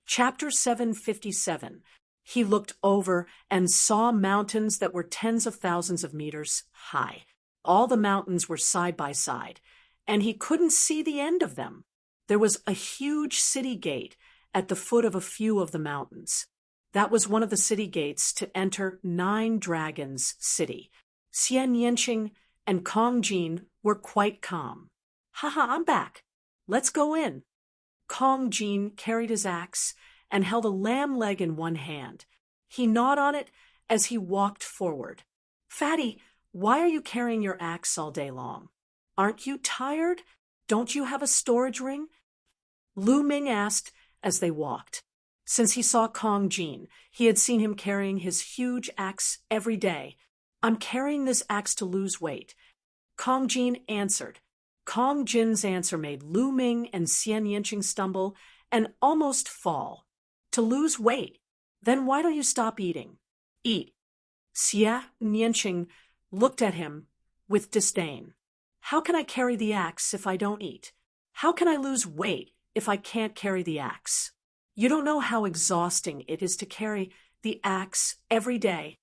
Chapter 757. He looked over and saw mountains that were tens of thousands of meters high. All the mountains were side by side, and he couldn't see the end of them. There was a huge city gate at the foot of a few of the mountains. That was one of the city gates to enter Nine Dragons City. Xian Yanqing and Kong Jin were quite calm. Haha, I'm back. Let's go in. Kong Jin carried his axe and held a lamb leg in one hand. He gnawed on it as he walked forward. Fatty, why are you carrying your axe all day long? Aren't you tired? Don't you have a storage ring? Lu Ming asked as they walked. Since he saw Kong Jin, he had seen him carrying his huge axe every day. I'm carrying this axe to lose weight. Kong Jin answered. Kong Jin's answer made Lu Ming and Xian Yanqing stumble and almost fall. To lose weight? Then why don't you stop eating? Eat. Xian Yanqing looked at him with disdain. How can I carry the axe if I don't eat? How can I lose weight if I can't carry the axe? You don't know how exhausting it is to carry the axe every day.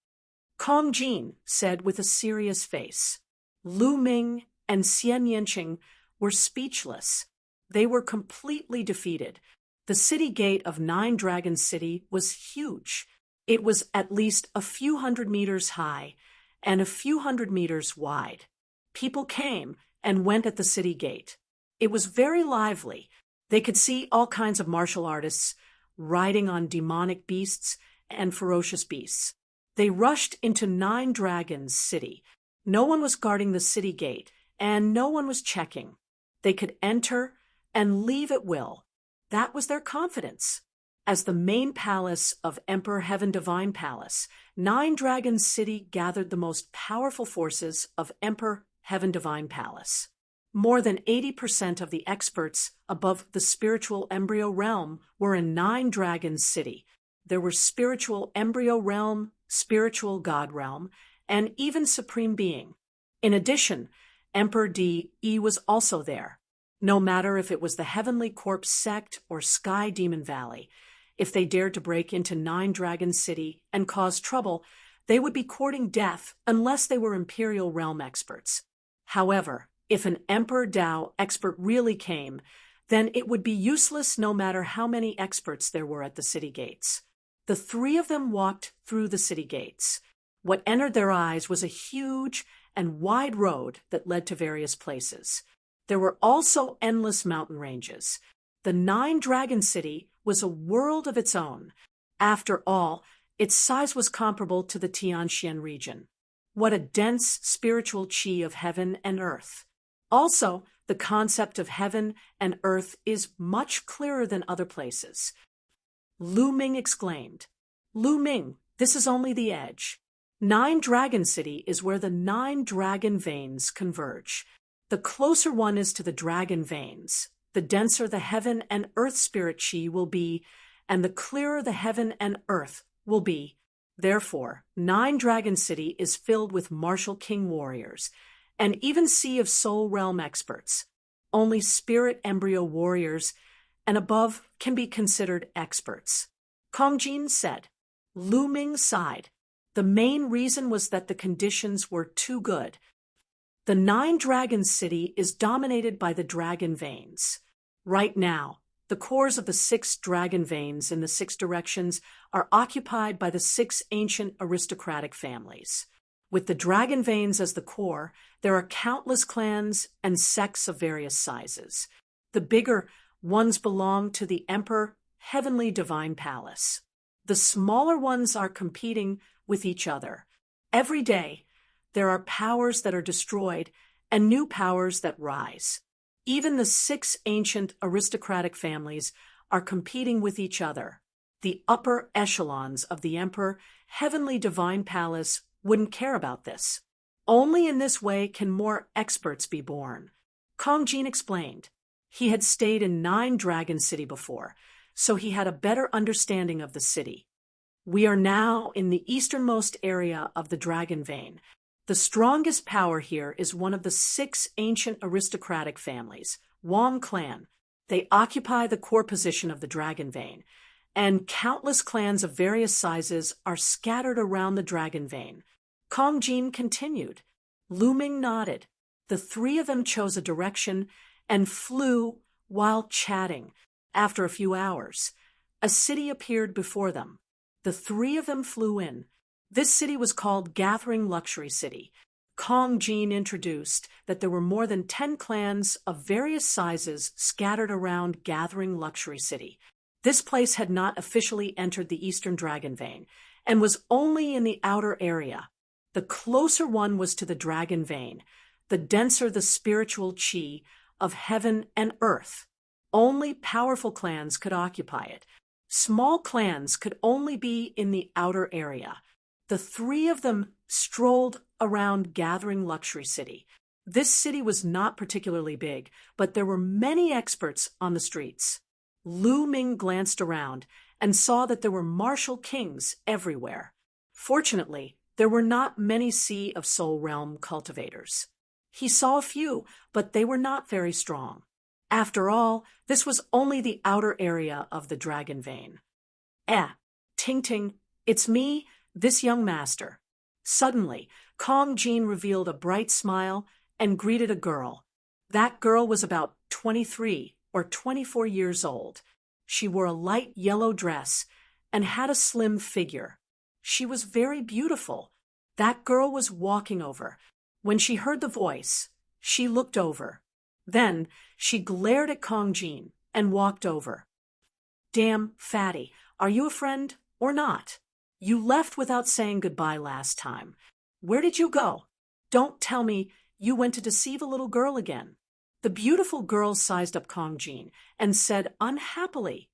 Kong Jin said with a serious face. Lu Ming and Xian Yanqing were speechless. They were completely defeated. The city gate of Nine Dragons City was huge. It was at least a few hundred meters high and a few hundred meters wide. People came and went at the city gate. It was very lively. They could see all kinds of martial artists riding on demonic beasts and ferocious beasts. They rushed into Nine Dragons City. No one was guarding the city gate, and no one was checking. They could enter and leave at will. That was their confidence. As the main palace of Emperor Heaven Divine Palace, Nine Dragons City gathered the most powerful forces of Emperor Heaven Divine Palace. More than 80% of the experts above the spiritual embryo realm were in Nine Dragons City. There were spiritual embryo realm, spiritual god realm, and even supreme being. In addition, Emperor Di was also there. No matter if it was the Heavenly Corpse sect or Sky Demon Valley, if they dared to break into Nine Dragons City and cause trouble, they would be courting death unless they were Imperial Realm experts. However, if an Emperor Dao expert really came, then it would be useless no matter how many experts there were at the city gates. The three of them walked through the city gates. What entered their eyes was a huge and wide road that led to various places. There were also endless mountain ranges. The Nine Dragon City was a world of its own. After all, its size was comparable to the Tianxian region. What a dense spiritual chi of heaven and earth. Also, the concept of heaven and earth is much clearer than other places. Lu Ming exclaimed. Lu Ming, this is only the edge. Nine Dragon City is where the nine dragon veins converge. The closer one is to the dragon veins, the denser the heaven and earth spirit chi will be, and the clearer the heaven and earth will be. Therefore, Nine Dragon City is filled with martial king warriors, and even Sea of Soul Realm experts. Only spirit embryo warriors and above can be considered experts. Kong Jin said. Lu Ming sighed. The main reason was that the conditions were too good. The Nine Dragons City is dominated by the dragon veins. Right now, the cores of the 6 dragon veins in the 6 directions are occupied by the 6 ancient aristocratic families. With the dragon veins as the core, there are countless clans and sects of various sizes. The bigger ones belong to the Emperor Heavenly Divine Palace. The smaller ones are competing with each other. Every day, there are powers that are destroyed and new powers that rise. Even the 6 ancient aristocratic families are competing with each other. The upper echelons of the Emperor Heavenly Divine Palace wouldn't care about this. Only in this way can more experts be born. Kong Jin explained. He had stayed in Nine Dragon City before, so he had a better understanding of the city. We are now in the easternmost area of the Dragon Vein. The strongest power here is one of the 6 ancient aristocratic families, Wang clan. They occupy the core position of the Dragon Vein, and countless clans of various sizes are scattered around the dragon vein. Kong Jin continued. Lu Ming nodded. The three of them chose a direction and flew while chatting. After a few hours, a city appeared before them. The three of them flew in. This city was called Gathering Luxury City. Kong Jin introduced that there were more than 10 clans of various sizes scattered around Gathering Luxury City. This place had not officially entered the Eastern Dragon Vein and was only in the outer area. The closer one was to the Dragon Vein, the denser the spiritual chi of heaven and earth. Only powerful clans could occupy it. Small clans could only be in the outer area. The three of them strolled around Gathering Luxury City. This city was not particularly big, but there were many experts on the streets. Lu Ming glanced around and saw that there were martial kings everywhere. Fortunately, there were not many Sea of Soul Realm cultivators. He saw a few, but they were not very strong. After all, this was only the outer area of the Dragon Vein. Ting Ting, it's me, this young master. Suddenly, Kong Jin revealed a bright smile and greeted a girl. That girl was about 23 or 24 years old. She wore a light yellow dress and had a slim figure. She was very beautiful. That girl was walking over. When she heard the voice, she looked over. Then she glared at Kong Jin and walked over. Damn, fatty, are you a friend or not? You left without saying goodbye last time. Where did you go? Don't tell me you went to deceive a little girl again. The beautiful girl sized up Kong Jin and said unhappily,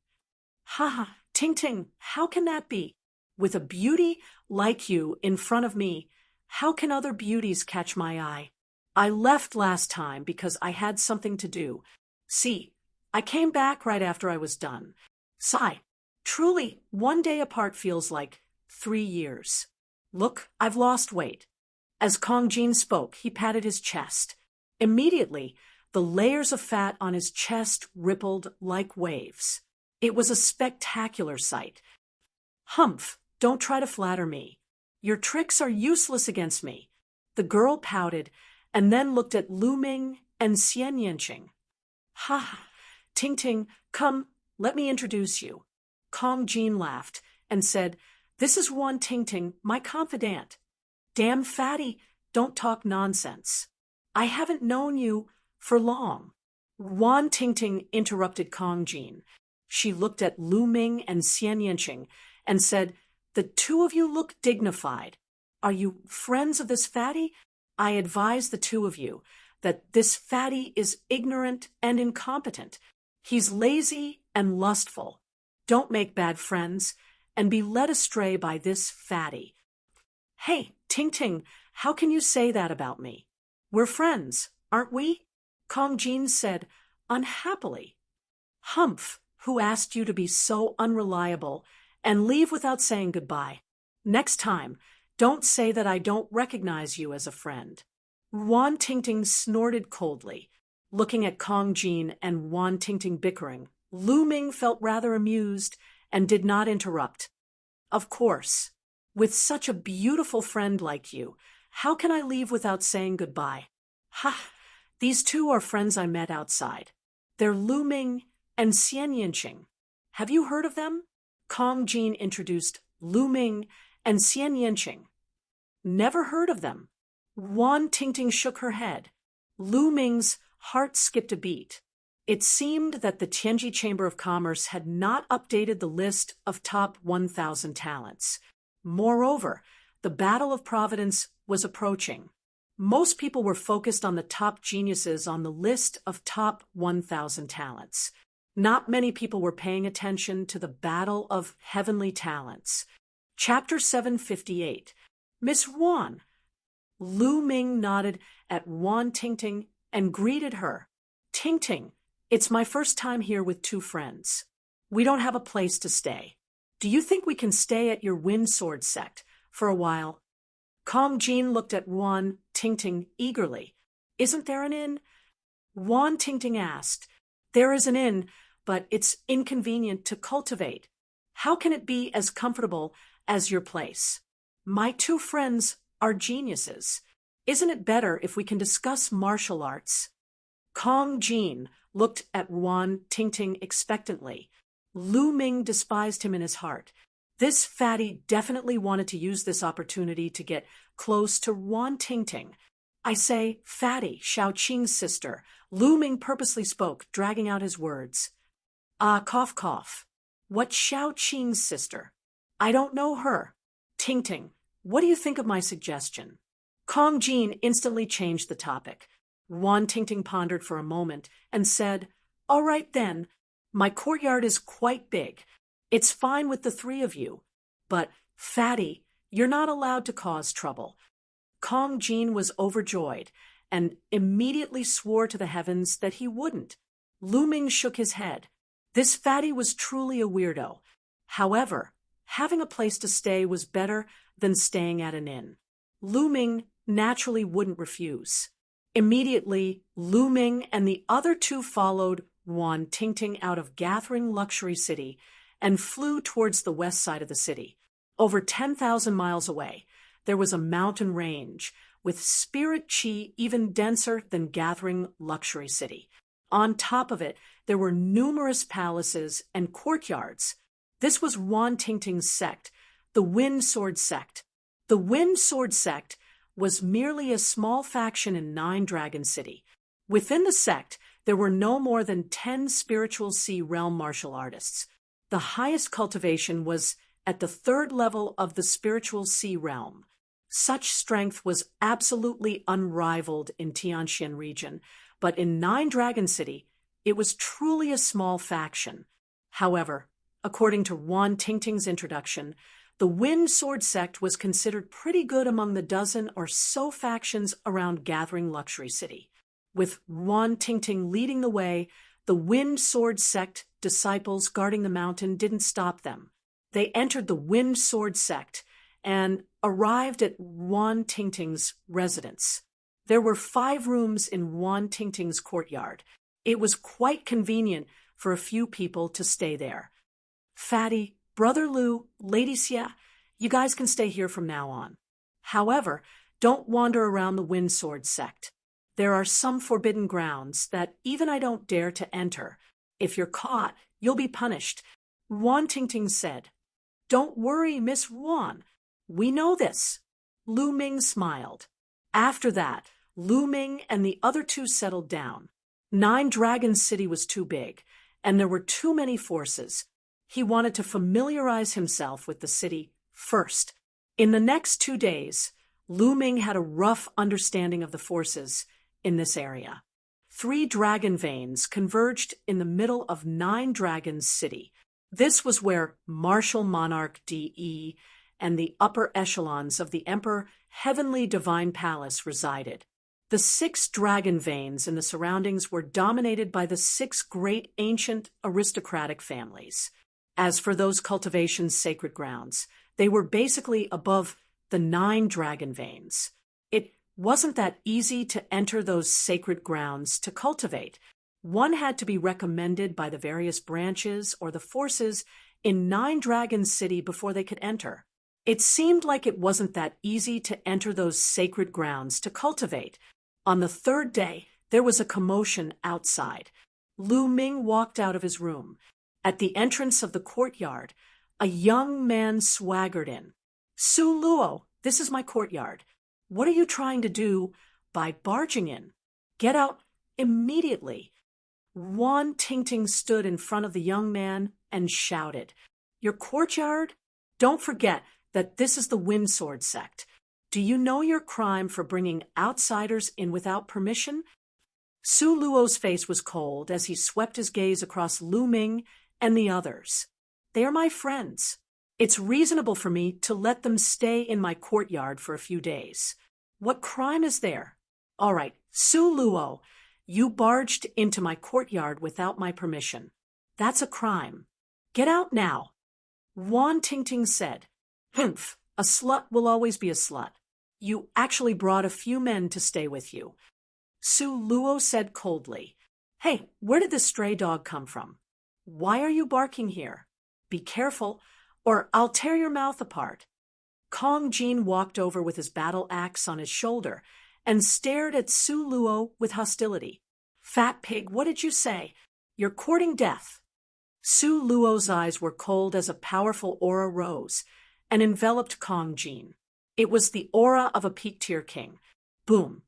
Ha, Ting Ting, how can that be? With a beauty like you in front of me, how can other beauties catch my eye? I left last time because I had something to do. See, I came back right after I was done. Sigh. Truly, one day apart feels like 3 years. Look, I've lost weight. As Kong Jin spoke, he patted his chest. Immediately, the layers of fat on his chest rippled like waves. It was a spectacular sight. Humph, don't try to flatter me. Your tricks are useless against me. The girl pouted and then looked at Lu Ming and Xian Yanqing. Ha, Ting Ting, come, let me introduce you. Kong Jin laughed and said, This is Wan Ting Ting, my confidant. Damn fatty, don't talk nonsense. I haven't known you for long. Wan Ting Ting interrupted Kong Jin. She looked at Lu Ming and Xian Yanqing and said, The two of you look dignified. Are you friends of this fatty? I advise the two of you that this fatty is ignorant and incompetent. He's lazy and lustful. Don't make bad friends and be led astray by this fatty. Hey, Ting Ting, how can you say that about me? We're friends, aren't we? Kong Jin said, unhappily. Humph, who asked you to be so unreliable and leave without saying goodbye? Next time, don't say that I don't recognize you as a friend. Wan Ting Ting snorted coldly. Looking at Kong Jin and Wan Ting Ting bickering, Lu Ming felt rather amused and did not interrupt. Of course. With such a beautiful friend like you, how can I leave without saying goodbye? Ha! These two are friends I met outside. They're Lu Ming and Xian Yanqing. Have you heard of them? Kong Jin introduced Lu Ming and Xian Yanqing. Never heard of them. Wan Ting Ting shook her head. Lu Ming's heart skipped a beat. It seemed that the Tianji Chamber of Commerce had not updated the list of top 1,000 talents. Moreover, the Battle of Providence was approaching. Most people were focused on the top geniuses on the list of top 1,000 talents. Not many people were paying attention to the Battle of Heavenly Talents. Chapter 758. Miss Wan. Lu Ming nodded at Wan Ting Ting and greeted her. Ting Ting, it's my first time here with two friends. We don't have a place to stay. Do you think we can stay at your Wind Sword sect for a while? Kong Jin looked at Wan Ting Ting eagerly. Isn't there an inn? Wan Ting Ting asked. There is an inn, but it's inconvenient to cultivate. How can it be as comfortable as your place? My two friends are geniuses. Isn't it better if we can discuss martial arts? Kong Jin looked at Wan Tingting expectantly. Lu Ming despised him in his heart. This fatty definitely wanted to use this opportunity to get close to Wan Tingting. I say, fatty, Xiao Qing's sister. Lu Ming purposely spoke, dragging out his words. Ah, cough, cough. What's Xiao Qing's sister? I don't know her. Tingting, what do you think of my suggestion? Kong Jin instantly changed the topic. Wan Tingting pondered for a moment and said, All right then, my courtyard is quite big. It's fine with the three of you. But, fatty, you're not allowed to cause trouble. Kong Jin was overjoyed and immediately swore to the heavens that he wouldn't. Lu Ming shook his head. This fatty was truly a weirdo. However, having a place to stay was better than staying at an inn. Lu Ming naturally wouldn't refuse. Immediately, Lu Ming and the other two followed Wan Tingting out of Gathering Luxury City and flew towards the west side of the city. Over 10,000 miles away, there was a mountain range with spirit chi even denser than Gathering Luxury City. On top of it, there were numerous palaces and courtyards. This was Wan Tingting's sect, the Wind Sword Sect. The Wind Sword Sect was merely a small faction in Nine Dragon City. Within the sect, there were no more than 10 spiritual sea realm martial artists. The highest cultivation was at the third level of the spiritual sea realm. Such strength was absolutely unrivaled in Tianxian region, but in Nine Dragon City, it was truly a small faction. However, according to Wan Tingting's introduction, the Wind Sword Sect was considered pretty good among the dozen or so factions around Gathering Luxury City. With Wan Tingting leading the way, the Wind Sword Sect disciples guarding the mountain didn't stop them. They entered the Wind Sword Sect and arrived at Wan Tingting's residence. There were 5 rooms in Wan Tingting's courtyard. It was quite convenient for a few people to stay there. Fatty, Brother Lu, Lady Xia, you guys can stay here from now on. However, don't wander around the Wind Sword Sect. There are some forbidden grounds that even I don't dare to enter. If you're caught, you'll be punished. Wan Tingting said. Don't worry, Miss Wan. We know this. Lu Ming smiled. After that, Lu Ming and the other two settled down. Nine Dragon City was too big, and there were too many forces. He wanted to familiarize himself with the city first. In the next 2 days, Lu Ming had a rough understanding of the forces in this area. 3 dragon veins converged in the middle of Nine Dragons City. This was where Martial Monarch D.E. and the upper echelons of the Emperor Heavenly Divine Palace resided. The 6 dragon veins in the surroundings were dominated by the 6 great ancient aristocratic families. As for those cultivations' sacred grounds, they were basically above the 9 dragon veins. It wasn't that easy to enter those sacred grounds to cultivate. One had to be recommended by the various branches or the forces in Nine Dragon City before they could enter. It seemed like it wasn't that easy to enter those sacred grounds to cultivate. On the 3rd day, there was a commotion outside. Lu Ming walked out of his room. At the entrance of the courtyard, a young man swaggered in. Su Luo, this is my courtyard. What are you trying to do by barging in? Get out immediately. Wan Tingting stood in front of the young man and shouted, Your courtyard? Don't forget that this is the Wind Sword Sect. Do you know your crime for bringing outsiders in without permission? Su Luo's face was cold as he swept his gaze across Lu Ming and the others. They are my friends. It's reasonable for me to let them stay in my courtyard for a few days. What crime is there? All right, Su Luo, you barged into my courtyard without my permission. That's a crime. Get out now. Wan Tingting said, Humph, a slut will always be a slut. You actually brought a few men to stay with you. Su Luo said coldly, Hey, where did this stray dog come from? Why are you barking here? Be careful, or I'll tear your mouth apart. Kong Jin walked over with his battle axe on his shoulder and stared at Su Luo with hostility. Fat pig, what did you say? You're courting death. Su Luo's eyes were cold as a powerful aura rose and enveloped Kong Jin. It was the aura of a peak-tier king. Boom.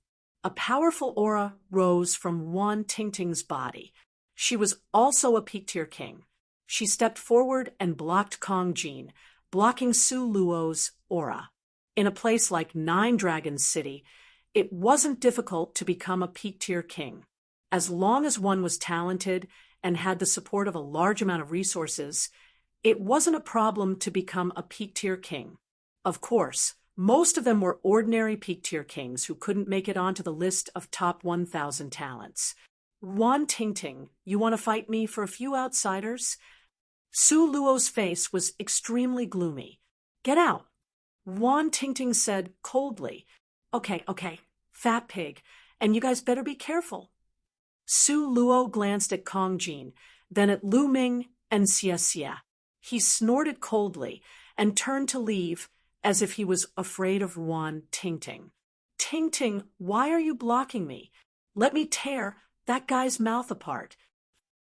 A powerful aura rose from Wan Tingting's body. She was also a peak-tier king. She stepped forward and blocked Kong Jin, blocking Su Luo's aura. In a place like Nine Dragons City, it wasn't difficult to become a peak-tier king. As long as one was talented and had the support of a large amount of resources, it wasn't a problem to become a peak-tier king. Of course, most of them were ordinary peak-tier kings who couldn't make it onto the list of top 1,000 talents. Wan Tingting, you want to fight me for a few outsiders? Su Luo's face was extremely gloomy. Get out. Wan Tingting said coldly. Okay, fat pig, and you guys better be careful. Su Luo glanced at Kong Jin, then at Lu Ming and Xia Xia. He snorted coldly and turned to leave as if he was afraid of Wan Tingting. Tingting, why are you blocking me? Let me tear that guy's mouth apart.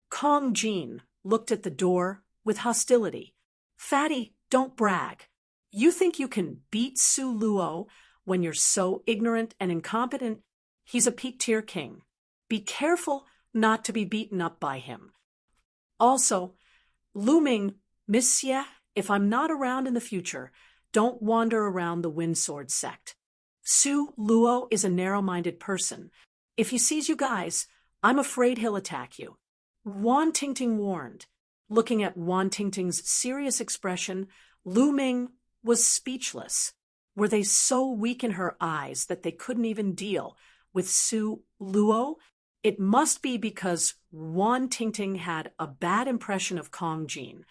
Kong Jin looked at the door with hostility. Fatty, don't brag. You think you can beat Su Luo when you're so ignorant and incompetent? He's a peak-tier king. Be careful not to be beaten up by him. Also, Lu Ming, Miss Xie, if I'm not around in the future, don't wander around the Windsword sect. Su Luo is a narrow-minded person. If he sees you guys, I'm afraid he'll attack you. Wan Tingting warned. Looking at Wan Tingting's serious expression, Lu Ming was speechless. Were they so weak in her eyes that they couldn't even deal with Su Luo? It must be because Wan Tingting had a bad impression of Kong Jin.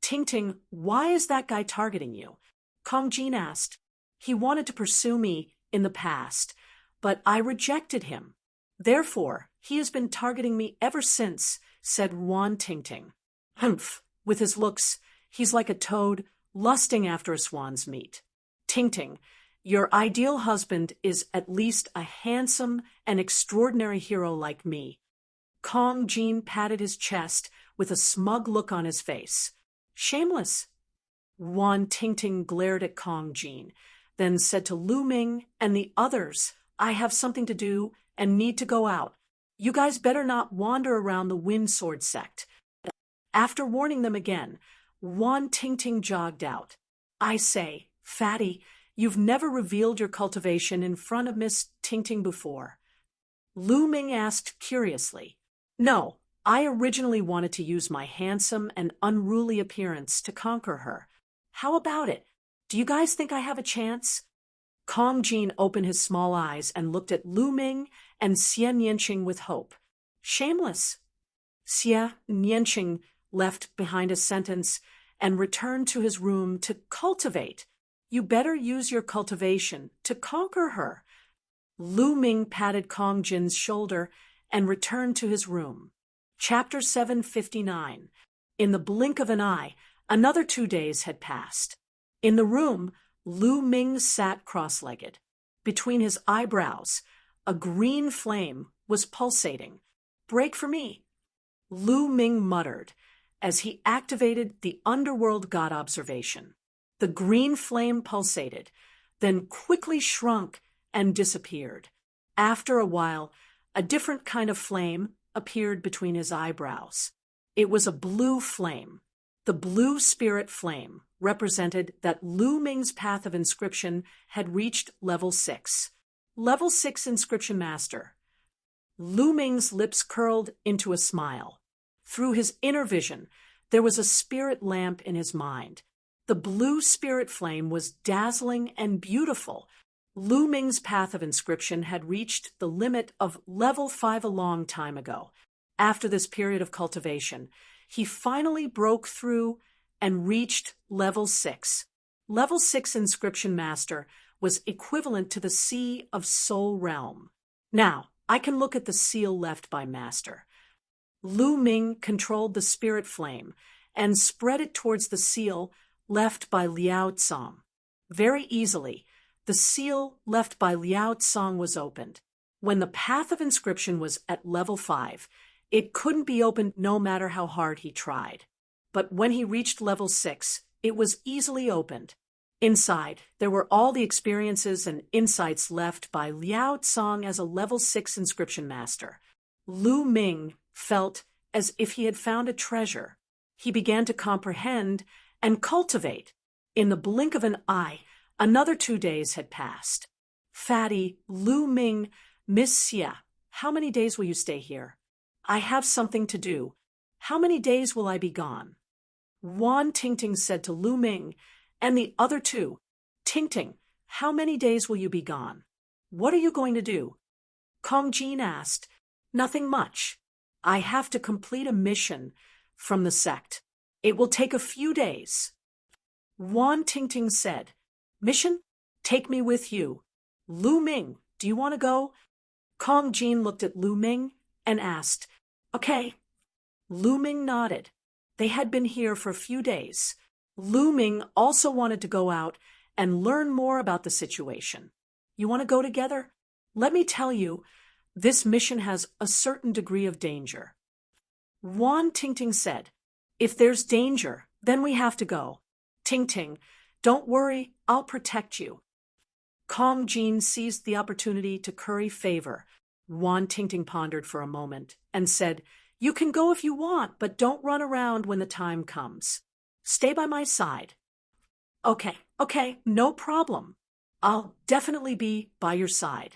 Tingting, why is that guy targeting you? Kong Jin asked. He wanted to pursue me in the past, but I rejected him. Therefore, he has been targeting me ever since, said Wan Tingting. Humph, with his looks, he's like a toad lusting after a swan's meat. Tingting, your ideal husband is at least a handsome and extraordinary hero like me. Kong Jin patted his chest with a smug look on his face. Shameless. Wan Tingting glared at Kong Jin, then said to Lu Ming and the others, I have something to do and need to go out. You guys better not wander around the Windsword sect. After warning them again, Wan Tingting jogged out. I say, Fatty, you've never revealed your cultivation in front of Miss Tingting before. Lu Ming asked curiously. No, I originally wanted to use my handsome and unruly appearance to conquer her. How about it? Do you guys think I have a chance? Kong Jin opened his small eyes and looked at Lu Ming and Xie Nianqing with hope. Shameless. Xie Nianqing left behind a sentence and returned to his room to cultivate. You better use your cultivation to conquer her. Lu Ming patted Kong Jin's shoulder and returned to his room. Chapter 759. In the blink of an eye, another 2 days had passed. In the room, Lu Ming sat cross-legged. Between his eyebrows, a green flame was pulsating. Break for me. Lu Ming muttered as he activated the underworld god observation. The green flame pulsated, then quickly shrunk and disappeared. After a while, a different kind of flame appeared between his eyebrows. It was a blue flame. The blue spirit flame represented that Lu Ming's path of inscription had reached level 6. Level 6 inscription master. Lu Ming's lips curled into a smile. Through his inner vision, there was a spirit lamp in his mind. The blue spirit flame was dazzling and beautiful. Lu Ming's path of inscription had reached the limit of level 5 a long time ago. After this period of cultivation, he finally broke through and reached level 6. Level 6 inscription master was equivalent to the Sea of Soul Realm. Now, I can look at the seal left by master. Lu Ming controlled the spirit flame and spread it towards the seal left by Liao Tsang. Very easily, the seal left by Liao Tsang was opened. When the path of inscription was at level 5, it couldn't be opened no matter how hard he tried. But when he reached level 6, it was easily opened. Inside, there were all the experiences and insights left by Liao Tsang as a level 6 inscription master. Lu Ming felt as if he had found a treasure. He began to comprehend and cultivate. In the blink of an eye, another 2 days had passed. Fatty, Lu Ming, Miss Xia, how many days will you stay here? I have something to do. How many days will I be gone? Wan Tingting said to Lu Ming and the other two, Tingting, how many days will you be gone? What are you going to do? Kong Jin asked. Nothing much. I have to complete a mission from the sect. It will take a few days. Wan Tingting said, Mission? Take me with you. Lu Ming, do you want to go? Kong Jin looked at Lu Ming and asked, Okay. Lu Ming nodded. They had been here for a few days. Lu Ming also wanted to go out and learn more about the situation. You want to go together? Let me tell you, this mission has a certain degree of danger. Wan Tingting said, If there's danger, then we have to go. Tingting, don't worry, I'll protect you. Kong Jin seized the opportunity to curry favor. Wan Tingting pondered for a moment and said, You can go if you want, but don't run around when the time comes. Stay by my side. Okay, no problem. I'll definitely be by your side.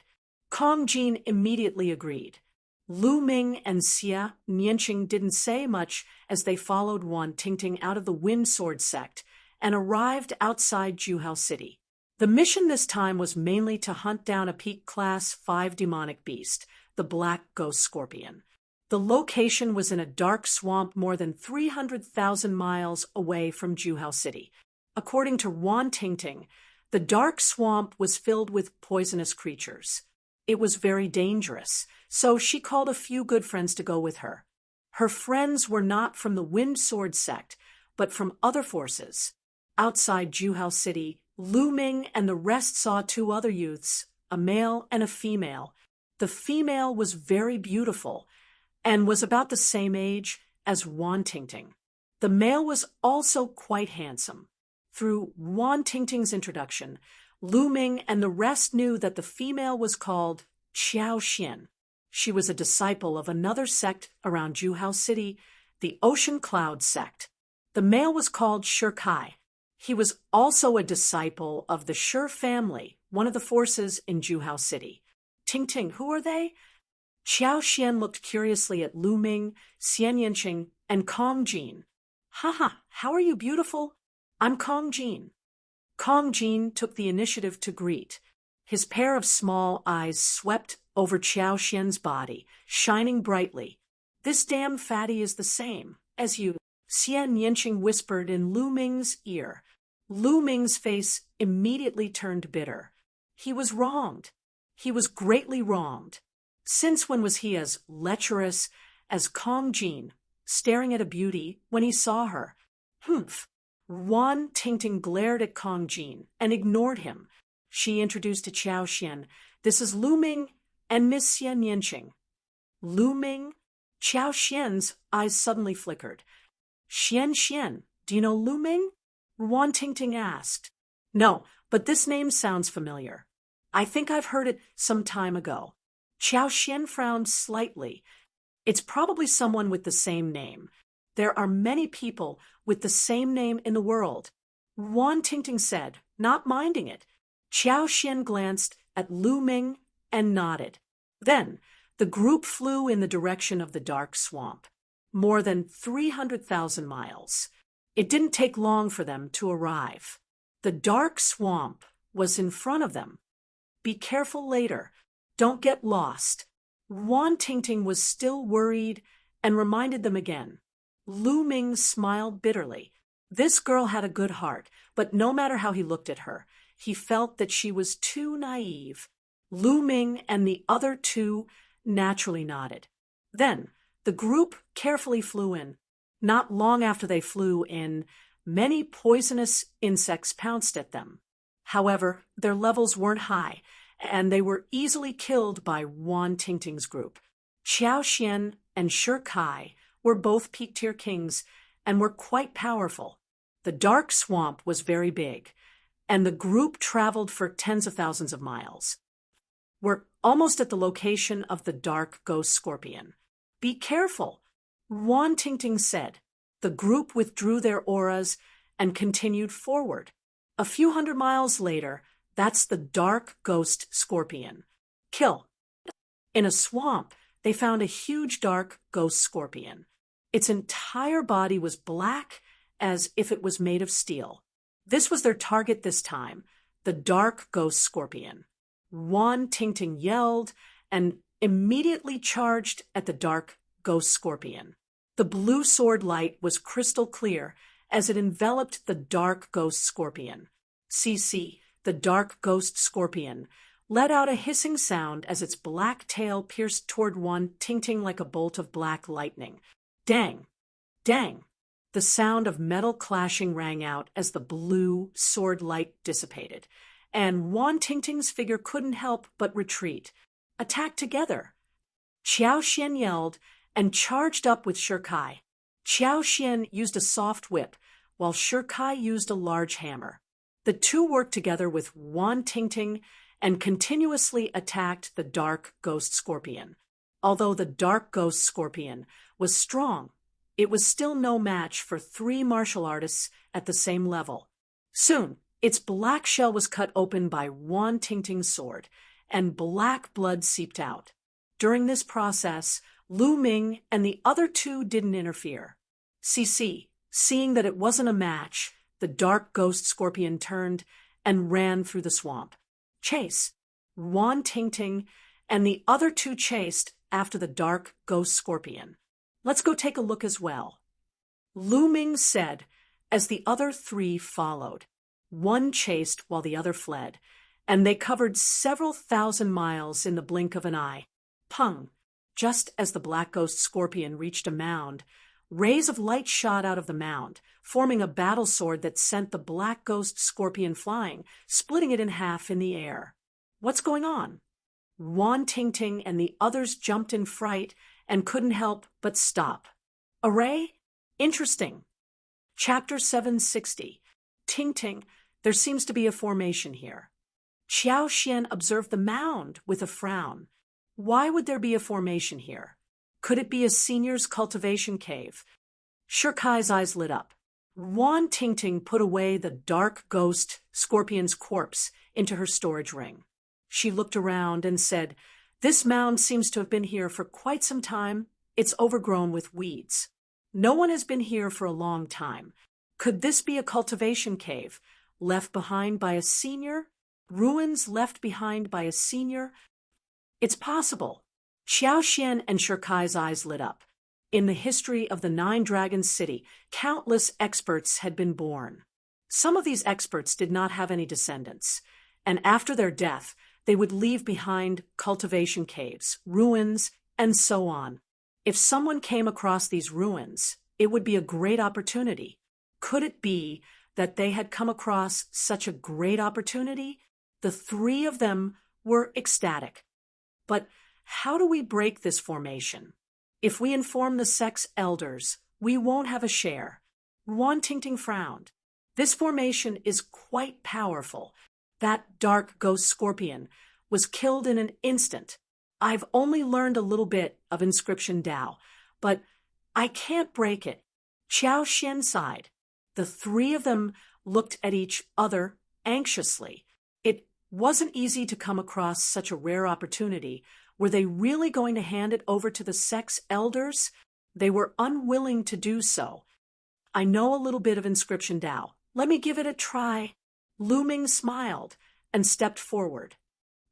Kong Jin immediately agreed. Lu Ming and Xia Nianqing didn't say much as they followed Wan Tingting out of the Wind Sword sect and arrived outside Juhao City. The mission this time was mainly to hunt down a peak class 5 demonic beast, the Black Ghost Scorpion. The location was in a dark swamp more than 300,000 miles away from Juhao City. According to Wan Tingting, the dark swamp was filled with poisonous creatures. It was very dangerous, so she called a few good friends to go with her. Her friends were not from the Wind Sword sect, but from other forces. Outside Juhao City, Lu Ming and the rest saw 2 other youths, a male and a female. The female was very beautiful and was about the same age as Wan Tingting. The male was also quite handsome. Through Wan Tingting's introduction, Lu Ming and the rest knew that the female was called Qiao Xian. She was a disciple of another sect around Juhao City, the Ocean Cloud sect. The male was called Shi Kai. He was also a disciple of the Shi family, one of the forces in Juhao City. Tingting, who are they? Qiao Xian looked curiously at Lu Ming, Xian Yanqing, and Kong Jin. Haha, how are you beautiful? I'm Kong Jin. Kong Jin took the initiative to greet. His pair of small eyes swept over Qiao Xian's body, shining brightly. This damn fatty is the same as you, Xian Yanqing whispered in Lu Ming's ear. Lu Ming's face immediately turned bitter. He was wronged. He was greatly wronged. Since when was he as lecherous as Kong Jin, staring at a beauty when he saw her? Humph! Wan Tingting glared at Kong Jin and ignored him. She introduced to Qiao Xian, This is Lu Ming and Miss Xian Yanqing. Lu Ming? Qiao Xian's eyes suddenly flickered. Xian, do you know Lu Ming? Wan Tingting asked. No, but this name sounds familiar. I think I've heard it some time ago. Qiao Xian frowned slightly. It's probably someone with the same name. There are many people with the same name in the world. Wan Tingting said, not minding it. Qiao Xian glanced at Lu Ming and nodded. Then, the group flew in the direction of the dark swamp. More than 300,000 miles. It didn't take long for them to arrive. The dark swamp was in front of them. Be careful later. Don't get lost. Wan Tingting was still worried and reminded them again. Lu Ming smiled bitterly. This girl had a good heart, but no matter how he looked at her, he felt that she was too naive. Lu Ming and the other 2 naturally nodded. Then, the group carefully flew in. Not long after they flew in, many poisonous insects pounced at them. However, their levels weren't high, and they were easily killed by Wan Tingting's group. Qiao Xian and Shi Kai were both peak-tier kings and were quite powerful. The dark swamp was very big, and the group traveled for tens of thousands of miles. We're almost at the location of the dark ghost scorpion. Be careful, Wan Tingting said. The group withdrew their auras and continued forward. A few hundred miles later, that's the dark ghost scorpion. Kill. In a swamp, they found a huge dark ghost scorpion. Its entire body was black as if it was made of steel. This was their target this time, the dark ghost scorpion. Wan Tingting yelled and immediately charged at the dark ghost scorpion. The blue sword light was crystal clear as it enveloped the dark ghost scorpion. CC, the dark ghost scorpion, let out a hissing sound as its black tail pierced toward Wan Tingting like a bolt of black lightning. Dang! Dang! The sound of metal clashing rang out as the blue sword light dissipated, and Wan Tingting's figure couldn't help but retreat. Attack together! Qiao Xian yelled and charged up with Shi Kai. Qiao Xian used a soft whip, while Shi Kai used a large hammer. The two worked together with Wan Tingting and continuously attacked the dark ghost scorpion. Although the dark ghost scorpion was strong, it was still no match for 3 martial artists at the same level. Soon, its black shell was cut open by Wan Tingting's sword, and black blood seeped out. During this process, Lu Ming and the other two didn't interfere. CC, seeing that it wasn't a match, the dark ghost scorpion turned and ran through the swamp. Chase. Wan Tingting and the other two chased after the dark ghost scorpion. Let's go take a look as well. Lu Ming said as the other 3 followed. One chased while the other fled, and they covered several thousand miles in the blink of an eye. Pung! Just as the black ghost scorpion reached a mound, rays of light shot out of the mound, forming a battle sword that sent the black ghost scorpion flying, splitting it in half in the air. What's going on? Wan Tingting and the others jumped in fright and couldn't help but stop. Array? Interesting. Chapter 760. Tingting, there seems to be a formation here. Qiao Xian observed the mound with a frown. Why would there be a formation here? Could it be a senior's cultivation cave? Shi Kai's eyes lit up. Wan Tingting put away the dark ghost scorpion's corpse into her storage ring. She looked around and said, "This mound seems to have been here for quite some time. It's overgrown with weeds. No one has been here for a long time. Could this be a cultivation cave, left behind by a senior? Ruins left behind by a senior? It's possible." Qiao Xian and Shi Kai's eyes lit up. In the history of the 9 Dragons City, countless experts had been born. Some of these experts did not have any descendants, and after their death, they would leave behind cultivation caves, ruins, and so on. If someone came across these ruins, it would be a great opportunity. Could it be that they had come across such a great opportunity? The 3 of them were ecstatic. But how do we break this formation? If we inform the sex elders, we won't have a share. Wan Tingting frowned. This formation is quite powerful. That dark ghost scorpion was killed in an instant. I've only learned a little bit of Inscription Dao, but I can't break it. Qiao Xian sighed. The 3 of them looked at each other anxiously. It wasn't easy to come across such a rare opportunity. Were they really going to hand it over to the sex elders? They were unwilling to do so. I know a little bit of Inscription Dao. Let me give it a try. Lu Ming smiled and stepped forward.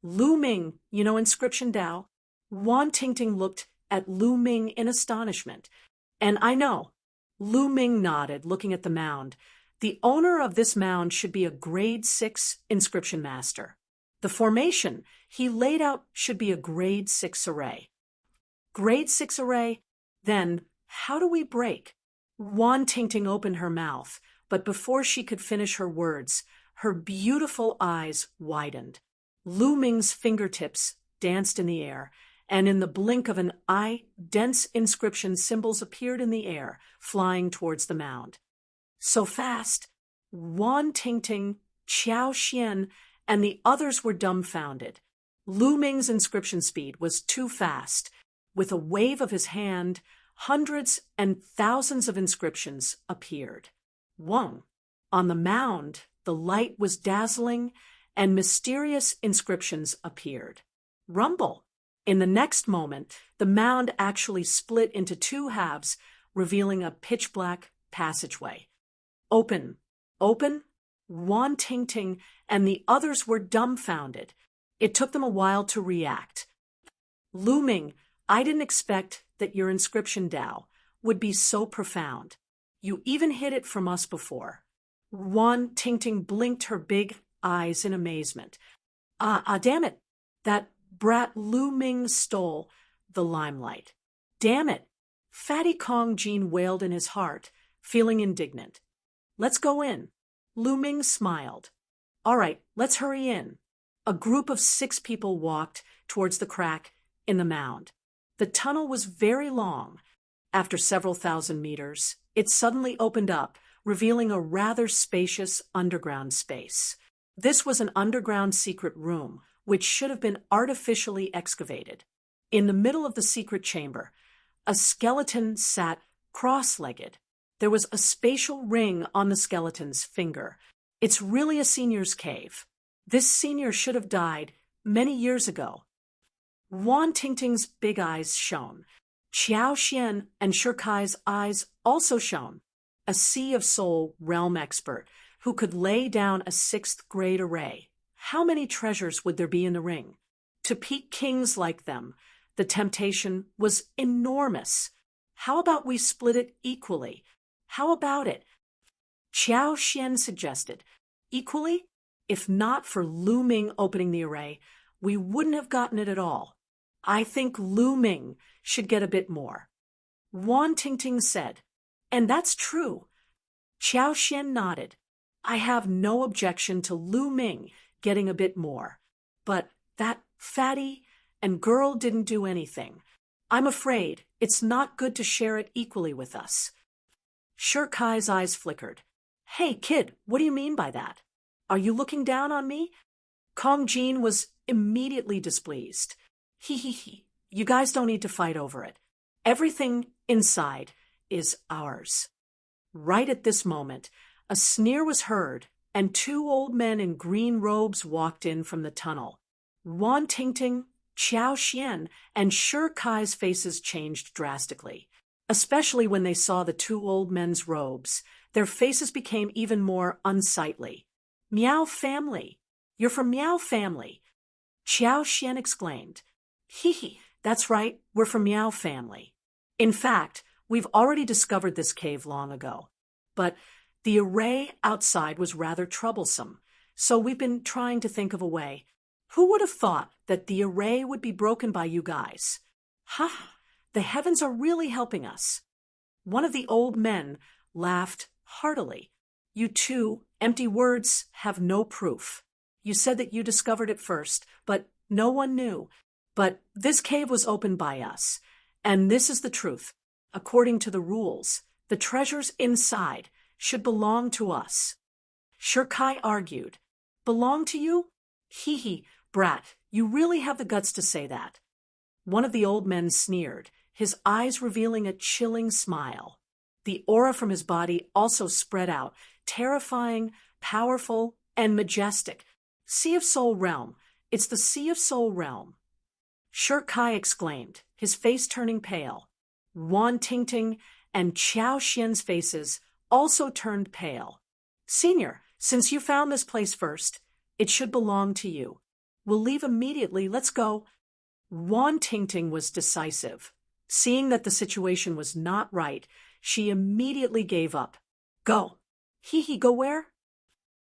Lu Ming, you know Inscription Dao? Wan Tingting looked at Lu Ming in astonishment. And I know. Lu Ming nodded, looking at the mound. The owner of this mound should be a grade 6 inscription master. The formation he laid out should be a grade 6 array. Grade 6 array? Then how do we break? Wan Tingting opened her mouth, but before she could finish her words, her beautiful eyes widened. Lu Ming's fingertips danced in the air, and in the blink of an eye, dense inscription symbols appeared in the air, flying towards the mound. So fast, Wan Tingting, Qiao Xian, and the others were dumbfounded. Lu Ming's inscription speed was too fast. With a wave of his hand, hundreds and thousands of inscriptions appeared. Whoa! On the mound, the light was dazzling, and mysterious inscriptions appeared. Rumble! In the next moment, the mound actually split into two halves, revealing a pitch-black passageway. Open! Open! Wan Tingting and the others were dumbfounded. It took them a while to react. Lu Ming, I didn't expect that your inscription Dao would be so profound. You even hid it from us before. Wan Tingting blinked her big eyes in amazement. Damn it! That brat Lu Ming stole the limelight. Damn it! Fatty Kong Jean wailed in his heart, feeling indignant. Let's go in. Lu Ming smiled. All right, let's hurry in. A group of 6 people walked towards the crack in the mound. The tunnel was very long. After several thousand meters, it suddenly opened up, revealing a rather spacious underground space. This was an underground secret room, which should have been artificially excavated. In the middle of the secret chamber, a skeleton sat cross-legged. There was a spatial ring on the skeleton's finger. It's really a senior's cave. This senior should have died many years ago. Wan Tingting's big eyes shone. Qiao Xian and Shirkai's eyes also shone. A Sea of Soul realm expert who could lay down a 6th grade array. How many treasures would there be in the ring? To peak kings like them, the temptation was enormous. How about we split it equally? How about it? Qiao Xian suggested. Equally? If not for Lu Ming opening the array, we wouldn't have gotten it at all. I think Lu Ming should get a bit more. Wan Tingting said. And that's true. Qiao Xian nodded. I have no objection to Lu Ming getting a bit more. But that fatty and girl didn't do anything. I'm afraid it's not good to share it equally with us. Shirkai's eyes flickered. Hey, kid, what do you mean by that? Are you looking down on me? Kong Jean was immediately displeased. He. You guys don't need to fight over it. Everything inside is ours. Right at this moment, a sneer was heard, and 2 old men in green robes walked in from the tunnel. Wan Tingting, Qiao Xian, and Shirkai's faces changed drastically. Especially when they saw the 2 old men's robes, their faces became even more unsightly. Miao family! You're from Miao family! Qiao Xian exclaimed. Hee, that's right, we're from Miao family. In fact, we've already discovered this cave long ago. But the array outside was rather troublesome, so we've been trying to think of a way. Who would have thought that the array would be broken by you guys? Ha! The heavens are really helping us. One of the old men laughed heartily. You 2 empty words have no proof. You said that you discovered it first, but no one knew. But this cave was opened by us, and this is the truth. According to the rules, the treasures inside should belong to us. Shirkai argued. Belong to you? Hee, brat, you really have the guts to say that. One of the old men sneered, his eyes revealing a chilling smile. The aura from his body also spread out, terrifying, powerful, and majestic. Sea of Soul Realm. It's the Sea of Soul Realm. Shirkai exclaimed, his face turning pale. Wan Tingting and Qiao Xian's faces also turned pale. Senior, since you found this place first, it should belong to you. We'll leave immediately. Let's go. Wan Tingting was decisive. Seeing that the situation was not right, she immediately gave up. Go. Hee, go where?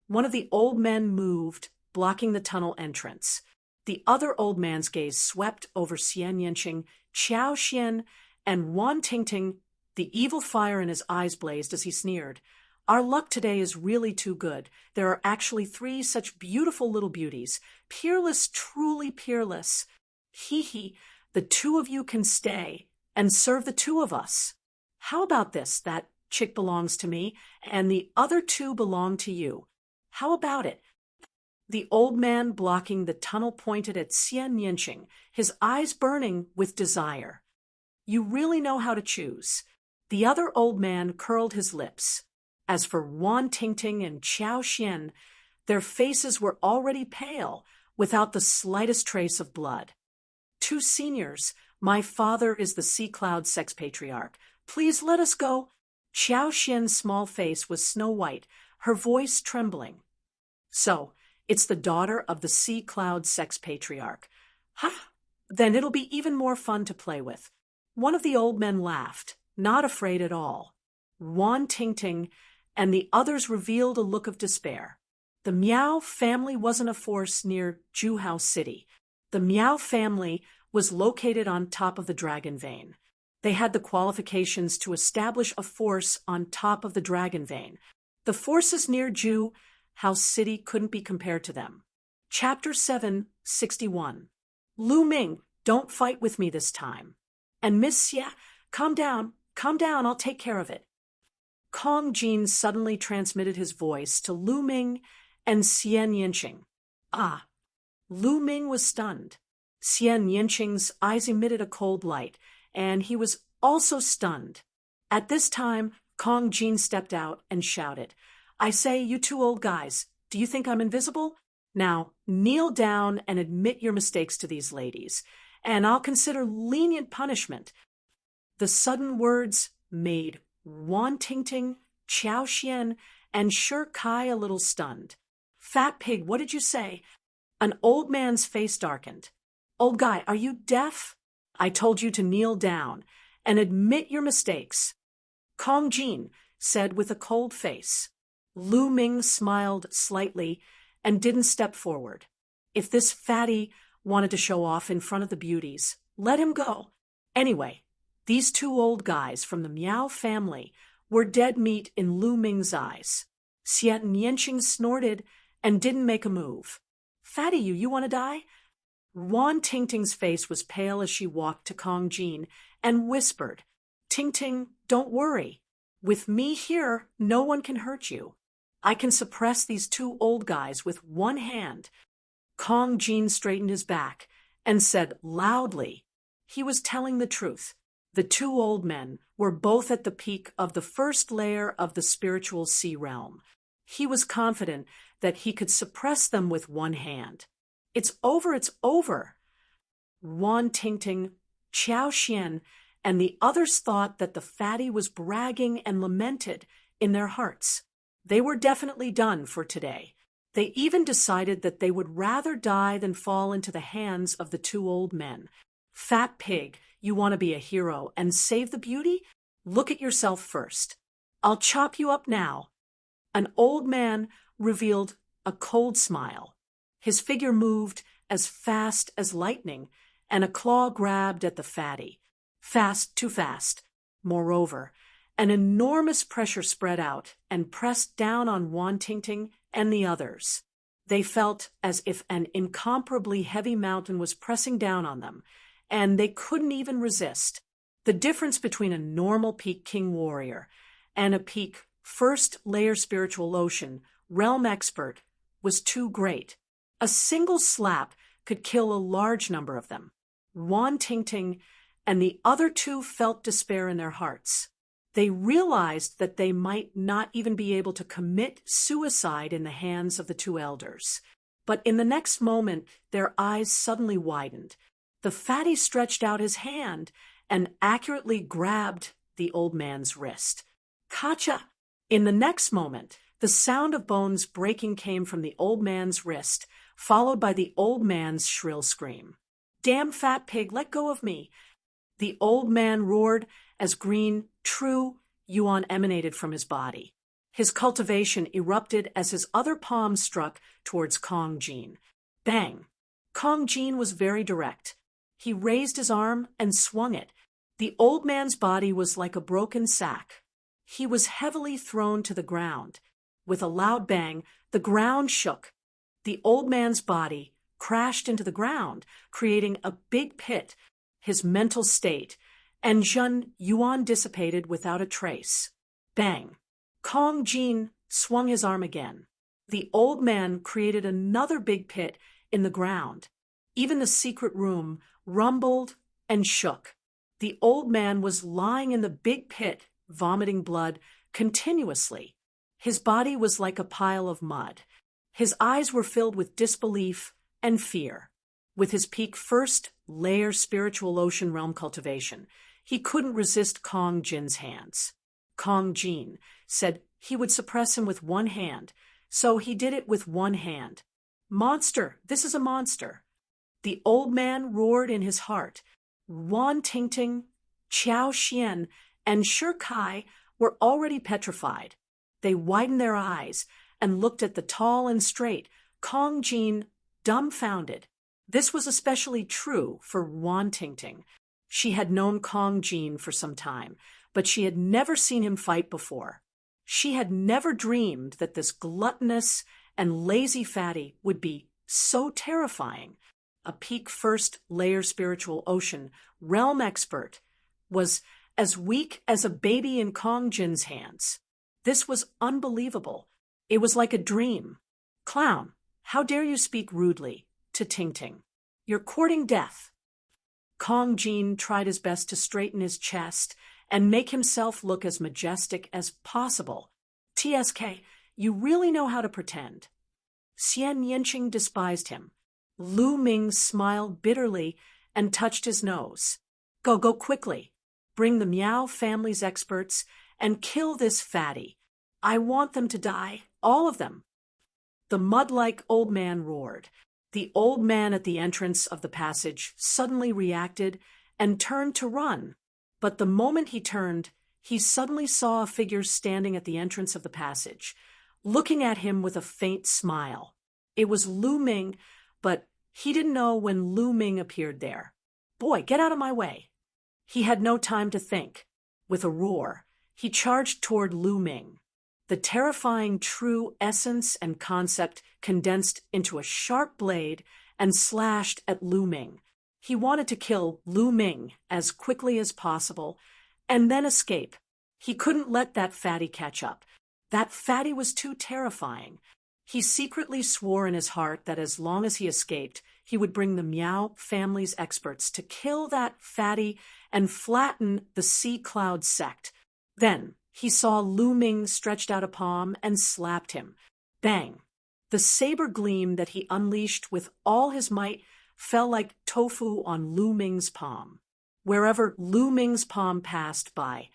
One of the old men moved, blocking the tunnel entrance. The other old man's gaze swept over Xian Yanqing, Qiao Xian, and Wan Tingting The evil fire in his eyes blazed as he sneered. Our luck today is really too good. There are actually 3 such beautiful little beauties. Peerless, truly peerless. Hee, the 2 of you can stay and serve the 2 of us. How about this? That chick belongs to me, and the other 2 belong to you. How about it? The old man blocking the tunnel pointed at Xian Yinqing, his eyes burning with desire. You really know how to choose. The other old man curled his lips. As for Wan Tingting and Qiao Xian, their faces were already pale, without the slightest trace of blood. 2 seniors, my father is the Sea Cloud Sex Patriarch. Please let us go. Qiao Xian's small face was snow white, her voice trembling. So, it's the daughter of the Sea Cloud Sex Patriarch. Ha! Then it'll be even more fun to play with. One of the old men laughed, not afraid at all. Wan Tingting and the others revealed a look of despair. The Miao family wasn't a force near Juhao City. The Miao family was located on top of the Dragon Vein. They had the qualifications to establish a force on top of the Dragon Vein. The forces near Juhao City couldn't be compared to them. Chapter 761. Lu Ming, don't fight with me this time. And Miss Xia, calm down, I'll take care of it. Kong Jin suddenly transmitted his voice to Lu Ming and Xian Yinqing. Ah! Lu Ming was stunned. Xian Yinqing's eyes emitted a cold light, and he was also stunned. At this time, Kong Jin stepped out and shouted, I say, you 2 old guys, do you think I'm invisible? Now, kneel down and admit your mistakes to these ladies, and I'll consider lenient punishment. The sudden words made Wan Tingting, Qiao Xian, and Shi Kai a little stunned. Fat pig, what did you say? An old man's face darkened. Old guy, are you deaf? I told you to kneel down and admit your mistakes. Kong Jin said with a cold face. Lu Ming smiled slightly and didn't step forward. If this fatty wanted to show off in front of the beauties, let him go. Anyway, these 2 old guys from the Miao family were dead meat in Lu Ming's eyes. Xian Yinqing snorted and didn't make a move. Fatty, you want to die? Wan Tingting's face was pale as she walked to Kong Jin and whispered, Tingting, don't worry. With me here, no one can hurt you. I can suppress these 2 old guys with one hand. Kong Jin straightened his back and said loudly, he was telling the truth. The 2 old men were both at the peak of the first layer of the spiritual sea realm. He was confident that he could suppress them with one hand. It's over, it's over. Wan Tingting, Qiao Xian, and the others thought that the fatty was bragging and lamented in their hearts. They were definitely done for today. They even decided that they would rather die than fall into the hands of the 2 old men. Fat pig, you want to be a hero and save the beauty? Look at yourself first. I'll chop you up now. An old man revealed a cold smile. His figure moved as fast as lightning, and a claw grabbed at the fatty. Fast, too fast. Moreover, an enormous pressure spread out and pressed down on Wan Tingting and the others. They felt as if an incomparably heavy mountain was pressing down on them, and they couldn't even resist. The difference between a normal peak king warrior and a peak first-layer spiritual ocean realm expert was too great. A single slap could kill a large number of them. Wan Tingting and the other 2 felt despair in their hearts. They realized that they might not even be able to commit suicide in the hands of the 2 elders. But in the next moment, their eyes suddenly widened. The fatty stretched out his hand and accurately grabbed the old man's wrist. Kacha! In the next moment, the sound of bones breaking came from the old man's wrist, followed by the old man's shrill scream. Damn fat pig, let go of me! The old man roared as green, true yuan emanated from his body. His cultivation erupted as his other palm struck towards Kong Jin. Bang! Kong Jin was very direct. He raised his arm and swung it. The old man's body was like a broken sack. He was heavily thrown to the ground. With a loud bang, the ground shook. The old man's body crashed into the ground, creating a big pit. His mental state, and Zhen Yuan dissipated without a trace. Bang! Kong Jin swung his arm again. The old man created another big pit in the ground. Even the secret room rumbled and shook. The old man was lying in the big pit, vomiting blood continuously. His body was like a pile of mud. His eyes were filled with disbelief and fear. With his peak first layer spiritual ocean realm cultivation, he couldn't resist Kong Jin's hands. Kong Jin said he would suppress him with one hand, so he did it with one hand. Monster, this is a monster. The old man roared in his heart. Wan Tingting, Qiao Xian, and Shi Kai were already petrified. They widened their eyes and looked at the tall and straight Kong Jin, dumbfounded. This was especially true for Wan Tingting. She had known Kong Jin for some time, but she had never seen him fight before. She had never dreamed that this gluttonous and lazy fatty would be so terrifying. A peak first layer spiritual ocean realm expert was as weak as a baby in Kong Jin's hands. This was unbelievable. It was like a dream. Clown, how dare you speak rudely to Ting Ting? You're courting death. Kong Jin tried his best to straighten his chest and make himself look as majestic as possible. TSK, you really know how to pretend. Xian Yanqing despised him. Lu Ming smiled bitterly and touched his nose. Go quickly. Bring the Miao family's experts and kill this fatty. I want them to die, all of them. The mud-like old man roared. The old man at the entrance of the passage suddenly reacted and turned to run. But the moment he turned, he suddenly saw a figure standing at the entrance of the passage, looking at him with a faint smile. It was Lu Ming, but he didn't know when Lu Ming appeared there. Boy, get out of my way. He had no time to think. With a roar, he charged toward Lu Ming. The terrifying true essence and concept condensed into a sharp blade and slashed at Lu Ming. He wanted to kill Lu Ming as quickly as possible and then escape. He couldn't let that fatty catch up. That fatty was too terrifying. He secretly swore in his heart that as long as he escaped, he would bring the Miao family's experts to kill that fatty and flatten the Sea Cloud sect. Then he saw Lu Ming stretched out a palm and slapped him. Bang! The saber gleam that he unleashed with all his might fell like tofu on Lu Ming's palm. Wherever Lu Ming's palm passed by,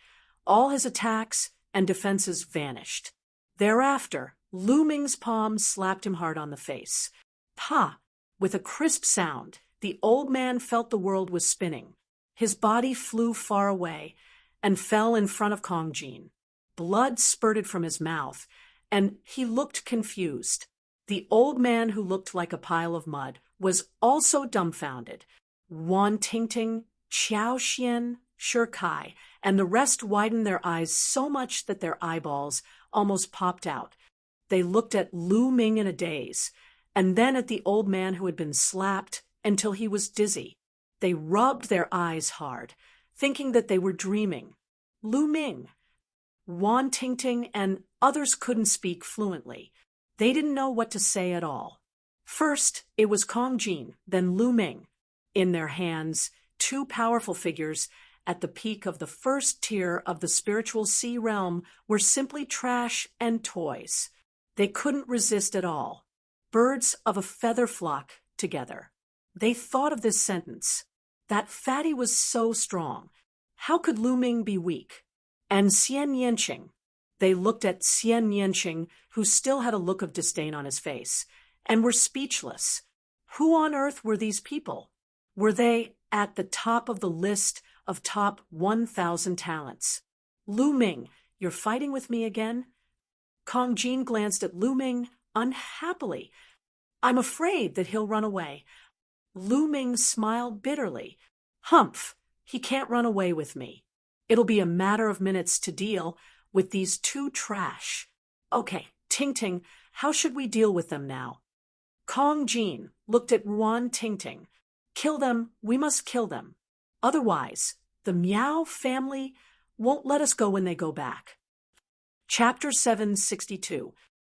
all his attacks and defenses vanished. Thereafter, Lu Ming's palm slapped him hard on the face. Pa! With a crisp sound, the old man felt the world was spinning. His body flew far away and fell in front of Kong Jin. Blood spurted from his mouth, and he looked confused. The old man, who looked like a pile of mud, was also dumbfounded. Wan Tingting, Qiao Xian, Shi Kai, and the rest widened their eyes so much that their eyeballs almost popped out. They looked at Lu Ming in a daze, and then at the old man who had been slapped until he was dizzy. They rubbed their eyes hard, thinking that they were dreaming. Lu Ming, Wan Tingting, and others couldn't speak fluently. They didn't know what to say at all. First, it was Kong Jin, then Lu Ming. In their hands, two powerful figures at the peak of the first tier of the spiritual sea realm were simply trash and toys. They couldn't resist at all. Birds of a feather flock together. They thought of this sentence. That fatty was so strong. How could Lu Ming be weak? And Xian Yanqing. They looked at Xian Yanqing, who still had a look of disdain on his face, and were speechless. Who on earth were these people? Were they at the top of the list of top 1,000 talents? Lu Ming, you're fighting with me again? Kong Jin glanced at Lu Ming unhappily. I'm afraid that he'll run away. Lu Ming smiled bitterly. Humph! He can't run away with me. It'll be a matter of minutes to deal with these two trash. Okay, Ting Ting, how should we deal with them now? Kong Jean looked at Ruan Ting Ting. Kill them, we must kill them. Otherwise, the Meow family won't let us go when they go back. Chapter 762.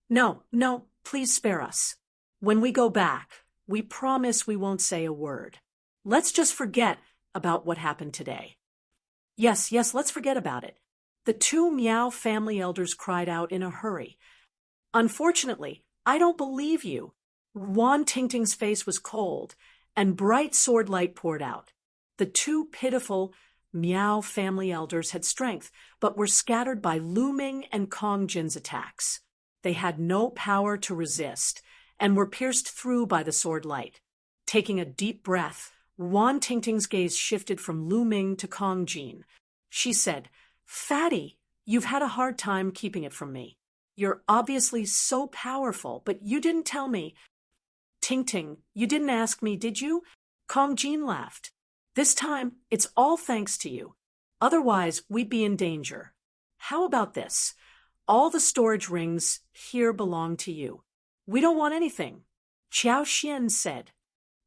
No, please spare us. When we go back, we promise we won't say a word. Let's just forget about what happened today. Yes, let's forget about it. The two Meow family elders cried out in a hurry. Unfortunately, I don't believe you. Ruan Ting Ting's face was cold, and bright sword light poured out. The two pitiful Meow family elders had strength, but were scattered by Lu Ming and Kong Jin's attacks. They had no power to resist, and were pierced through by the sword light. Taking a deep breath, Ruan Ting Ting's gaze shifted from Lu Ming to Kong Jin. She said, "Fatty, you've had a hard time keeping it from me. You're obviously so powerful, but you didn't tell me." "Ting Ting, you didn't ask me, did you?" Kong Jin laughed. "This time, it's all thanks to you. Otherwise, we'd be in danger. How about this? All the storage rings here belong to you. We don't want anything." Qiao Xian said.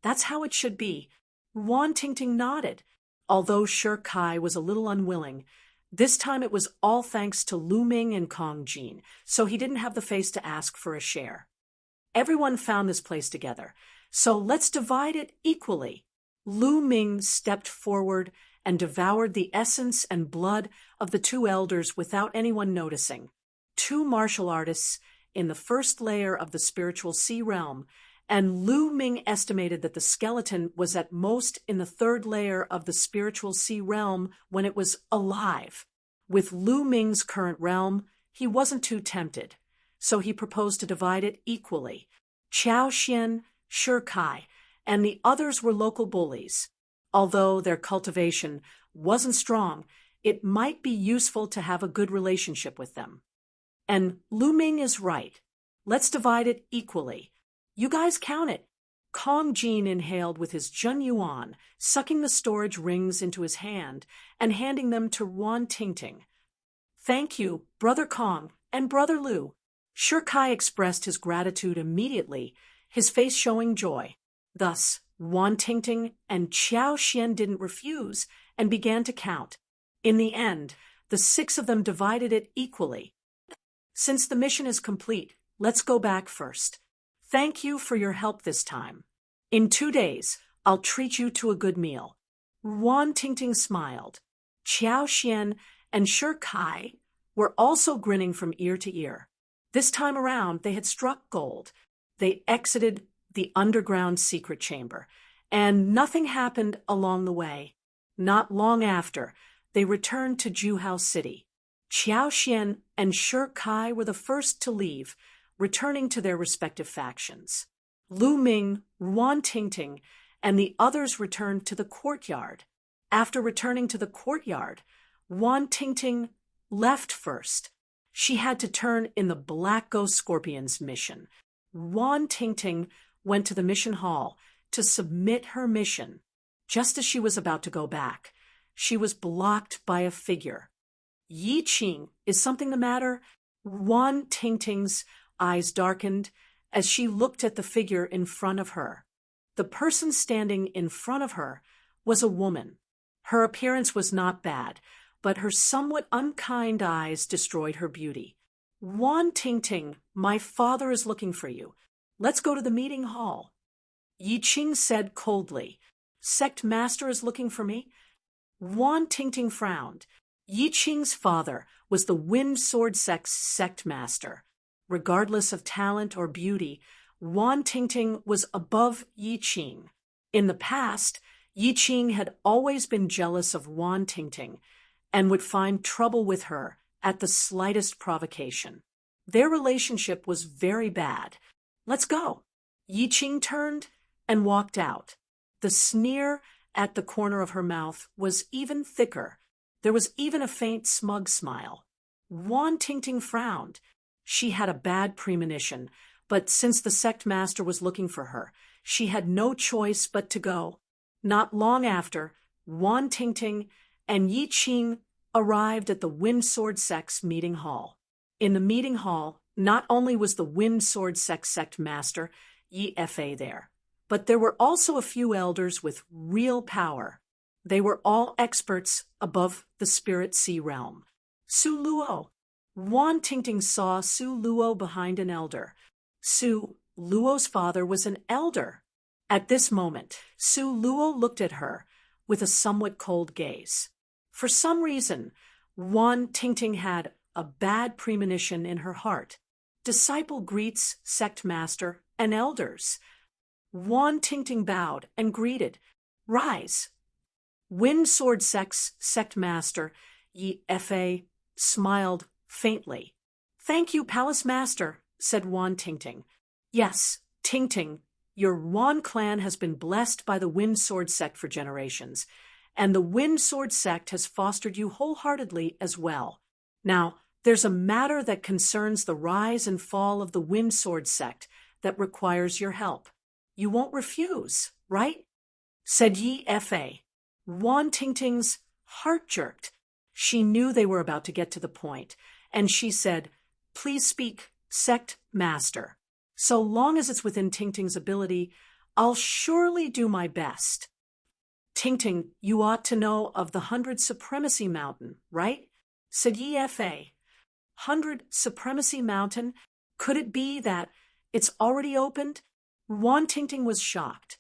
"That's how it should be." Ruan Ting Ting nodded. Although Shi Kai was a little unwilling, this time it was all thanks to Lu Ming and Kong Jin, so he didn't have the face to ask for a share. Everyone found this place together, so let's divide it equally. Lu Ming stepped forward and devoured the essence and blood of the two elders without anyone noticing. Two martial artists in the first layer of the spiritual sea realm, and Lu Ming estimated that the skeleton was at most in the third layer of the spiritual sea realm when it was alive. With Lu Ming's current realm, he wasn't too tempted, so he proposed to divide it equally. Qiao Xian, Shi Kai, and the others were local bullies. Although their cultivation wasn't strong, it might be useful to have a good relationship with them. And Lu Ming is right. Let's divide it equally. You guys count it. Kong Jin inhaled with his Jun Yuan, sucking the storage rings into his hand and handing them to Ruan Ting Ting. "Thank you, Brother Kong and Brother Lu." Shi Kai expressed his gratitude immediately, his face showing joy. Thus, Ruan Ting Ting and Qiao Xian didn't refuse and began to count. In the end, the 6 of them divided it equally. "Since the mission is complete, let's go back first. Thank you for your help this time. In 2 days, I'll treat you to a good meal." Ruan Ting Ting smiled. Qiao Xian and Shi Kai were also grinning from ear to ear. This time around, they had struck gold. They exited the underground secret chamber, and nothing happened along the way. Not long after, they returned to Juhao City. Qiao Xian and Shi Kai were the first to leave, returning to their respective factions. Lu Ming, Ruan Ting Ting, and the others returned to the courtyard. After returning to the courtyard, Ruan Ting Ting left first. She had to turn in the Black Ghost Scorpion's mission. Ruan Ting Ting went to the mission hall to submit her mission. Just as she was about to go back, she was blocked by a figure. "Yi Qing, is something the matter?" Ruan Ting Ting's eyes darkened as she looked at the figure in front of her. The person standing in front of her was a woman. Her appearance was not bad, but her somewhat unkind eyes destroyed her beauty. "Ruan Ting Ting, my father is looking for you. Let's go to the meeting hall." Yi Qing said coldly, "Sect Master is looking for me?" Ruan Ting Ting frowned. Yi Qing's father was the Wind Sword Sect's Sect Master. Regardless of talent or beauty, Ruan Ting Ting was above Yi Qing. In the past, Yi Qing had always been jealous of Ruan Ting Ting and would find trouble with her at the slightest provocation. Their relationship was very bad. "Let's go." Yi Qing turned and walked out. The sneer at the corner of her mouth was even thicker. There was even a faint smug smile. Ruan Ting Ting frowned. She had a bad premonition, but since the sect master was looking for her, she had no choice but to go. Not long after, Wan Tingting and Yi Qing arrived at the Wind Sword Sect's meeting hall. In the meeting hall, not only was the Wind Sword Sect master, Yi Fa, there, but there were also a few elders with real power. They were all experts above the spirit sea realm. Su Luo. Wan Tingting saw Su Luo behind an elder. Su Luo's father was an elder. At this moment, Su Luo looked at her with a somewhat cold gaze. For some reason, Wan Tingting had a bad premonition in her heart. Disciple greets sect master and elders. Wan Tingting bowed and greeted. Rise. Wind Sword Sect's sect master, Yi Fa, smiled faintly. Thank you, Palace Master, said Wan Tingting. Yes, Tingting, your Wan clan has been blessed by the Wind Sword Sect for generations, and the Wind Sword Sect has fostered you wholeheartedly as well. Now, there's a matter that concerns the rise and fall of the Wind Sword Sect that requires your help. You won't refuse, right? Said Yi Fa. Wan Tingting's heart jerked. She knew they were about to get to the point, and she said, Please speak, sect master. So long as it's within Tingting's ability, I'll surely do my best. Tingting, you ought to know of the 100 Supremacy Mountain, right? Said Yi Fa. 100 Supremacy Mountain? Could it be that it's already opened? Wan Tingting was shocked.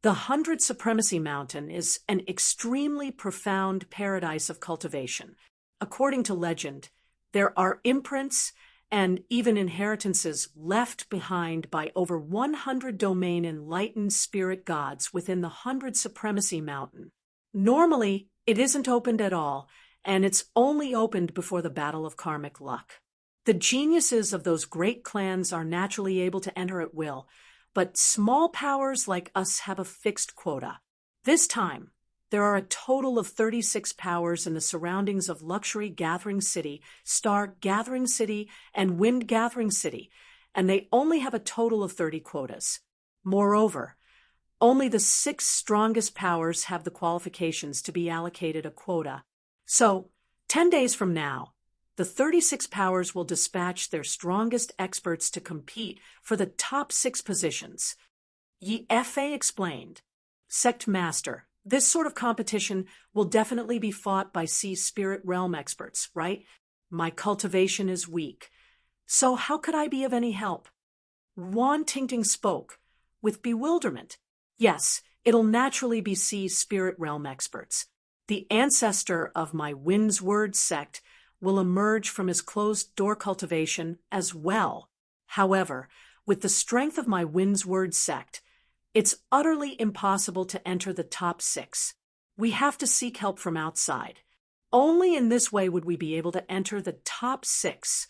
The 100 Supremacy Mountain is an extremely profound paradise of cultivation. According to legend, there are imprints and even inheritances left behind by over 100 domain enlightened spirit gods within the 100 Supremacy Mountain. Normally, it isn't opened at all, and it's only opened before the Battle of Karmic Luck. The geniuses of those great clans are naturally able to enter at will, but small powers like us have a fixed quota. This time, there are a total of 36 powers in the surroundings of Luxury Gathering City, Star Gathering City, and Wind Gathering City, and they only have a total of 30 quotas. Moreover, only the 6 strongest powers have the qualifications to be allocated a quota. So, 10 days from now, the 36 powers will dispatch their strongest experts to compete for the top 6 positions. Yi Fa explained. Sect Master, this sort of competition will definitely be fought by Sea Spirit Realm experts, right? My cultivation is weak. So how could I be of any help? Wan Tingting spoke, with bewilderment. Yes, it'll naturally be Sea Spirit Realm experts. The ancestor of my Wind's Word sect will emerge from his closed-door cultivation as well. However, with the strength of my Wind's Word sect, it's utterly impossible to enter the top 6. We have to seek help from outside. Only in this way would we be able to enter the top 6.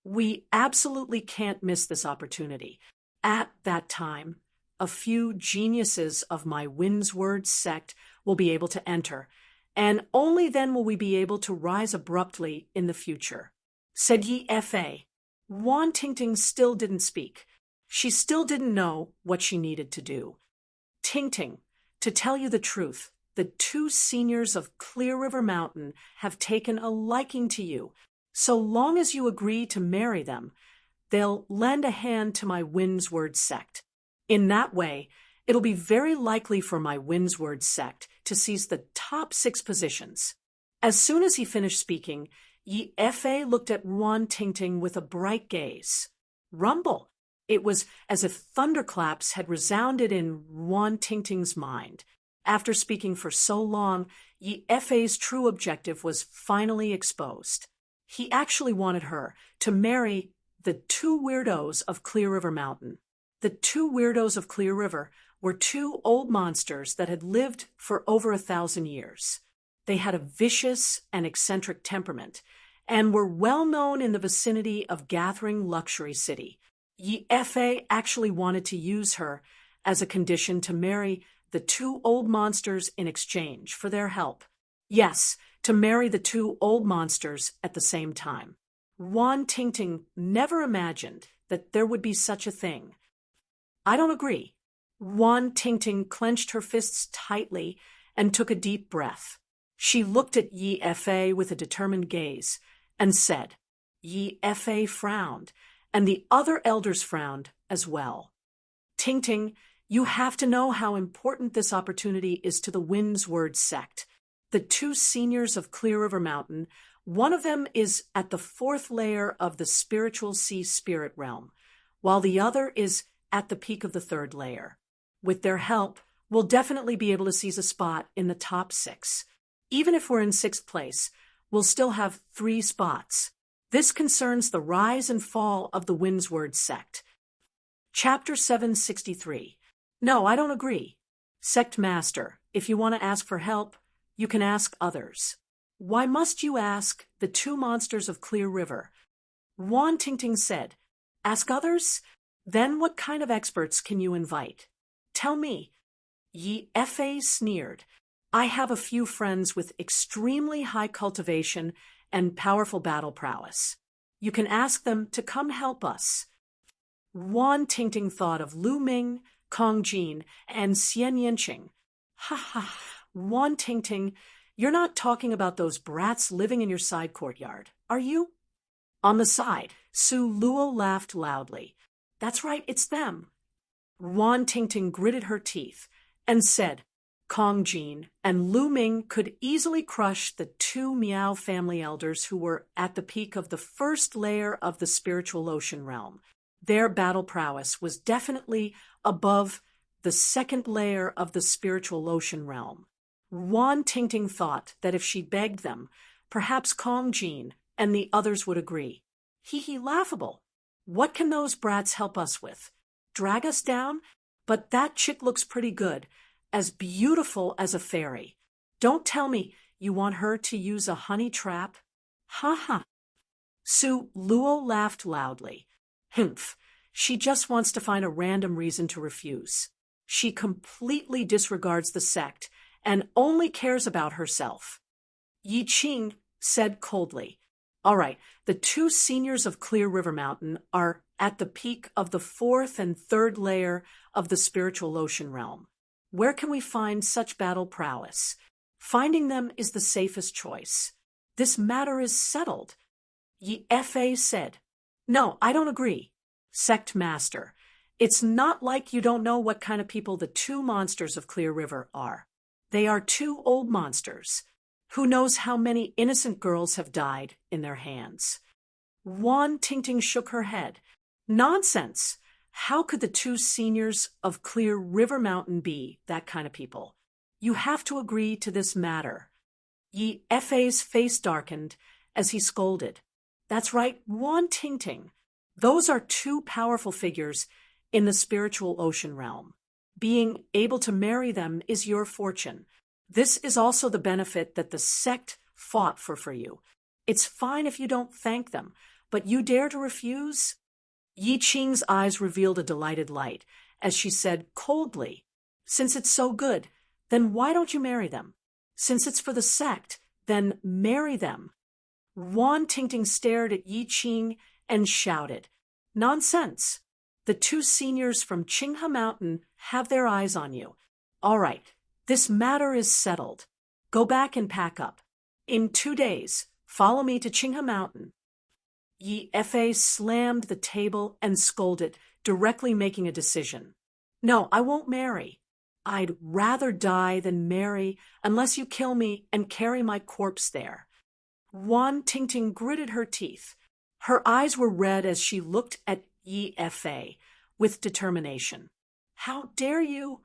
We absolutely can't miss this opportunity. At that time, a few geniuses of my Wind's Word sect will be able to enter, and only then will we be able to rise abruptly in the future. Said Yi Fa. Wan Tingting still didn't speak. She still didn't know what she needed to do. Tingting, to tell you the truth, the 2 seniors of Clear River Mountain have taken a liking to you. So long as you agree to marry them, they'll lend a hand to my Wind's Word sect. In that way, it'll be very likely for my Wind's Word sect to seize the top 6 positions. As soon as he finished speaking, Yi Fa looked at Wan Tingting with a bright gaze. Rumble! It was as if thunderclaps had resounded in Wan Tingting's mind. After speaking for so long, Yi Fa's true objective was finally exposed. He actually wanted her to marry the 2 weirdos of Clear River Mountain. The 2 weirdos of Clear River were 2 old monsters that had lived for over 1,000 years. They had a vicious and eccentric temperament, and were well known in the vicinity of Gathering Luxury City. Yi Fa actually wanted to use her as a condition to marry the 2 old monsters in exchange for their help. Yes, to marry the 2 old monsters at the same time. Wan Tingting never imagined that there would be such a thing. I don't agree. Wan Tingting clenched her fists tightly and took a deep breath. She looked at Yi Fa with a determined gaze and said. Yi Fa frowned, and the other elders frowned as well. Ting Ting, you have to know how important this opportunity is to the Wind's Word sect. The two seniors of Clear River Mountain, one of them is at the 4th layer of the spiritual sea spirit realm, while the other is at the peak of the 3rd layer. With their help, we'll definitely be able to seize a spot in the top 6. Even if we're in 6th place, we'll still have 3 spots. This concerns the rise and fall of the Wind's Word sect. Chapter 763. No, I don't agree. Sect Master, if you want to ask for help, you can ask others. Why must you ask the 2 monsters of Clear River? Wan Tingting said, ask others? Then what kind of experts can you invite? Tell me. Yi Fa sneered. I have a few friends with extremely high cultivation and powerful battle prowess. You can ask them to come help us. Wan Tingting thought of Lu Ming, Kong Jin, and Xian Yanqing. Ha ha, Wan Tingting, you're not talking about those brats living in your side courtyard, are you? On the side, Su Luo laughed loudly. That's right, it's them. Wan Tingting gritted her teeth and said, Kong Jin and Lu Ming could easily crush the 2 Miao family elders who were at the peak of the 1st layer of the spiritual ocean realm. Their battle prowess was definitely above the 2nd layer of the spiritual ocean realm. Wan Tingting thought that if she begged them, perhaps Kong Jin and the others would agree. Hee, laughable. What can those brats help us with? Drag us down? But that chick looks pretty good, as beautiful as a fairy. Don't tell me you want her to use a honey trap? Ha ha. Su Luo laughed loudly. Humph, she just wants to find a random reason to refuse. She completely disregards the sect and only cares about herself. Yi Qing said coldly, all right, the 2 seniors of Clear River Mountain are at the peak of the 4th and 3rd layer of the spiritual ocean realm. Where can we find such battle prowess? Finding them is the safest choice. This matter is settled. Yi Fa said, no, I don't agree. Sect Master, it's not like you don't know what kind of people the 2 monsters of Clear River are. They are 2 old monsters. Who knows how many innocent girls have died in their hands? Wan Tingting shook her head. Nonsense! How could the 2 seniors of Clear River Mountain be that kind of people? You have to agree to this matter. Yi Fa's face darkened as he scolded. That's right, Wan Tingting. Those are 2 powerful figures in the spiritual ocean realm. Being able to marry them is your fortune. This is also the benefit that the sect fought for you. It's fine if you don't thank them, but you dare to refuse? Yi Qing's eyes revealed a delighted light as she said coldly, since it's so good, then why don't you marry them? Since it's for the sect, then marry them. Wan Tingting stared at Yi Qing and shouted, nonsense! The 2 seniors from Qinghe Mountain have their eyes on you. All right, this matter is settled. Go back and pack up. In 2 days, follow me to Qinghe Mountain. Yi Fa slammed the table and scolded, directly making a decision. No, I won't marry. I'd rather die than marry unless you kill me and carry my corpse there. Wan Tingting gritted her teeth. Her eyes were red as she looked at Yi Fa with determination. How dare you?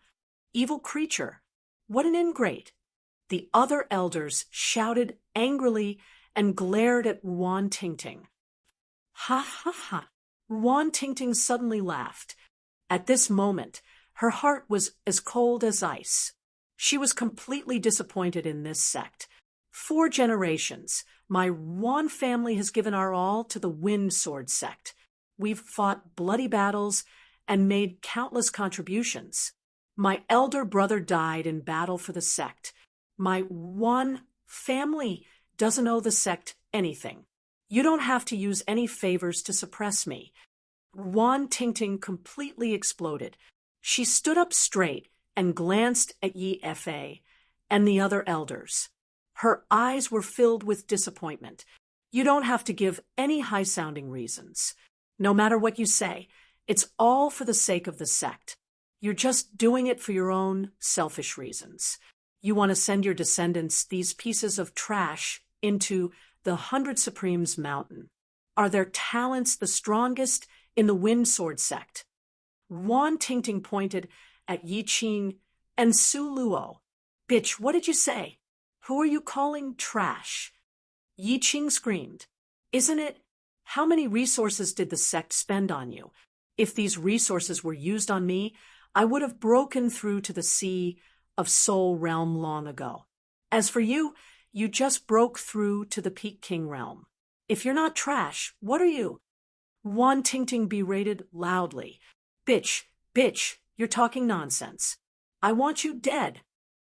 Evil creature! What an ingrate! The other elders shouted angrily and glared at Wan Tingting. Ha ha ha! Wan Tingting suddenly laughed. At this moment, her heart was as cold as ice. She was completely disappointed in this sect. 4 generations, my Wan family has given our all to the Wind Sword sect. We've fought bloody battles and made countless contributions. My elder brother died in battle for the sect. My Wan family doesn't owe the sect anything. You don't have to use any favors to suppress me. Wan Tingting completely exploded. She stood up straight and glanced at Yi Fa and the other elders. Her eyes were filled with disappointment. You don't have to give any high-sounding reasons. No matter what you say, it's all for the sake of the sect. You're just doing it for your own selfish reasons. You want to send your descendants these pieces of trash into the 100 Supremes mountain. Are their talents the strongest in the Wind Sword sect? Wan Tingting pointed at Yi Qing and Su Luo. Bitch, what did you say? Who are you calling trash? Yi Qing screamed. Isn't it? How many resources did the sect spend on you? If these resources were used on me, I would have broken through to the sea of Soul Realm long ago. As for you, you just broke through to the Peak King realm. If you're not trash, what are you? Wan Tingting berated loudly. Bitch, you're talking nonsense. I want you dead.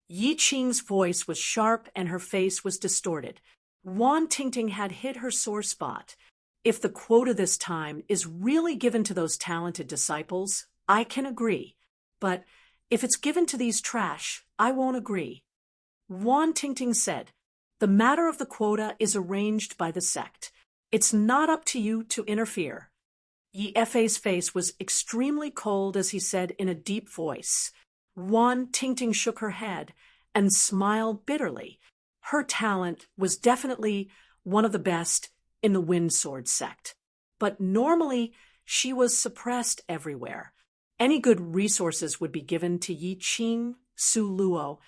Yi Qing's voice was sharp and her face was distorted. Wan Tingting had hit her sore spot. If the quota this time is really given to those talented disciples, I can agree. But if it's given to these trash, I won't agree. Wan Tingting said, the matter of the quota is arranged by the sect. It's not up to you to interfere. Yi Fei's face was extremely cold as he said in a deep voice. Wan Tingting shook her head and smiled bitterly. Her talent was definitely one of the best in the Wind Sword sect. But normally, she was suppressed everywhere. Any good resources would be given to Yi Qing, Su Luo,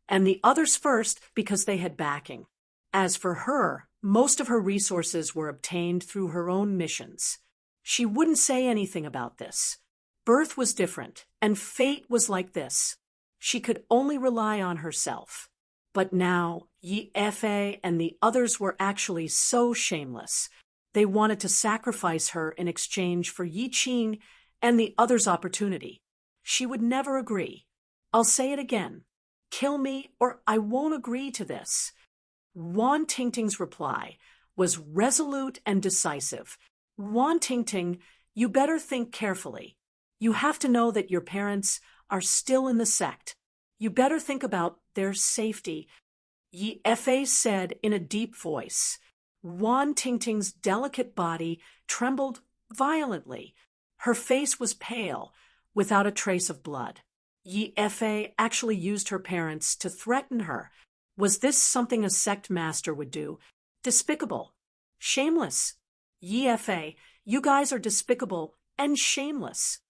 and the others first because they had backing. As for her, most of her resources were obtained through her own missions. She wouldn't say anything about this. Birth was different, and fate was like this. She could only rely on herself. But now, Yi Fei and the others were actually so shameless. They wanted to sacrifice her in exchange for Yi Qing and the others' opportunity. She would never agree. I'll say it again. Kill me or I won't agree to this. Wan Tingting's reply was resolute and decisive. Wan Tingting, you better think carefully. You have to know that your parents are still in the sect. You better think about their safety. Yi Fei said in a deep voice. Wan Tingting's delicate body trembled violently. Her face was pale, without a trace of blood. Yi Fei actually used her parents to threaten her. Was this something a sect master would do? Despicable. Shameless. Yi Fei, you guys are despicable and shameless.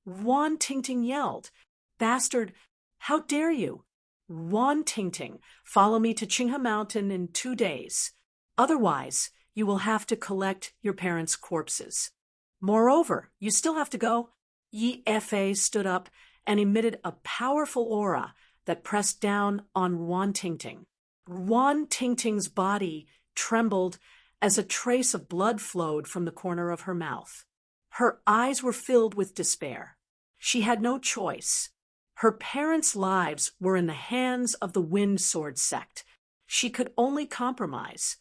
Wan Tingting yelled. Bastard, how dare you? Wan Tingting, follow me to Qinghe Mountain in 2 days. Otherwise, you will have to collect your parents' corpses. Moreover, you still have to go. Yi Fei stood up and emitted a powerful aura that pressed down on Wan Tingting. Wan Tingting's body trembled as a trace of blood flowed from the corner of her mouth. Her eyes were filled with despair. She had no choice. Her parents' lives were in the hands of the Wind Sword sect. She could only compromise.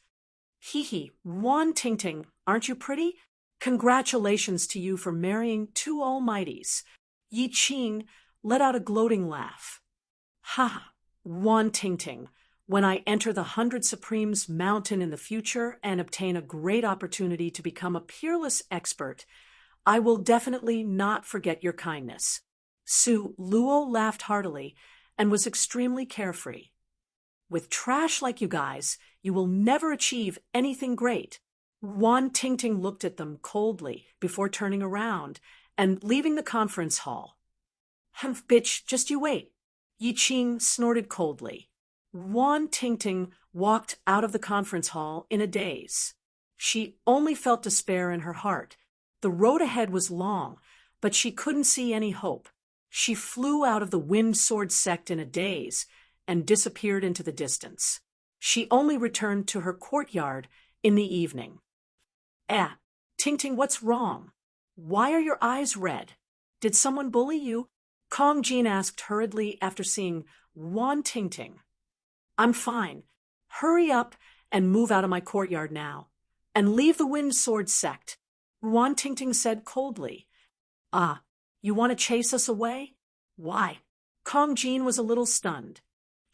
Hee, Wan Tingting, aren't you pretty? Congratulations to you for marrying 2 almighties. Yi Qing let out a gloating laugh. Ha, Wan Tingting, when I enter the 100 Supremes mountain in the future and obtain a great opportunity to become a peerless expert, I will definitely not forget your kindness. Su Luo laughed heartily and was extremely carefree. With trash like you guys, you will never achieve anything great. Wan Tingting looked at them coldly before turning around and leaving the conference hall. Humph, bitch, just you wait. Yi Qing snorted coldly. Wan Tingting walked out of the conference hall in a daze. She only felt despair in her heart. The road ahead was long, but she couldn't see any hope. She flew out of the Wind Sword sect in a daze and disappeared into the distance. She only returned to her courtyard in the evening. Tingting, what's wrong? Why are your eyes red? Did someone bully you? Kong Jin asked hurriedly after seeing Wan Tingting. I'm fine. Hurry up and move out of my courtyard now. And leave the Wind Sword sect. Wan Tingting said coldly. You want to chase us away? Why? Kong Jin was a little stunned.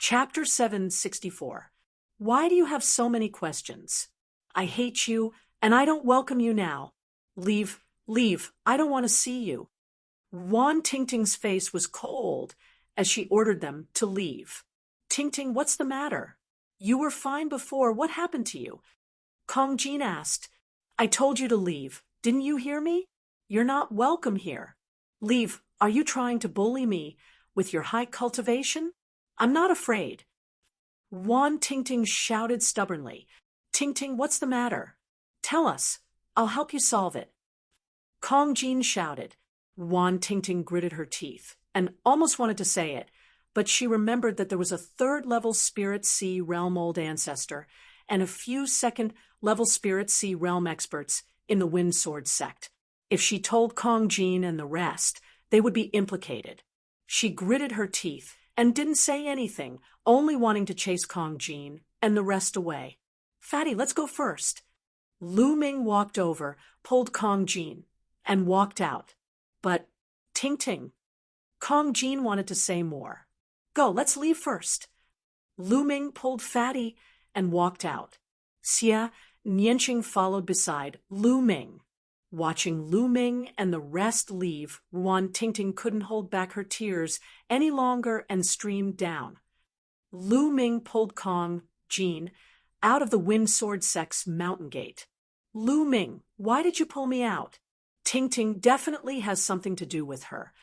Chapter 764. Why do you have so many questions? I hate you, and I don't welcome you now. Leave, leave, I don't want to see you. Wan Tingting's face was cold as she ordered them to leave. Tingting, what's the matter? You were fine before, what happened to you? Kong Jin asked. I told you to leave. Didn't you hear me? You're not welcome here. Leave, are you trying to bully me with your high cultivation? I'm not afraid. Wan Tingting shouted stubbornly. Tingting, what's the matter? Tell us. I'll help you solve it. Kong Jin shouted. Wan Tingting gritted her teeth and almost wanted to say it, but she remembered that there was a third-level Spirit Sea Realm Old Ancestor and a few second-level Spirit Sea Realm experts in the Wind Sword sect. If she told Kong Jin and the rest, they would be implicated. She gritted her teeth and didn't say anything, only wanting to chase Kong Jin and the rest away. Fatty, let's go first. Lu Ming walked over, pulled Kong Jin, and walked out. But, Tingting. Kong Jin wanted to say more. Go, let's leave first. Lu Ming pulled Fatty and walked out. Xia Nianqing followed beside Lu Ming. Watching Lu Ming and the rest leave, Wan Tingting couldn't hold back her tears any longer and streamed down. Lu Ming pulled Kong Jin out of the Wind Sword sect's mountain gate. Lu Ming, why did you pull me out? Tingting definitely has something to do with her.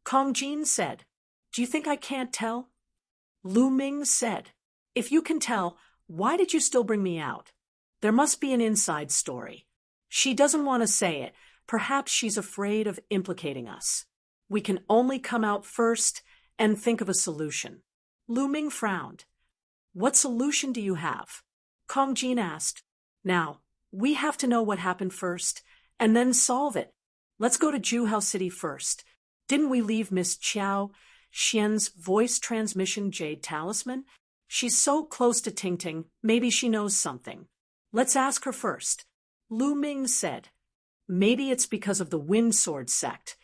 Kong Jin said. Do you think I can't tell? Lu Ming said. If you can tell, why did you still bring me out? There must be an inside story. She doesn't want to say it. Perhaps she's afraid of implicating us. We can only come out first and think of a solution. Lu Ming frowned. What solution do you have? Kong Jin asked. Now, we have to know what happened first and then solve it. Let's go to Juhao City first. Didn't we leave Miss Qiao Xian's voice transmission jade talisman? She's so close to Tingting, maybe she knows something. Let's ask her first. Lu Ming said. Maybe it's because of the Wind Sword sect,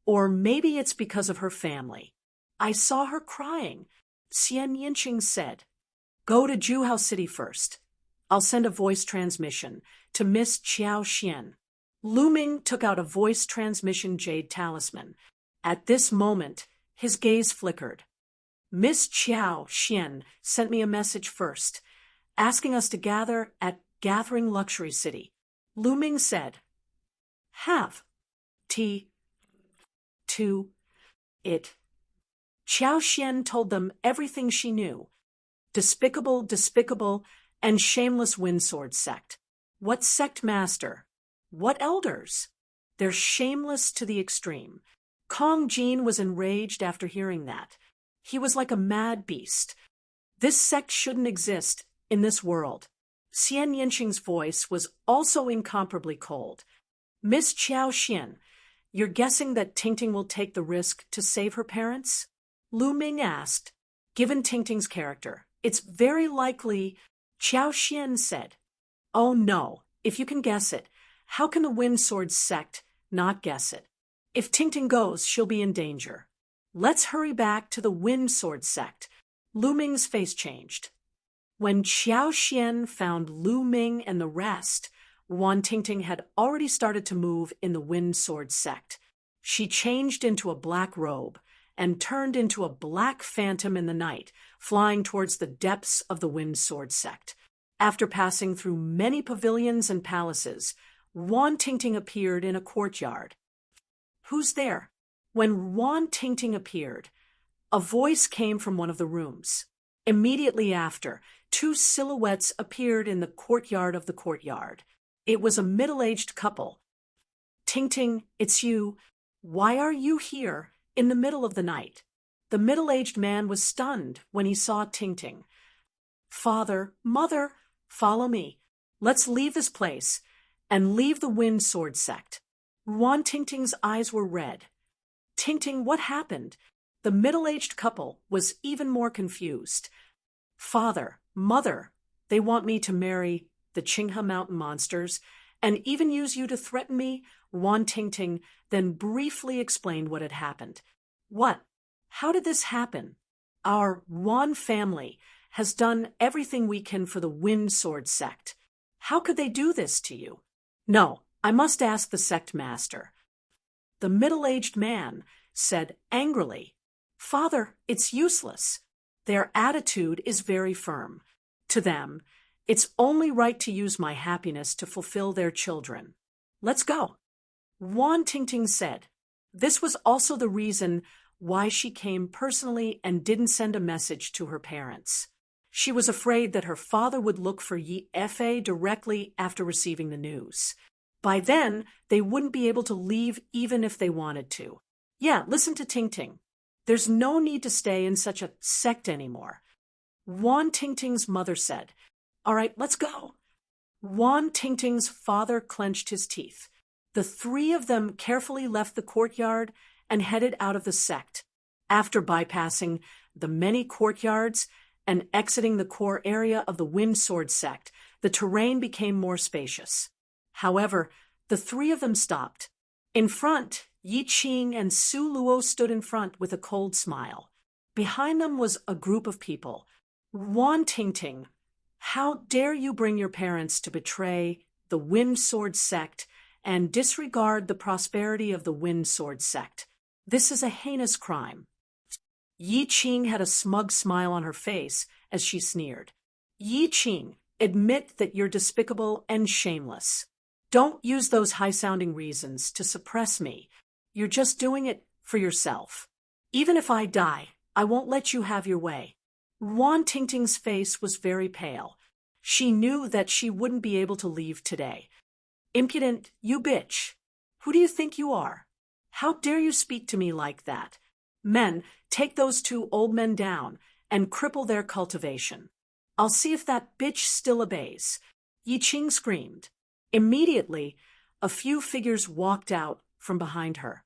or maybe it's because of her family. I saw her crying. Xian Yinqing said. Go to Juhao City first. I'll send a voice transmission to Miss Qiao Xian. Lu Ming took out a voice transmission jade talisman. At this moment, his gaze flickered. Miss Qiao Xian sent me a message first, asking us to gather at Gathering Luxury City. Lu Ming said. Have. To. It. Qiao Xian told them everything she knew. Despicable, and shameless Wind Sword sect. What sect master? What elders? They're shameless to the extreme. Kong Jin was enraged after hearing that. He was like a mad beast. This sect shouldn't exist in this world. Xian Yinqing's voice was also incomparably cold. Miss Qiao Xian, you're guessing that Tingting will take the risk to save her parents? Lu Ming asked. Given Tingting's character, it's very likely, Qiao Xian said. Oh no, if you can guess it, how can the Wind Sword sect not guess it? If Tingting goes, she'll be in danger. Let's hurry back to the Wind Sword sect. Lu Ming's face changed. When Qiao Xian found Lu Ming and the rest, Wan Tingting had already started to move in the Wind Sword sect. She changed into a black robe and turned into a black phantom in the night, flying towards the depths of the Wind Sword sect. After passing through many pavilions and palaces, Wan Tingting appeared in a courtyard. Who's there? When Wan Tingting appeared, a voice came from one of the rooms. Immediately after, two silhouettes appeared in the courtyard of the courtyard. It was a middle-aged couple. Tingting, it's you. Why are you here in the middle of the night? The middle-aged man was stunned when he saw Tingting. Father, mother, follow me. Let's leave this place and leave the Wind Sword sect. Wan Tingting's eyes were red. Tingting, what happened? The middle-aged couple was even more confused. Father, mother, they want me to marry the Qinghe Mountain monsters and even use you to threaten me? Wan Tingting then briefly explained what had happened. What? How did this happen? Our Wan family has done everything we can for the Wind Sword sect. How could they do this to you? No, I must ask the sect master. The middle-aged man said angrily, Father, it's useless. Their attitude is very firm. To them, it's only right to use my happiness to fulfill their children. Let's go. Wan Tingting said. This was also the reason why she came personally and didn't send a message to her parents. She was afraid that her father would look for Yi Fa directly after receiving the news. By then, they wouldn't be able to leave even if they wanted to. Yeah, listen to Ting Ting. There's no need to stay in such a sect anymore. Wan Tingting's mother said, All right, let's go. Wan Tingting's father clenched his teeth. The three of them carefully left the courtyard and headed out of the sect. After bypassing the many courtyards and exiting the core area of the Wind Sword sect, the terrain became more spacious. However, the three of them stopped. In front, Yi Qing and Su Luo stood in front with a cold smile. Behind them was a group of people. Wan Tingting, how dare you bring your parents to betray the Wind Sword sect and disregard the prosperity of the Wind Sword sect? This is a heinous crime. Yi Qing had a smug smile on her face as she sneered. Yi Qing, admit that you're despicable and shameless. Don't use those high-sounding reasons to suppress me. You're just doing it for yourself. Even if I die, I won't let you have your way. Wan Tingting's face was very pale. She knew that she wouldn't be able to leave today. Impudent, you bitch. Who do you think you are? How dare you speak to me like that? Men, take those two old men down and cripple their cultivation. I'll see if that bitch still obeys. Yi Qing screamed. Immediately, a few figures walked out from behind her.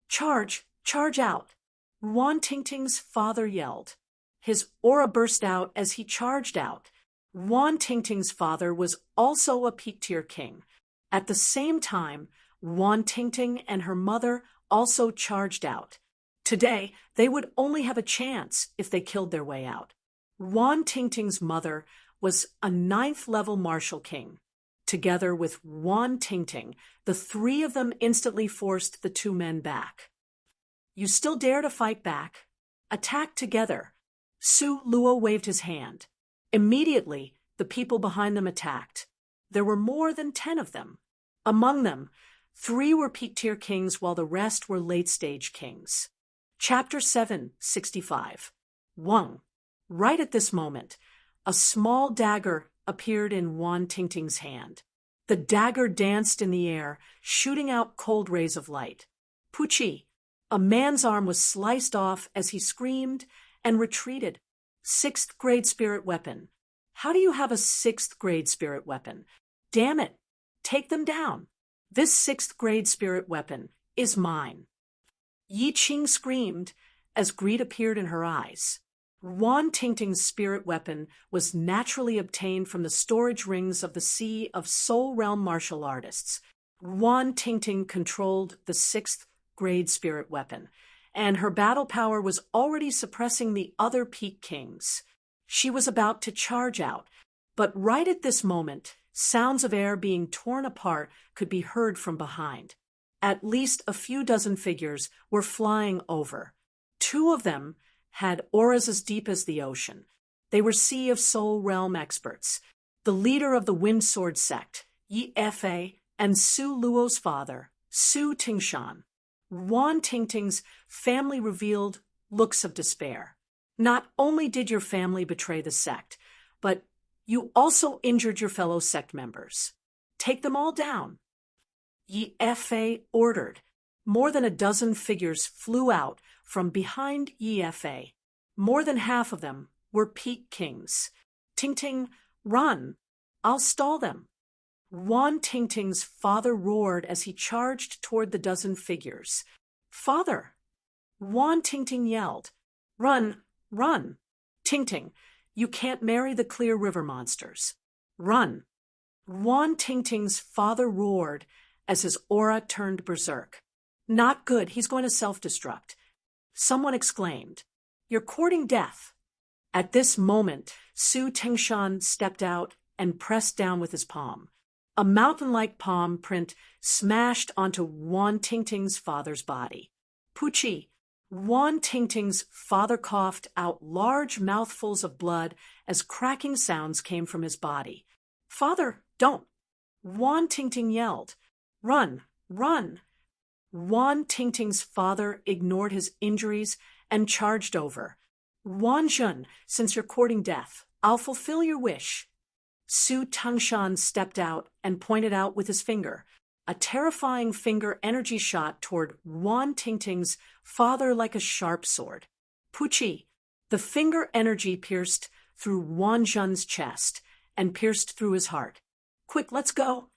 Charge! Charge out! Wan Tingting's father yelled. His aura burst out as he charged out. Wan Tingting's father was also a peak-tier king. At the same time, Wan Tingting and her mother also charged out. Today, they would only have a chance if they killed their way out. Wan Tingting's mother was a 9th-level martial king. Together with Wan Tingting, the three of them instantly forced the two men back. You still dare to fight back? Attack together. Su Luo waved his hand. Immediately, the people behind them attacked. There were more than 10 of them. Among them, 3 were peak-tier kings while the rest were late-stage kings. Chapter 765. Wang. Right at this moment, a small dagger appeared in Wan Tingting's hand. The dagger danced in the air, shooting out cold rays of light. Puchi. A man's arm was sliced off as he screamed and retreated. 6th grade spirit weapon. How do you have a 6th grade spirit weapon? Damn it. Take them down. This 6th grade spirit weapon is mine. Yi Qing screamed as greed appeared in her eyes. Wan Tingting's spirit weapon was naturally obtained from the storage rings of the Sea of Soul Realm martial artists. Wan Tingting controlled the 6th grade spirit weapon, and her battle power was already suppressing the other peak kings. She was about to charge out, but right at this moment, sounds of air being torn apart could be heard from behind. At least a few dozen figures were flying over. 2 of them had auras as deep as the ocean. They were Sea of Soul Realm experts. The leader of the Wind Sword sect, Yi Fa, and Su Luo's father, Su Tingshan. Wan Tingting's family revealed looks of despair. Not only did your family betray the sect, but you also injured your fellow sect members. Take them all down. Yi Fa ordered. More than a dozen figures flew out from behind Yi Fa. More than half of them were peak kings. Ting Ting, run! I'll stall them. Wan Tingting's father roared as he charged toward the dozen figures. Father! Wan Tingting yelled. Run! Run! Ting Ting, you can't marry the Clear River monsters. Run! Wan Tingting's father roared as his aura turned berserk. Not good, he's going to self-destruct. Someone exclaimed. you're courting death." At this moment, Su Tingshan stepped out and pressed down with his palm. A mountain-like palm print smashed onto Wan Tingting's father's body. Puchi! Wan Tingting's father coughed out large mouthfuls of blood as cracking sounds came from his body. "Father, don't!" Wan Tingting yelled. "Run! Run!" Wan Tingting's father ignored his injuries and charged over. "Wan Zhen, since you're courting death, I'll fulfill your wish." Su Tingshan stepped out and pointed out with his finger. A terrifying finger energy shot toward Wan Tingting's father like a sharp sword. Puchi! The finger energy pierced through Wan Zhen's chest and pierced through his heart. "Quick, let's go!"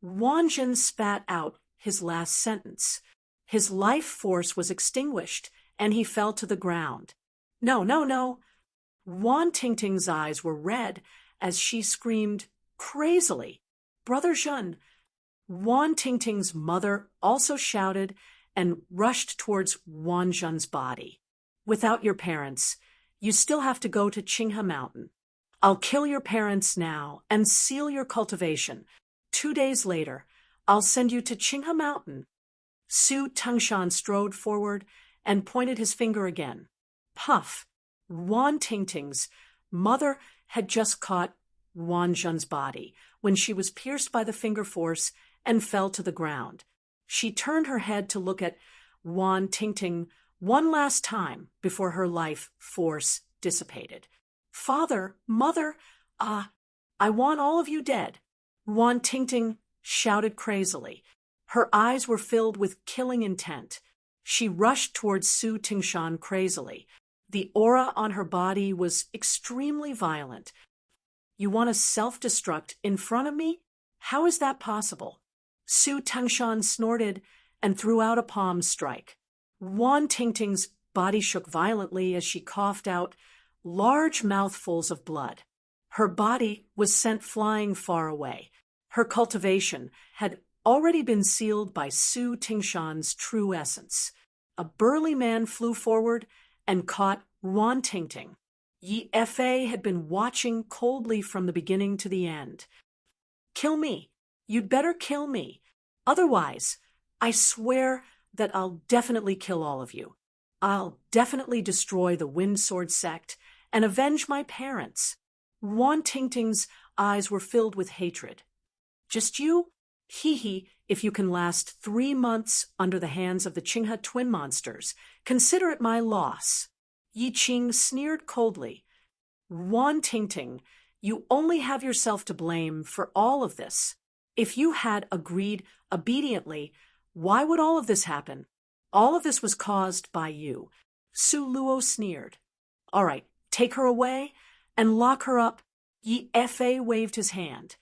Wan Zhen spat out his last sentence. His life force was extinguished, and he fell to the ground. "No, no, no!" Wan Tingting's eyes were red as she screamed crazily, "Brother Zhen!" Wan Tingting's mother also shouted and rushed towards Wan Zhen's body. "Without your parents, you still have to go to Qinghe Mountain. I'll kill your parents now and seal your cultivation. 2 days later, I'll send you to Qinghe Mountain." Su Tingshan strode forward and pointed his finger again. Puff! Wan Tingting's mother had just caught Wan Zhen's body when she was pierced by the finger force and fell to the ground. She turned her head to look at Wan Tingting one last time before her life force dissipated. "Father, mother, I want all of you dead." Wan Tingting shouted crazily. Her eyes were filled with killing intent. She rushed towards Su Tingshan crazily. The aura on her body was extremely violent. "You want to self-destruct in front of me? How is that possible?" Su Tingshan snorted and threw out a palm strike. Wan Tingting's body shook violently as she coughed out large mouthfuls of blood. Her body was sent flying far away. Her cultivation had already been sealed by Su Tingshan's true essence. A burly man flew forward and caught Wan Tingting. Yi Fa had been watching coldly from the beginning to the end. "Kill me. You'd better kill me. Otherwise, I swear that I'll definitely kill all of you. I'll definitely destroy the Wind Sword sect and avenge my parents." Wan Tingting's eyes were filled with hatred. "Just you? Hee, if you can last 3 months under the hands of the Qinghe twin monsters, consider it my loss." Yi Qing sneered coldly. "Wan Tingting, you only have yourself to blame for all of this. If you had agreed obediently, why would all of this happen? All of this was caused by you." Su Luo sneered. "All right, take her away and lock her up." Yi Fa waved his hand.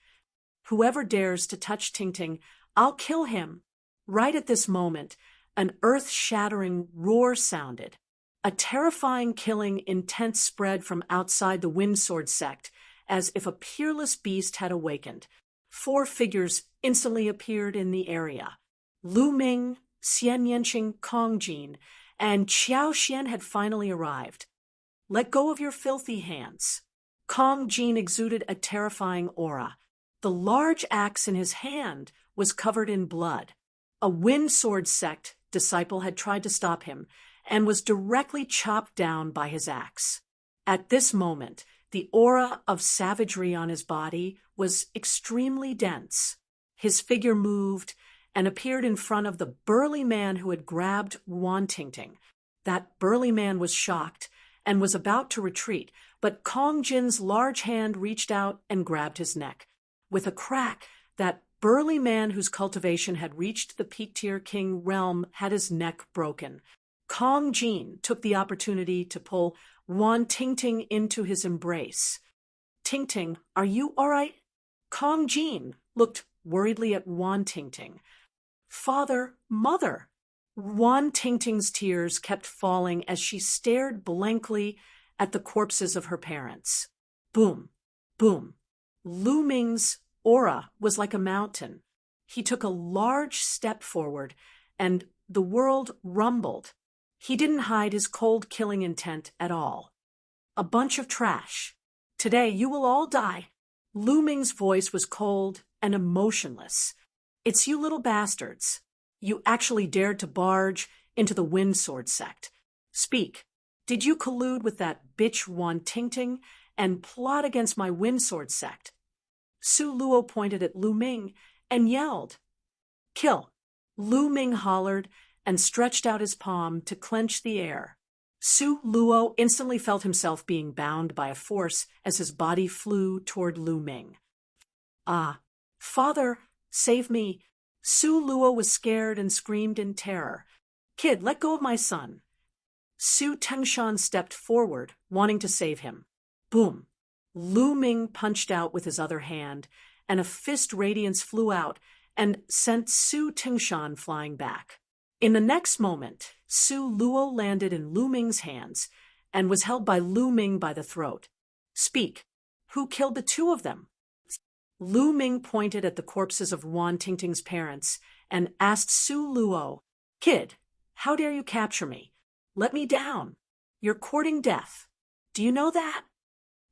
"Whoever dares to touch Tingting, I'll kill him." Right at this moment, an earth-shattering roar sounded. A terrifying killing intent spread from outside the Wind Sword sect, as if a peerless beast had awakened. 4 figures instantly appeared in the area. Lu Ming, Xian Yanqing, Kong Jin, and Qiao Xian had finally arrived. "Let go of your filthy hands." Kong Jin exuded a terrifying aura. The large axe in his hand was covered in blood. A Wind Sword sect disciple had tried to stop him and was directly chopped down by his axe. At this moment, the aura of savagery on his body was extremely dense. His figure moved and appeared in front of the burly man who had grabbed Wan Tingting. That burly man was shocked and was about to retreat, but Kong Jin's large hand reached out and grabbed his neck. With a crack, that burly man whose cultivation had reached the peak-tier king realm had his neck broken. Kong Jin took the opportunity to pull Wan Tingting into his embrace. "Tingting, are you all right?" Kong Jin looked worriedly at Wan Tingting. "Father, mother." Wan Tingting's tears kept falling as she stared blankly at the corpses of her parents. Boom, boom. Lu Ming's aura was like a mountain. He took a large step forward, and the world rumbled. He didn't hide his cold killing intent at all. A bunch of trash. Today you will all die. Lu Ming's voice was cold and emotionless. It's you little bastards. You actually dared to barge into the Wind Sword sect. Speak. Did you collude with that bitch Wan Tingting and plot against my Wind Sword sect? Su Luo pointed at Lu Ming and yelled, "Kill!" Lu Ming hollered and stretched out his palm to clench the air. Su Luo instantly felt himself being bound by a force as his body flew toward Lu Ming. "Ah, father, save me!" Su Luo was scared and screamed in terror. "Kid, let go of my son." Su Tingshan stepped forward, wanting to save him. Boom! Lu Ming punched out with his other hand, and a fist radiance flew out and sent Su Tingshan flying back. In the next moment, Su Luo landed in Lu Ming's hands and was held by Lu Ming by the throat. "Speak. Who killed the two of them?" Lu Ming pointed at the corpses of Wan Tingting's parents and asked Su Luo, "Kid, how dare you capture me? Let me down. You're courting death. Do you know that?"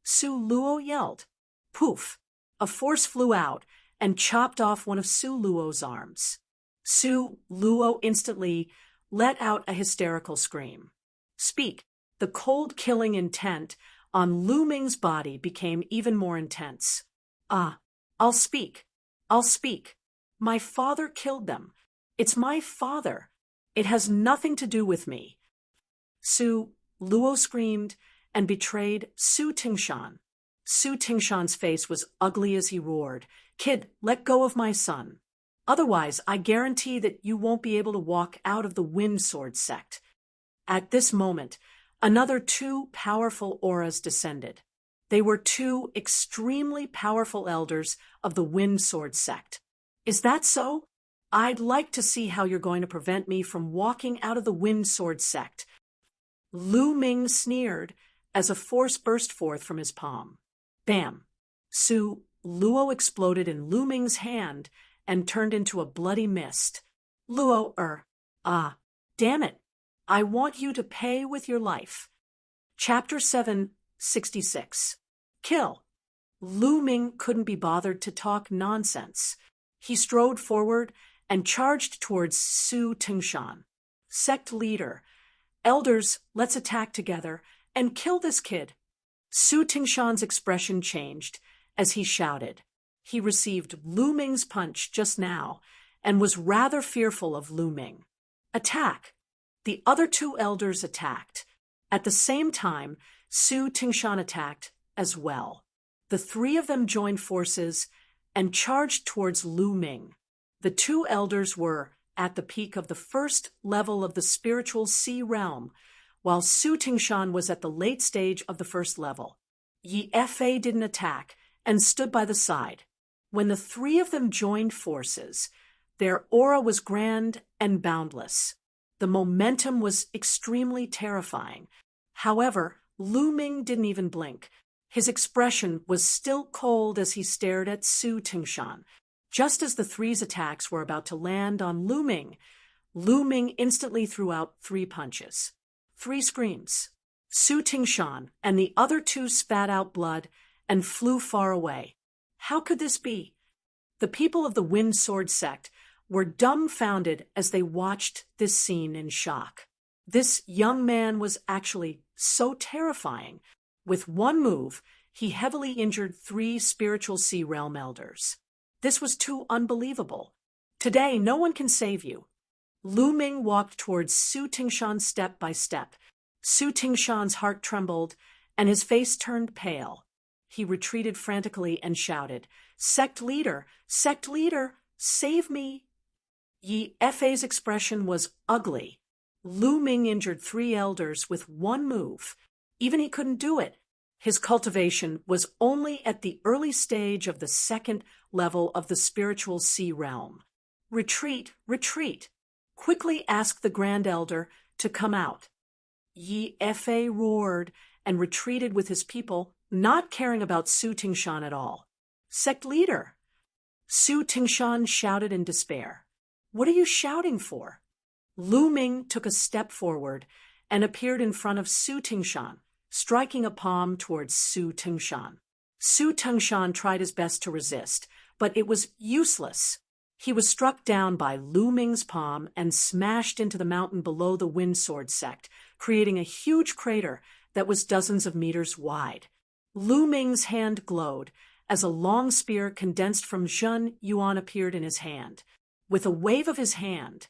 Su Luo yelled. Poof! A force flew out and chopped off one of Su Luo's arms. Su Luo instantly let out a hysterical scream. "Speak." The cold killing intent on Lu Ming's body became even more intense. "Ah, I'll speak. I'll speak. My father killed them. It's my father. It has nothing to do with me." Su Luo screamed and betrayed Su Tingshan. Su Tingshan's face was ugly as he roared, "Kid, let go of my son. Otherwise, I guarantee that you won't be able to walk out of the Wind Sword sect." At this moment, another two powerful auras descended. They were two extremely powerful elders of the Wind Sword sect. "Is that so? I'd like to see how you're going to prevent me from walking out of the Wind Sword sect." Lu Ming sneered as a force burst forth from his palm. Bam! Su Luo exploded in Lu Ming's hand and turned into a bloody mist. Luo, damn it. I want you to pay with your life. Chapter 766. Kill. Lu Ming couldn't be bothered to talk nonsense. He strode forward and charged towards Su Tingshan. "Sect leader. Elders, let's attack together and kill this kid." Su Tingshan's expression changed as he shouted. He received Lu Ming's punch just now and was rather fearful of Lu Ming. "Attack!" The other two elders attacked. At the same time, Su Tingshan attacked as well. The three of them joined forces and charged towards Lu Ming. The two elders were at the peak of the first level of the spiritual sea realm, while Su Tingshan was at the late stage of the first level. Yi Fa didn't attack and stood by the side. When the three of them joined forces, their aura was grand and boundless. The momentum was extremely terrifying. However, Lu Ming didn't even blink. His expression was still cold as he stared at Su Tingshan. Just as the three's attacks were about to land on Lu Ming instantly threw out 3 punches. 3 screams. Su Tingshan and the other 2 spat out blood and flew far away. How could this be? The people of the Wind Sword sect were dumbfounded as they watched this scene in shock. This young man was actually so terrifying. With one move, he heavily injured 3 spiritual sea realm elders. This was too unbelievable. Today, no one can save you. Lu Ming walked towards Su Tingshan step by step. Su Tingshan's heart trembled, and his face turned pale. He retreated frantically and shouted, Sect leader, save me!" Yi Fa's expression was ugly. Lu Ming injured 3 elders with one move. Even he couldn't do it. His cultivation was only at the early stage of the 2nd level of the spiritual sea realm. Retreat, retreat. Quickly ask the Grand Elder to come out. Yi Fa roared and retreated with his people, not caring about Su Tingshan at all. Sect leader! Su Tingshan shouted in despair. What are you shouting for? Lu Ming took a step forward and appeared in front of Su Tingshan, striking a palm towards Su Tingshan. Su Tingshan tried his best to resist, but it was useless. He was struck down by Lu Ming's palm and smashed into the mountain below the Wind Sword sect, creating a huge crater that was dozens of meters wide. Lu Ming's hand glowed as a long spear condensed from Zhen Yuan appeared in his hand. With a wave of his hand,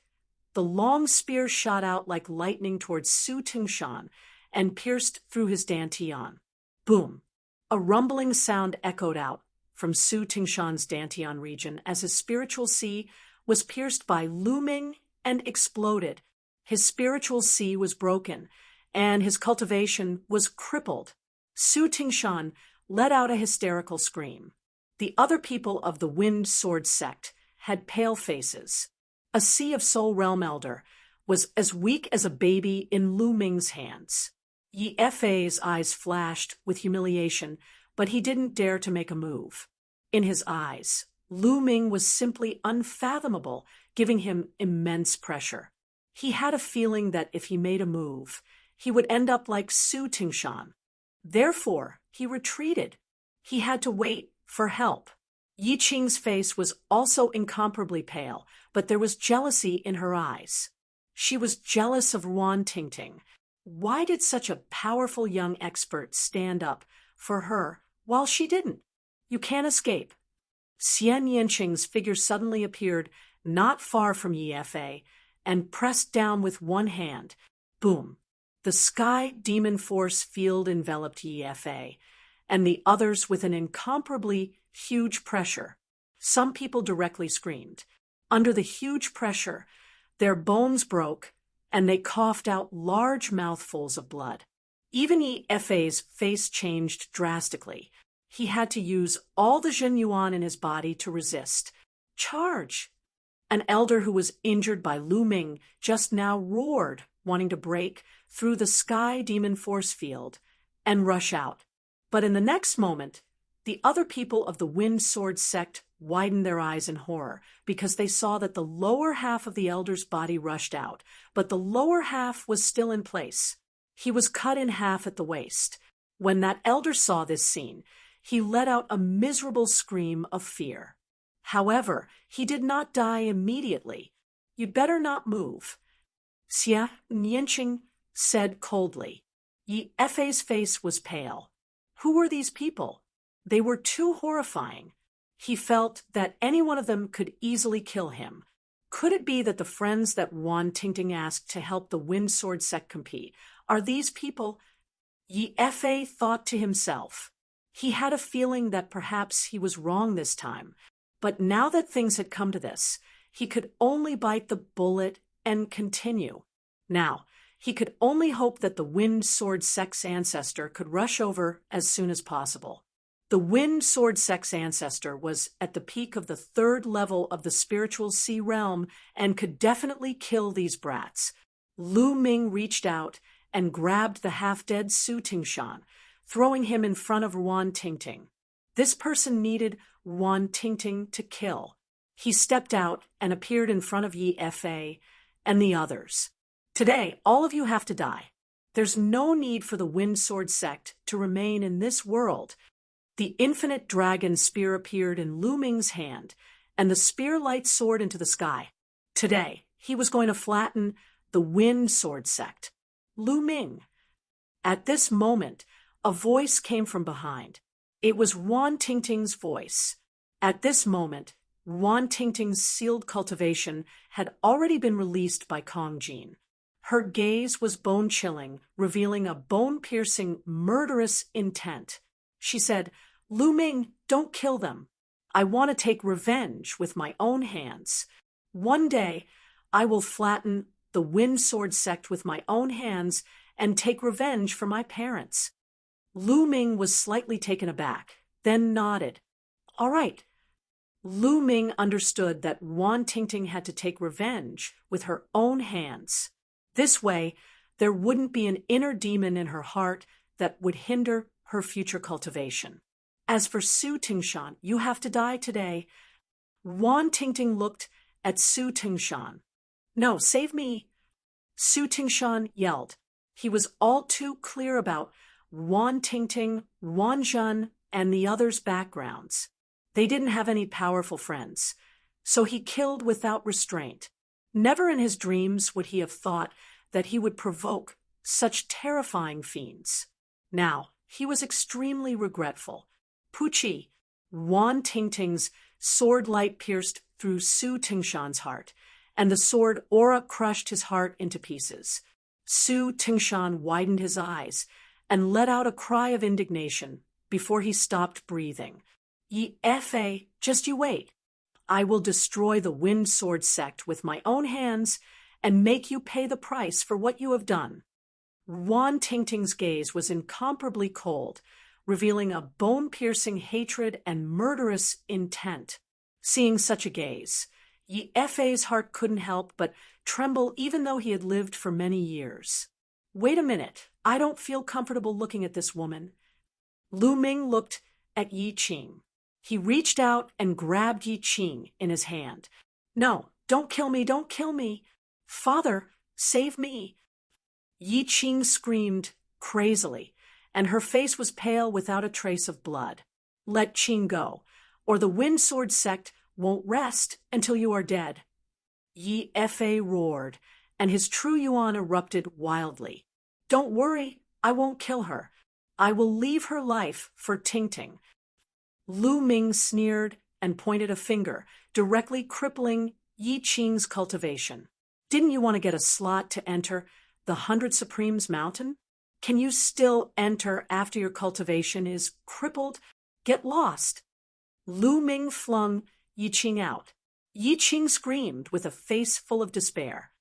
the long spear shot out like lightning towards Su Tingshan and pierced through his dantian. Boom! A rumbling sound echoed out from Su Tingshan's dantian region as his spiritual sea was pierced by Lu Ming and exploded. His spiritual sea was broken, and his cultivation was crippled. Su Tingshan let out a hysterical scream. The other people of the Wind Sword sect had pale faces. A Sea of Soul Realm Elder was as weak as a baby in Lu Ming's hands. Yi Fei's eyes flashed with humiliation, but he didn't dare to make a move. In his eyes, Lu Ming was simply unfathomable, giving him immense pressure. He had a feeling that if he made a move, he would end up like Su Tingshan. Therefore, he retreated. He had to wait for help. Yi Qing's face was also incomparably pale, but there was jealousy in her eyes. She was jealous of Wan Tingting. Why did such a powerful young expert stand up for her while she didn't? You can't escape. Xian Yanqing's figure suddenly appeared not far from Yi Fei and pressed down with one hand. Boom! The sky demon force field enveloped Yi Fei, and the others with an incomparably huge pressure. Some people directly screamed. Under the huge pressure, their bones broke, and they coughed out large mouthfuls of blood. Even Yi Fei's face changed drastically. He had to use all the Zhen Yuan in his body to resist. Charge! An elder who was injured by Lu Ming just now roared, wanting to break through the sky demon force field and rush out. But in the next moment, the other people of the Wind Sword sect widened their eyes in horror because they saw that the lower half of the elder's body rushed out, but the lower half was still in place. He was cut in half at the waist. When that elder saw this scene, he let out a miserable scream of fear. However, he did not die immediately. You'd better not move, Xia Nianqing said coldly. Yi Fei's face was pale. Who were these people? They were too horrifying. He felt that any one of them could easily kill him. Could it be that the friends that Wan Tingting asked to help the Wind Sword sect compete are these people? Yi Fei thought to himself. He had a feeling that perhaps he was wrong this time, but now that things had come to this, he could only bite the bullet and continue. Now, he could only hope that the Wind Sword sect's ancestor could rush over as soon as possible. The Wind Sword sect's ancestor was at the peak of the 3rd level of the spiritual sea realm and could definitely kill these brats. Lu Ming reached out and grabbed the half-dead Su Tingshan, throwing him in front of Wan Tingting. This person needed Wan Tingting to kill. He stepped out and appeared in front of Yi Fei and the others. Today, all of you have to die. There's no need for the Wind Sword sect to remain in this world. The infinite dragon spear appeared in Lu Ming's hand, and the spear light soared into the sky. Today, he was going to flatten the Wind Sword sect. Lu Ming. At this moment, a voice came from behind. It was Wan Tingting's voice. At this moment, Wan Tingting's sealed cultivation had already been released by Kong Jin. Her gaze was bone-chilling, revealing a bone-piercing, murderous intent. She said, Lu Ming, don't kill them. I want to take revenge with my own hands. One day, I will flatten the Wind Sword sect with my own hands and take revenge for my parents. Lu Ming was slightly taken aback, then nodded. All right. Lu Ming understood that Wan Tingting had to take revenge with her own hands. This way, there wouldn't be an inner demon in her heart that would hinder her future cultivation. As for Su Tingshan, you have to die today. Wan Tingting looked at Su Tingshan. No, save me. Su Tingshan yelled. He was all too clear about Wan Tingting, Wan Zhen, and the others' backgrounds. They didn't have any powerful friends, so he killed without restraint. Never in his dreams would he have thought that he would provoke such terrifying fiends. Now, he was extremely regretful. Puchi, Wan Tingting's sword light pierced through Su Tingshan's heart, and the sword aura crushed his heart into pieces. Su Tingshan widened his eyes and let out a cry of indignation before he stopped breathing. Ye Fa, just you wait. I will destroy the Wind Sword sect with my own hands and make you pay the price for what you have done. Wan Tingting's gaze was incomparably cold, revealing a bone-piercing hatred and murderous intent. Seeing such a gaze, Yi Fa's heart couldn't help but tremble even though he had lived for many years. Wait a minute, I don't feel comfortable looking at this woman. Lu Ming looked at Yi Qing. He reached out and grabbed Yi Qing in his hand. No, don't kill me, don't kill me. Father, save me. Yi Qing screamed crazily, and her face was pale without a trace of blood. Let Qing go, or the Wind Sword sect won't rest until you are dead. Yi Fa roared, and his true yuan erupted wildly. Don't worry, I won't kill her. I will leave her life for Tingting. Lu Ming sneered and pointed a finger, directly crippling Yi Qing's cultivation. Didn't you want to get a slot to enter the 100 Supremes Mountain? Can you still enter after your cultivation is crippled? Get lost. Lu Ming flung Yi Qing out. Yi Qing screamed with a face full of despair.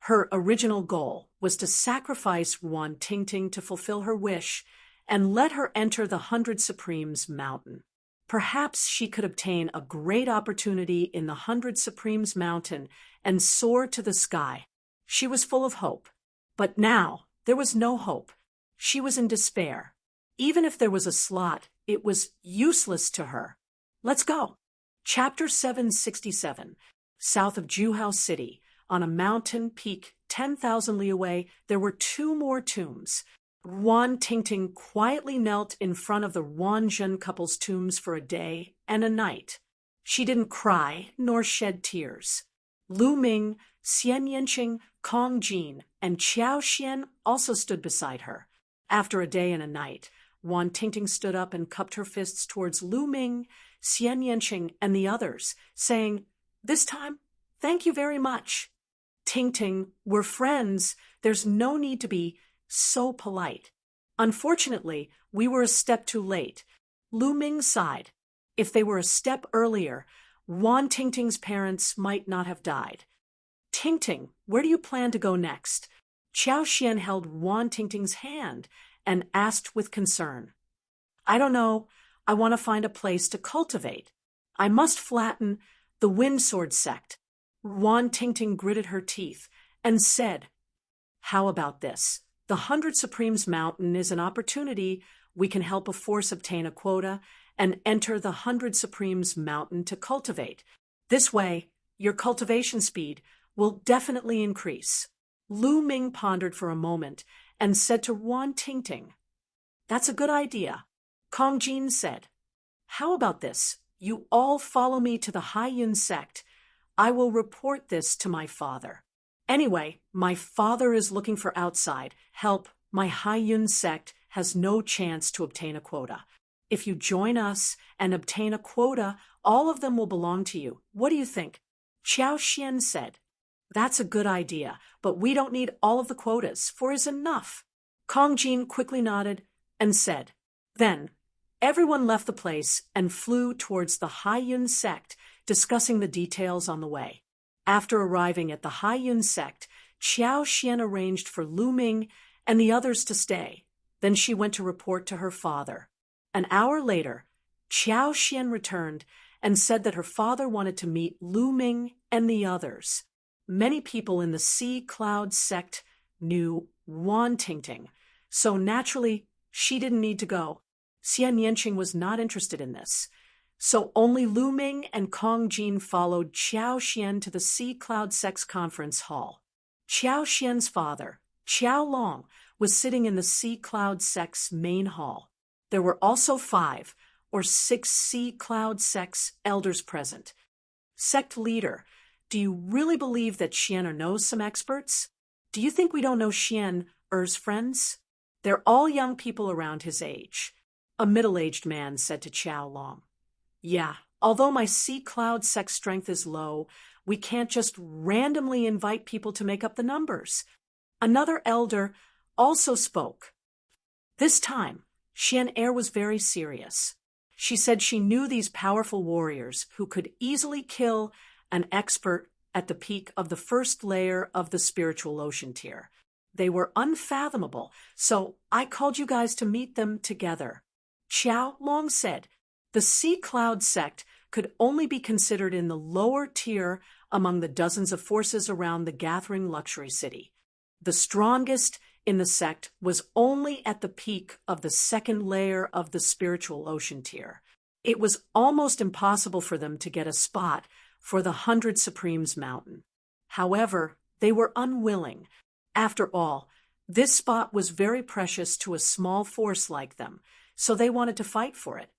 Her original goal was to sacrifice Wan Tingting to fulfill her wish and let her enter the 100 Supremes Mountain. Perhaps she could obtain a great opportunity in the 100 Supremes Mountain and soar to the sky. She was full of hope. But now there was no hope. She was in despair. Even if there was a slot, it was useless to her. Let's go. Chapter 767. South of Juhao City, on a mountain peak 10,000 li away, there were 2 more tombs. Wan Tingting quietly knelt in front of the Wan Zhen couple's tombs for a day and a night. She didn't cry nor shed tears. Lu Ming, Xian Yanqing, Kong Jin, and Qiao Xian also stood beside her. After a day and a night, Wan Tingting stood up and cupped her fists towards Lu Ming, Xian Yanqing, and the others, saying, "This time, thank you very much. Tingting, we're friends. There's no need to be so polite. Unfortunately, we were a step too late." Lu Ming sighed. If they were a step earlier, Wan Tingting's parents might not have died. Tingting, where do you plan to go next? Qiao Xian held Wan Tingting's hand and asked with concern. I don't know. I want to find a place to cultivate. I must flatten the Wind Sword sect. Wan Tingting gritted her teeth and said, How about this? The 100 Supremes Mountain is an opportunity. We can help a force obtain a quota and enter the 100 Supremes Mountain to cultivate. This way, your cultivation speed will definitely increase. Lu Ming pondered for a moment and said to Wan Tingting, That's a good idea. Kong Jin said, How about this? You all follow me to the Haiyun sect. I will report this to my father. Anyway, my father is looking for outside help. My Haiyun sect has no chance to obtain a quota. If you join us and obtain a quota, all of them will belong to you. What do you think? Qiao Xian said, That's a good idea, but we don't need all of the quotas. 4 is enough. Kong Jin quickly nodded and said, Then, everyone left the place and flew towards the Haiyun sect, discussing the details on the way. After arriving at the Haiyun sect, Qiao Xian arranged for Lu Ming and the others to stay. Then she went to report to her father. An hour later, Qiao Xian returned and said that her father wanted to meet Lu Ming and the others. Many people in the Sea Cloud sect knew Wan Tingting, so naturally she didn't need to go. Xian Yanqing was not interested in this. So only Lu Ming and Kong Jin followed Qiao Xian to the Sea Cloud sect's conference hall. Qiao Xian's father, Qiao Long, was sitting in the Sea Cloud sect's main hall. There were also 5 or 6 Sea Cloud sect's elders present. Sect leader, do you really believe that Xian knows some experts? Do you think we don't know Xian Er's friends? They're all young people around his age. A middle-aged man said to Qiao Long. Yeah, although my Sea Cloud sect strength is low, we can't just randomly invite people to make up the numbers. Another elder also spoke. This time, Xian Er was very serious. She said she knew these powerful warriors who could easily kill an expert at the peak of the first layer of the spiritual ocean tier. They were unfathomable, so I called you guys to meet them together. Qiao Long said, the Sea Cloud sect could only be considered in the lower tier among the dozens of forces around the gathering luxury city. The strongest in the sect was only at the peak of the second layer of the spiritual ocean tier. It was almost impossible for them to get a spot for the 100 Supremes mountain. However, they were unwilling. After all, this spot was very precious to a small force like them, so they wanted to fight for it.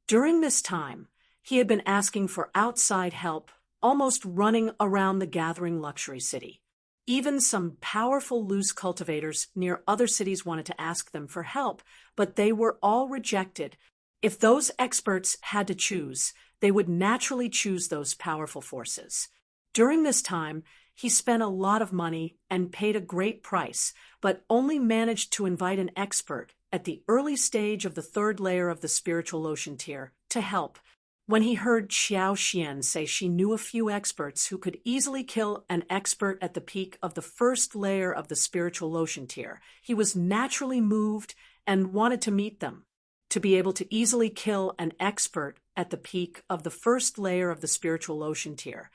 During this time, he had been asking for outside help, almost running around the gathering luxury city. Even some powerful loose cultivators near other cities wanted to ask them for help, but they were all rejected. If those experts had to choose, they would naturally choose those powerful forces. During this time, he spent a lot of money and paid a great price, but only managed to invite an expert at the early stage of the third layer of the spiritual ocean tier to help. When he heard Qiao Xian say she knew a few experts who could easily kill an expert at the peak of the first layer of the spiritual ocean tier, he was naturally moved and wanted to meet them. To be able to easily kill an expert at the peak of the first layer of the spiritual ocean tier,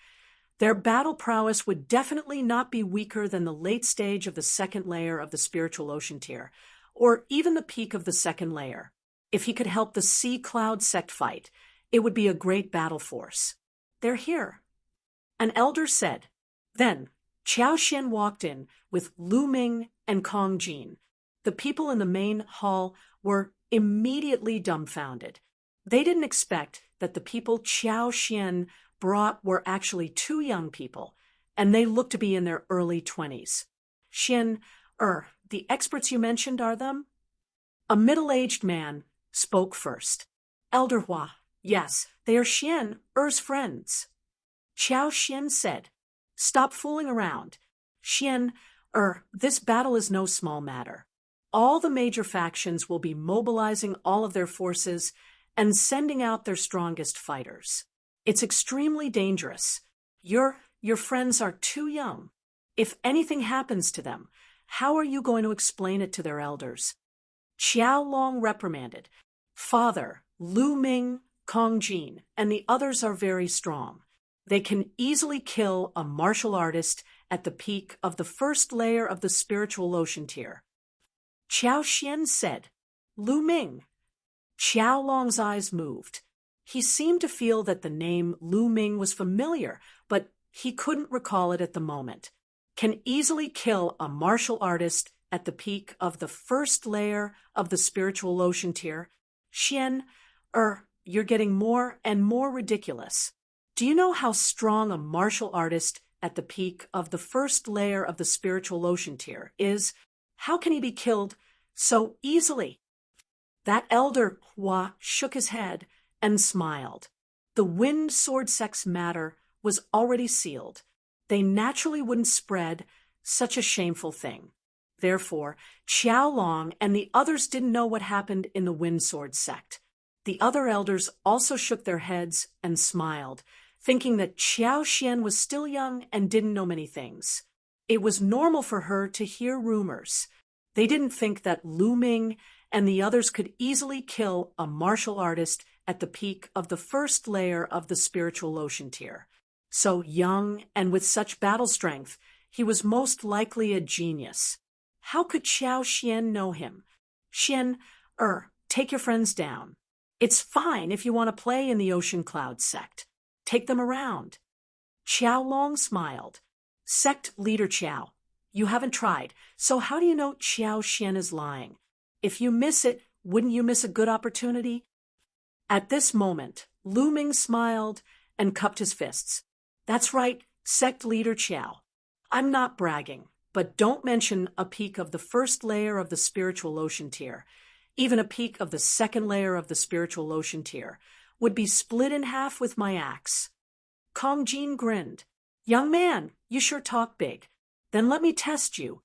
their battle prowess would definitely not be weaker than the late stage of the second layer of the spiritual ocean tier, or even the peak of the second layer. If he could help the Sea Cloud sect fight, it would be a great battle force. They're here, an elder said. Then, Qiao Xian walked in with Lu Ming and Kong Jin. The people in the main hall were immediately dumbfounded. They didn't expect that the people Qiao Xian brought were actually 2 young people, and they looked to be in their early 20s. Xian Er, the experts you mentioned are them? A middle-aged man spoke first. Elder Hua, yes, they are Xian Er's friends. Qiao Xian said, stop fooling around. Xian Er, this battle is no small matter. All the major factions will be mobilizing all of their forces and sending out their strongest fighters. It's extremely dangerous. Your friends are too young. If anything happens to them, how are you going to explain it to their elders? Qiao Long reprimanded. Father, Lu Ming, Kong Jin, and the others are very strong. They can easily kill a martial artist at the peak of the first layer of the spiritual ocean tier. Qiao Xian said, Lu Ming. Qiao Long's eyes moved. He seemed to feel that the name Lu Ming was familiar, but he couldn't recall it at the moment. Can easily kill a martial artist at the peak of the first layer of the spiritual ocean tier. Xian Er, you're getting more and more ridiculous. Do you know how strong a martial artist at the peak of the first layer of the spiritual ocean tier is? How can he be killed so easily? That elder Hua shook his head and smiled. The Wind Sword Sect's matter was already sealed. They naturally wouldn't spread such a shameful thing. Therefore, Qiao Long and the others didn't know what happened in the Wind Sword sect. The other elders also shook their heads and smiled, thinking that Qiao Xian was still young and didn't know many things. It was normal for her to hear rumors. They didn't think that Lu Ming and the others could easily kill a martial artist at the peak of the first layer of the spiritual ocean tier. So young and with such battle strength, he was most likely a genius. How could Qiao Xian know him? Xian Er, take your friends down. It's fine if you want to play in the Ocean Cloud sect. Take them around. Qiao Long smiled. Sect leader Qiao, You haven't tried, so how do you know Xiao Xian is lying? If you miss it, wouldn't you miss a good opportunity? At this moment, Lu Ming smiled and cupped his fists. That's right, sect leader Qiao. I'm not bragging, but don't mention a peak of the first layer of the spiritual ocean tier. Even a peak of the second layer of the spiritual ocean tier would be split in half with my axe. Kong Jin grinned. Young man, you sure talk big. Then let me test you.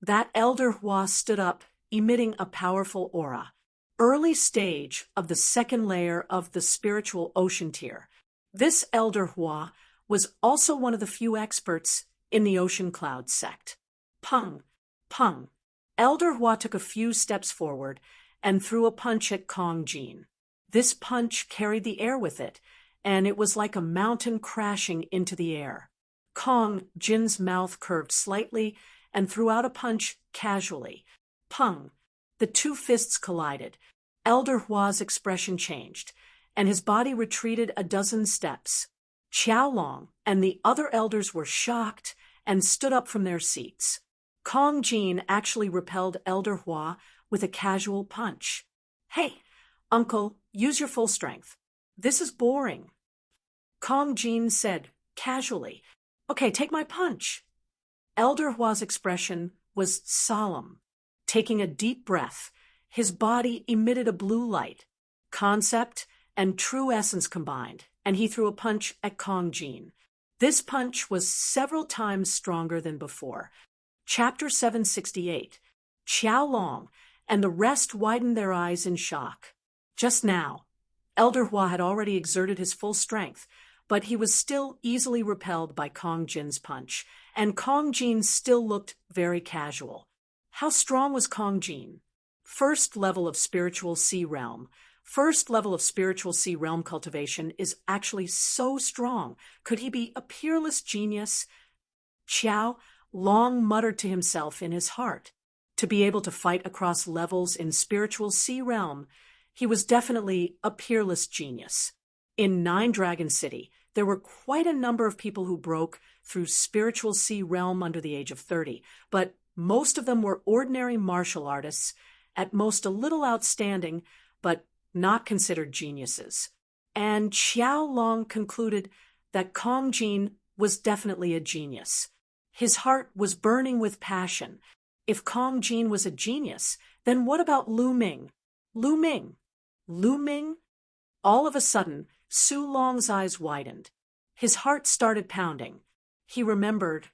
That elder Hua stood up, emitting a powerful aura. Early stage of the second layer of the spiritual ocean tier. This elder Hua was also one of the few experts in the ocean cloud sect. Pung, pung. Elder Hua took a few steps forward and threw a punch at Kong Jin. This punch carried the air with it, and it was like a mountain crashing into the air. Kong Jin's mouth curved slightly and threw out a punch casually. Pung. The two fists collided. Elder Hua's expression changed, and his body retreated a dozen steps. Qiao Long and the other elders were shocked and stood up from their seats. Kong Jin actually repelled Elder Hua with a casual punch. Hey, uncle, use your full strength. This is boring. Kong Jin said, casually, okay, take my punch. Elder Hua's expression was solemn. Taking a deep breath, his body emitted a blue light. Concept and true essence combined, and he threw a punch at Kong Jin. This punch was several times stronger than before. Chapter 768. Qiao Long and the rest widened their eyes in shock. Just now, Elder Hua had already exerted his full strength, but he was still easily repelled by Kong Jin's punch, and Kong Jin still looked very casual. How strong was Kong Jin? First level of spiritual sea realm. First level of spiritual sea realm cultivation is actually so strong. Could he be a peerless genius? Qiao Long muttered to himself in his heart. To be able to fight across levels in spiritual sea realm, he was definitely a peerless genius. In Nine Dragon City, there were quite a number of people who broke through spiritual sea realm under the age of 30, but most of them were ordinary martial artists, at most a little outstanding, but not considered geniuses. And Qiao Long concluded that Kong Jin was definitely a genius. His heart was burning with passion. If Kong Jin was a genius, then what about Lu Ming? Lu Ming? Lu Ming? All of a sudden, Su Long's eyes widened. His heart started pounding. He remembered.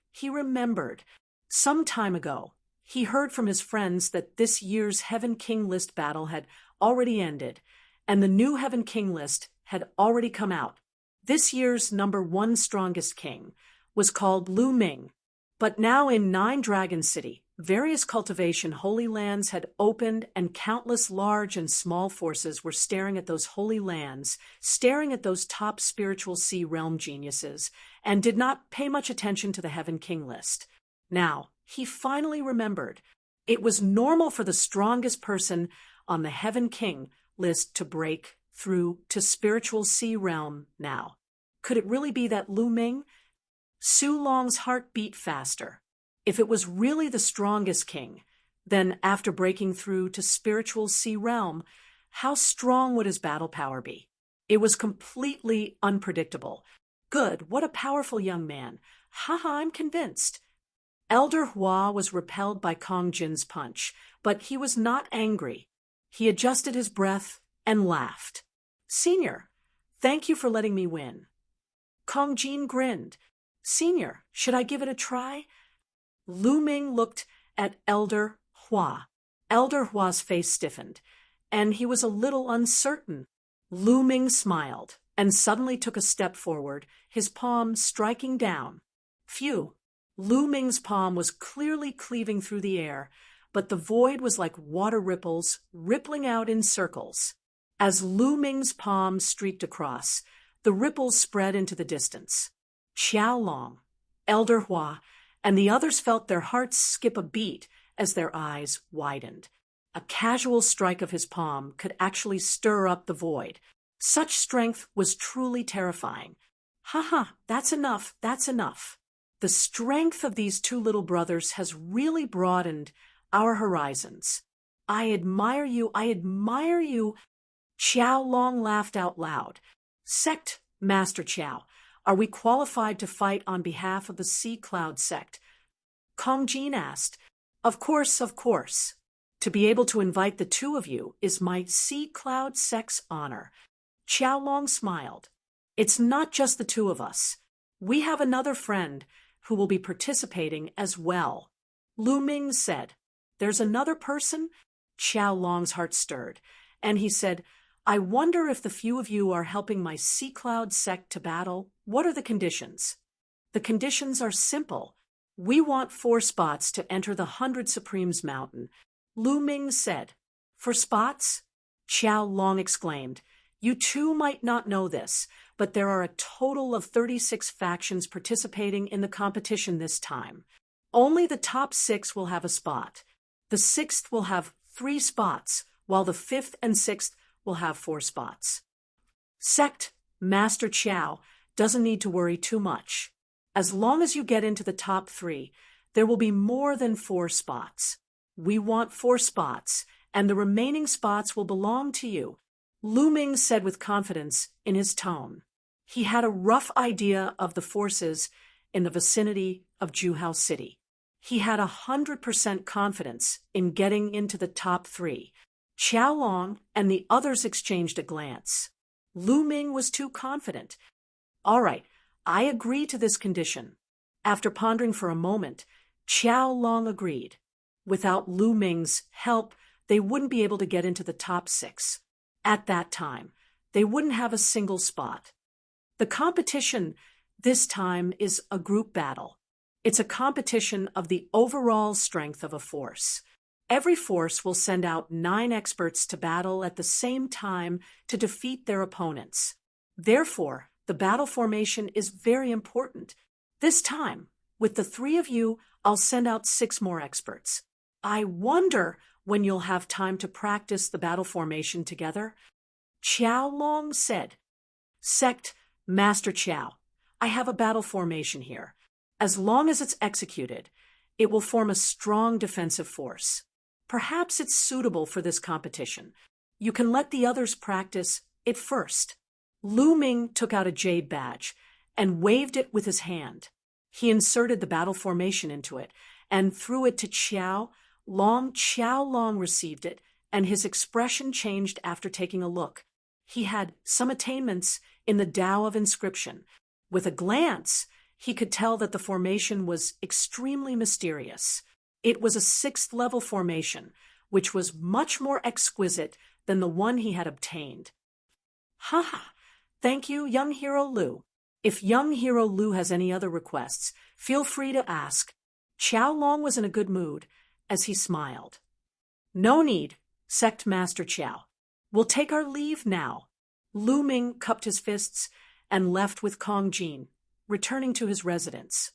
Some time ago, he heard from his friends that this year's Heaven King List battle had already ended, and the new Heaven King List had already come out. This year's #1 strongest king was called Lu Ming. But now in Nine Dragon City, various cultivation holy lands had opened, and countless large and small forces were staring at those holy lands, staring at those top spiritual sea realm geniuses, and did not pay much attention to the Heaven King List. Now, he finally remembered. It was normal for the strongest person on the Heaven King List to break through to spiritual sea realm now. Could it really be that Lu Ming? Su Long's heart beat faster. If it was really the strongest king, then after breaking through to spiritual sea realm, how strong would his battle power be? It was completely unpredictable. Good, what a powerful young man. Haha, I'm convinced. Elder Hua was repelled by Kong Jin's punch, but he was not angry. He adjusted his breath and laughed. Senior, thank you for letting me win. Kong Jin grinned. Senior, should I give it a try? Lu Ming looked at Elder Hua. Elder Hua's face stiffened, and he was a little uncertain. Lu Ming smiled and suddenly took a step forward, his palm striking down. Phew! Lu Ming's palm was clearly cleaving through the air, but the void was like water ripples rippling out in circles. As Lu Ming's palm streaked across, the ripples spread into the distance. Qiao Long, Elder Hua, and the others felt their hearts skip a beat as their eyes widened. A casual strike of his palm could actually stir up the void. Such strength was truly terrifying. Haha, that's enough. The The strength of these two little brothers has really broadened our horizons. I admire you, I admire you. Qiao Long laughed out loud. Sect Master Qiao, are we qualified to fight on behalf of the Sea Cloud sect? Kong Jin asked. Of course, of course. To be able to invite the two of you is my Sea Cloud sect's honor. Qiao Long smiled. It's not just the two of us. We have another friend who will be participating as well. Lu Ming said. There's another person? Qiao Long's heart stirred, and he said, I wonder if the few of you are helping my Sea Cloud sect to battle. What are the conditions? The conditions are simple. We want 4 spots to enter the 100 Supremes Mountain. Lu Ming said. For spots? Qiao Long exclaimed. You two might not know this, but there are a total of 36 factions participating in the competition this time. Only the top 6 will have a spot. The 6th will have 3 spots, while the 5th and 6th will have 4 spots. Sect Master Qiao doesn't need to worry too much. As long as you get into the top 3, there will be more than 4 spots. We want 4 spots, and the remaining spots will belong to you, Lu Ming said with confidence in his tone. He had a rough idea of the forces in the vicinity of Juhao City. He had 100% confidence in getting into the top 3. Qiao Long and the others exchanged a glance. Lu Ming was too confident. All right, I agree to this condition. After pondering for a moment, Qiao Long agreed. Without Lu Ming's help, they wouldn't be able to get into the top 6. At that time, they wouldn't have a single spot. The competition this time is a group battle. It's a competition of the overall strength of a force. Every force will send out 9 experts to battle at the same time to defeat their opponents. Therefore, the battle formation is very important. This time, with the 3 of you, I'll send out 6 more experts. I wonder when you'll have time to practice the battle formation together. Qiao Long said. Sect Master Qiao, I have a battle formation here. As long as it's executed, it will form a strong defensive force. Perhaps it's suitable for this competition. You can let the others practice it first. Lu Ming took out a jade badge and waved it with his hand. He inserted the battle formation into it and threw it to Qiao Long. Qiao Long received it, and his expression changed after taking a look. He had some attainments in the Tao of Inscription. With a glance, he could tell that the formation was extremely mysterious. It was a 6th-level formation, which was much more exquisite than the one he had obtained. Ha ha! Thank you, young hero Lu. If young hero Lu has any other requests, feel free to ask. Qiao Long was in a good mood as he smiled. No need, Sect Master Qiao. We'll take our leave now. Lu Ming cupped his fists and left with Kong Jin, returning to his residence.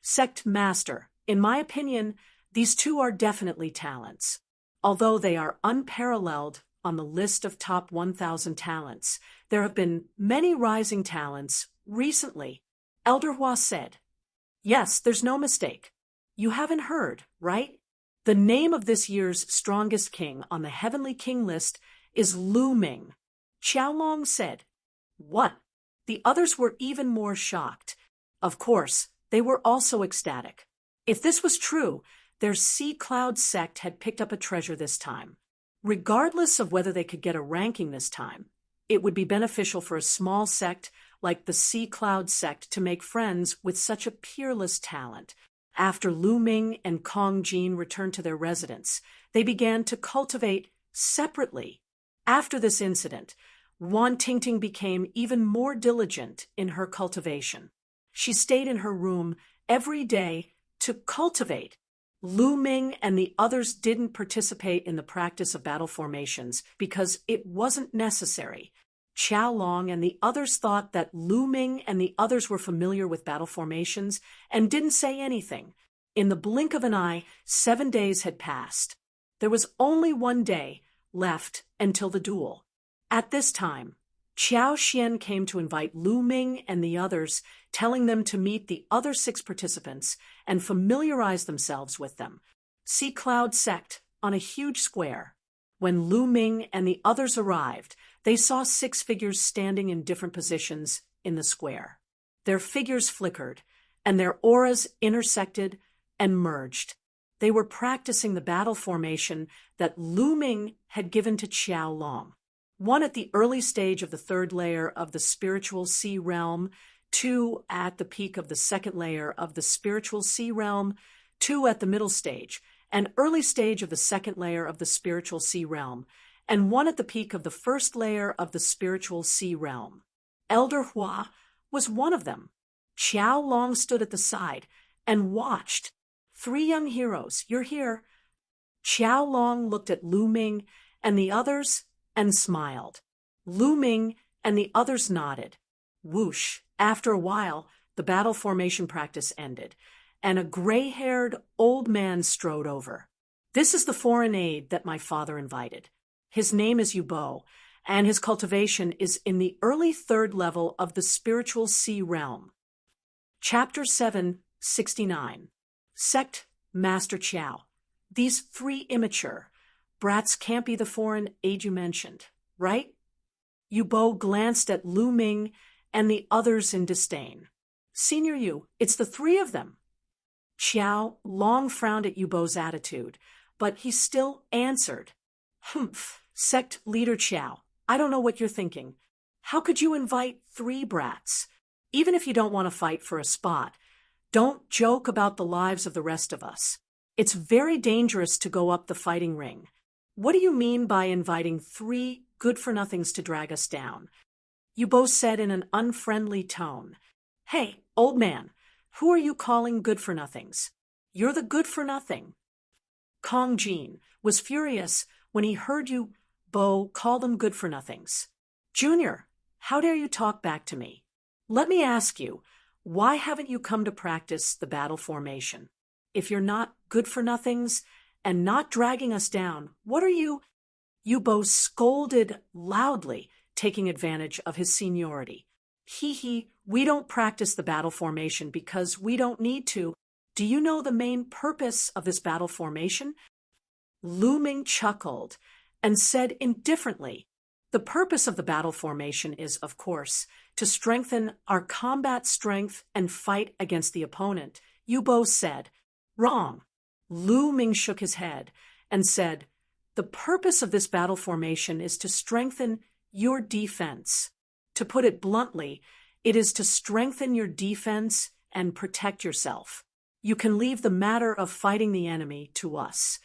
Sect Master, in my opinion, these two are definitely talents. Although they are unparalleled on the list of top 1,000 talents, there have been many rising talents recently, Elder Hua said. Yes, there's no mistake. You haven't heard, right? The name of this year's strongest king on the Heavenly King list is Lu Ming. Qiao Long said. What? The others were even more shocked. Of course, they were also ecstatic. If this was true, their Sea Cloud sect had picked up a treasure this time. Regardless of whether they could get a ranking this time, it would be beneficial for a small sect like the Sea Cloud sect to make friends with such a peerless talent. After Lu Ming and Kong Jin returned to their residence, they began to cultivate separately. After this incident, Wan Tingting became even more diligent in her cultivation. She stayed in her room every day to cultivate. Lu Ming and the others didn't participate in the practice of battle formations because it wasn't necessary. Qiao Long and the others thought that Lu Ming and the others were familiar with battle formations and didn't say anything. In the blink of an eye, 7 days had passed. There was only 1 day left until the duel. At this time, Qiao Xian came to invite Lu Ming and the others, telling them to meet the other 6 participants and familiarize themselves with them. See Cloud Sect on a huge square. When Lu Ming and the others arrived, they saw 6 figures standing in different positions in the square. Their figures flickered, and their auras intersected and merged. They were practicing the battle formation that Lu Ming had given to Qiao Long. 1 at the early stage of the 3rd layer of the spiritual sea realm, 2 at the peak of the 2nd layer of the spiritual sea realm, 2 at the middle stage, an early stage of the 2nd layer of the spiritual sea realm, and 1 at the peak of the 1st layer of the spiritual sea realm. Elder Hua was one of them. Qiao Long stood at the side and watched. 3 young heroes, you're here. Qiao Long looked at Lu Ming and the others and smiled. Lu Ming and the others nodded. Whoosh! After a while, the battle formation practice ended, and a gray-haired old man strode over. This is the foreign aide that my father invited. His name is Yubo, and his cultivation is in the early 3rd level of the spiritual sea realm. Chapter 769. Sect Master Qiao. These 3 immature brats can't be the foreign aide you mentioned, right? Yubo glanced at Lu Ming and the others in disdain. Senior Yu, it's the 3 of them. Qiao Long frowned at Yubo's attitude, but he still answered. Humph, Sect Leader Qiao, I don't know what you're thinking. How could you invite 3 brats? Even if you don't want to fight for a spot, don't joke about the lives of the rest of us. It's very dangerous to go up the fighting ring. What do you mean by inviting 3 good-for-nothings to drag us down? Yubo said in an unfriendly tone. Hey, old man, who are you calling good-for-nothings? You're the good-for-nothing. Kong Jin was furious when he heard Yubo call them good-for-nothings. Junior, how dare you talk back to me? Let me ask you, why haven't you come to practice the battle formation? If you're not good-for-nothings and not dragging us down, what are you? Yubo scolded loudly, taking advantage of his seniority. We don't practice the battle formation because we don't need to. Do you know the main purpose of this battle formation? Lu Ming chuckled and said indifferently, the purpose of the battle formation is, of course, to strengthen our combat strength and fight against the opponent. Yubo said, wrong. Lu Ming shook his head and said, the purpose of this battle formation is to strengthen your defense. To put it bluntly, it is to strengthen your defense and protect yourself. You can leave the matter of fighting the enemy to us.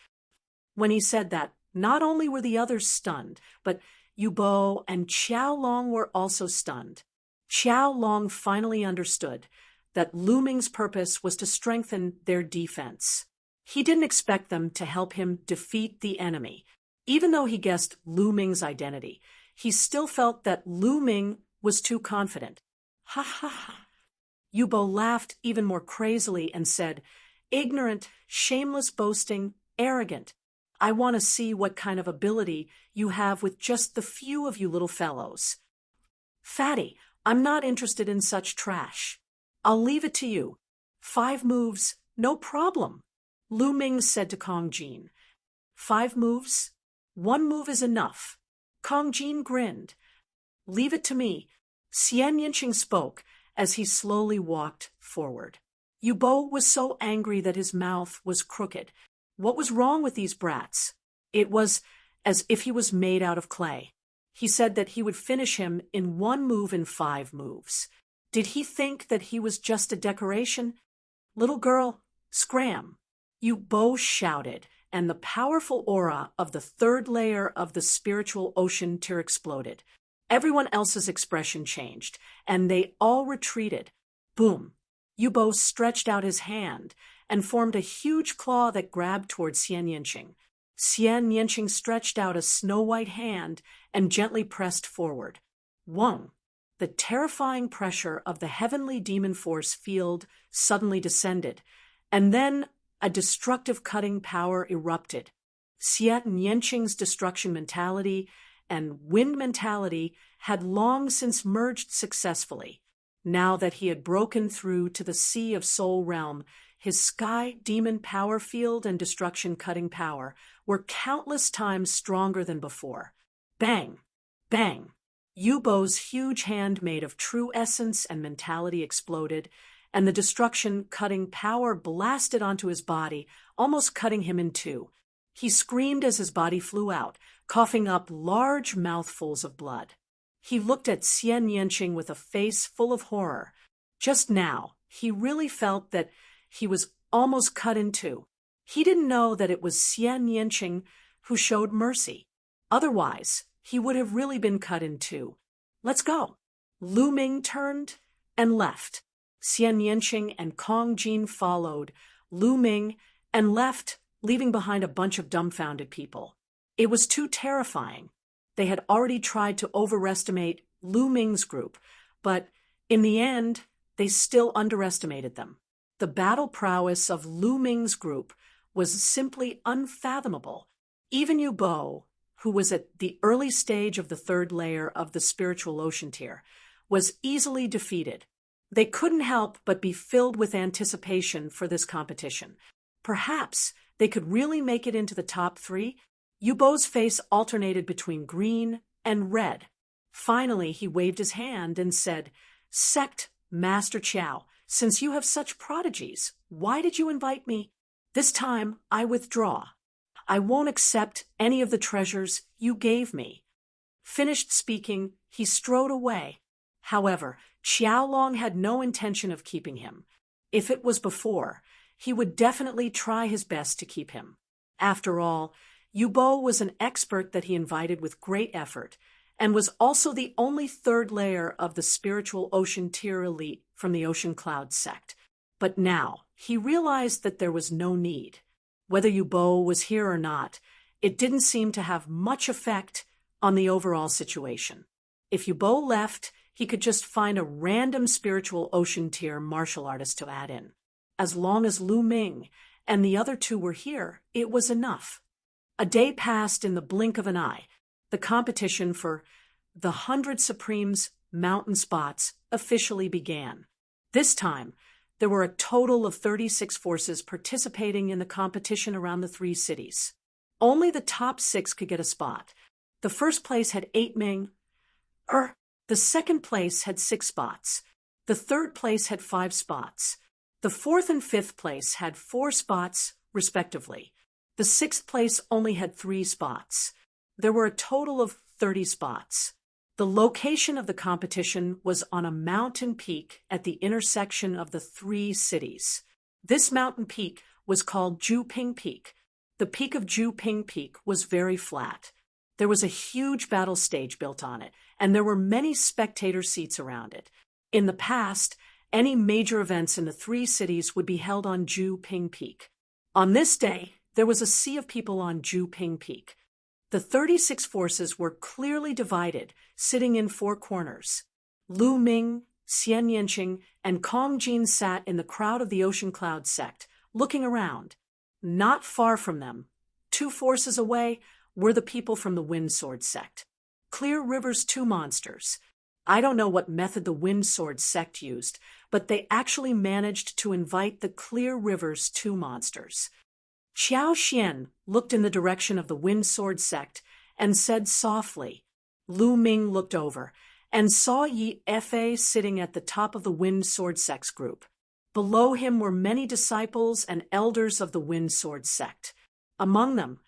When he said that, not only were the others stunned, but Yubo and Qiao Long were also stunned. Qiao Long finally understood that Lu Ming's purpose was to strengthen their defense. He didn't expect them to help him defeat the enemy. Even though he guessed Lu Ming's identity, he still felt that Lu Ming was too confident. Ha ha ha. Yubo laughed even more crazily and said, ignorant, shameless boasting, arrogant. I want to see what kind of ability you have with just the few of you little fellows. Fatty, I'm not interested in such trash. I'll leave it to you. 5 moves, no problem. Lu Ming said to Kong Jin. 5 moves? 1 move is enough. Kong Jin grinned. Leave it to me. Xian Yinqing spoke as he slowly walked forward. Yubo was so angry that his mouth was crooked. What was wrong with these brats? It was as if he was made out of clay. He said that he would finish him in 1 move in 5 moves. Did he think that he was just a decoration? Little girl, scram! Yubo shouted, and the powerful aura of the 3rd layer of the spiritual ocean tier exploded. Everyone else's expression changed, and they all retreated. Boom! Yubo stretched out his hand and formed a huge claw that grabbed toward Xian Yinqing. Xian Yinqing stretched out a snow-white hand and gently pressed forward. Whoa! The terrifying pressure of the heavenly demon force field suddenly descended, and then a destructive cutting power erupted. Xian Yinqing's destruction mentality and wind mentality had long since merged successfully. Now that he had broken through to the Sea of Soul realm, his sky demon power field and destruction-cutting power were countless times stronger than before. Bang! Bang! Yubo's huge hand made of true essence and mentality exploded, and the destruction-cutting power blasted onto his body, almost cutting him in two. He screamed as his body flew out, coughing up large mouthfuls of blood. He looked at Xian Yanqing with a face full of horror. Just now, he really felt that he was almost cut in two. He didn't know that it was Xian Yanqing who showed mercy. Otherwise, he would have really been cut in two. Let's go. Lu Ming turned and left. Xian Yanqing and Kong Jin followed Lu Ming and left, leaving behind a bunch of dumbfounded people. It was too terrifying. They had already tried to overestimate Lu Ming's group, but in the end, they still underestimated them. The battle prowess of Lu Ming's group was simply unfathomable. Even Yubo, who was at the early stage of the third layer of the spiritual ocean tier, was easily defeated. They couldn't help but be filled with anticipation for this competition. Perhaps they could really make it into the top three. Yubo's face alternated between green and red. Finally, he waved his hand and said, "Sect Master Qiao, since you have such prodigies, why did you invite me? This time I withdraw. I won't accept any of the treasures you gave me." Finished speaking, he strode away. However, Qiaolong had no intention of keeping him. If it was before, he would definitely try his best to keep him. After all, Yubo was an expert that he invited with great effort, and was also the only third layer of the spiritual ocean tier elite from the Ocean Cloud sect. But now, he realized that there was no need. Whether Yubo was here or not, it didn't seem to have much effect on the overall situation. If Yubo left, he could just find a random spiritual ocean tier martial artist to add in. As long as Lu Ming and the other two were here, it was enough. A day passed in the blink of an eye. The competition for the 100 Supremes mountain spots officially began. This time, there were a total of 36 forces participating in the competition around the three cities. Only the top 6 could get a spot. The first place had 8 Ming. The second place had 6 spots. The third place had 5 spots. The fourth and fifth place had 4 spots, respectively. The sixth place only had 3 spots. There were a total of 30 spots. The location of the competition was on a mountain peak at the intersection of the 3 cities. This mountain peak was called Juping Peak. The peak of Juping Peak was very flat. There was a huge battle stage built on it, and there were many spectator seats around it. In the past, any major events in the 3 cities would be held on Juping Peak. On this day, there was a sea of people on Juping Peak. The 36 forces were clearly divided, sitting in 4 corners. Lu Ming, Xian Yanqing, and Kong Jin sat in the crowd of the Ocean Cloud sect, looking around. Not far from them, 2 forces away, were the people from the Wind Sword sect. Clear River's 2 monsters. I don't know what method the Wind Sword sect used, but they actually managed to invite the Clear River's 2 monsters. Qiao Xian looked in the direction of the Wind Sword sect and said softly. Lu Ming looked over and saw Yi Fa sitting at the top of the Wind Sword sect's group. Below him were many disciples and elders of the Wind Sword sect. Among them,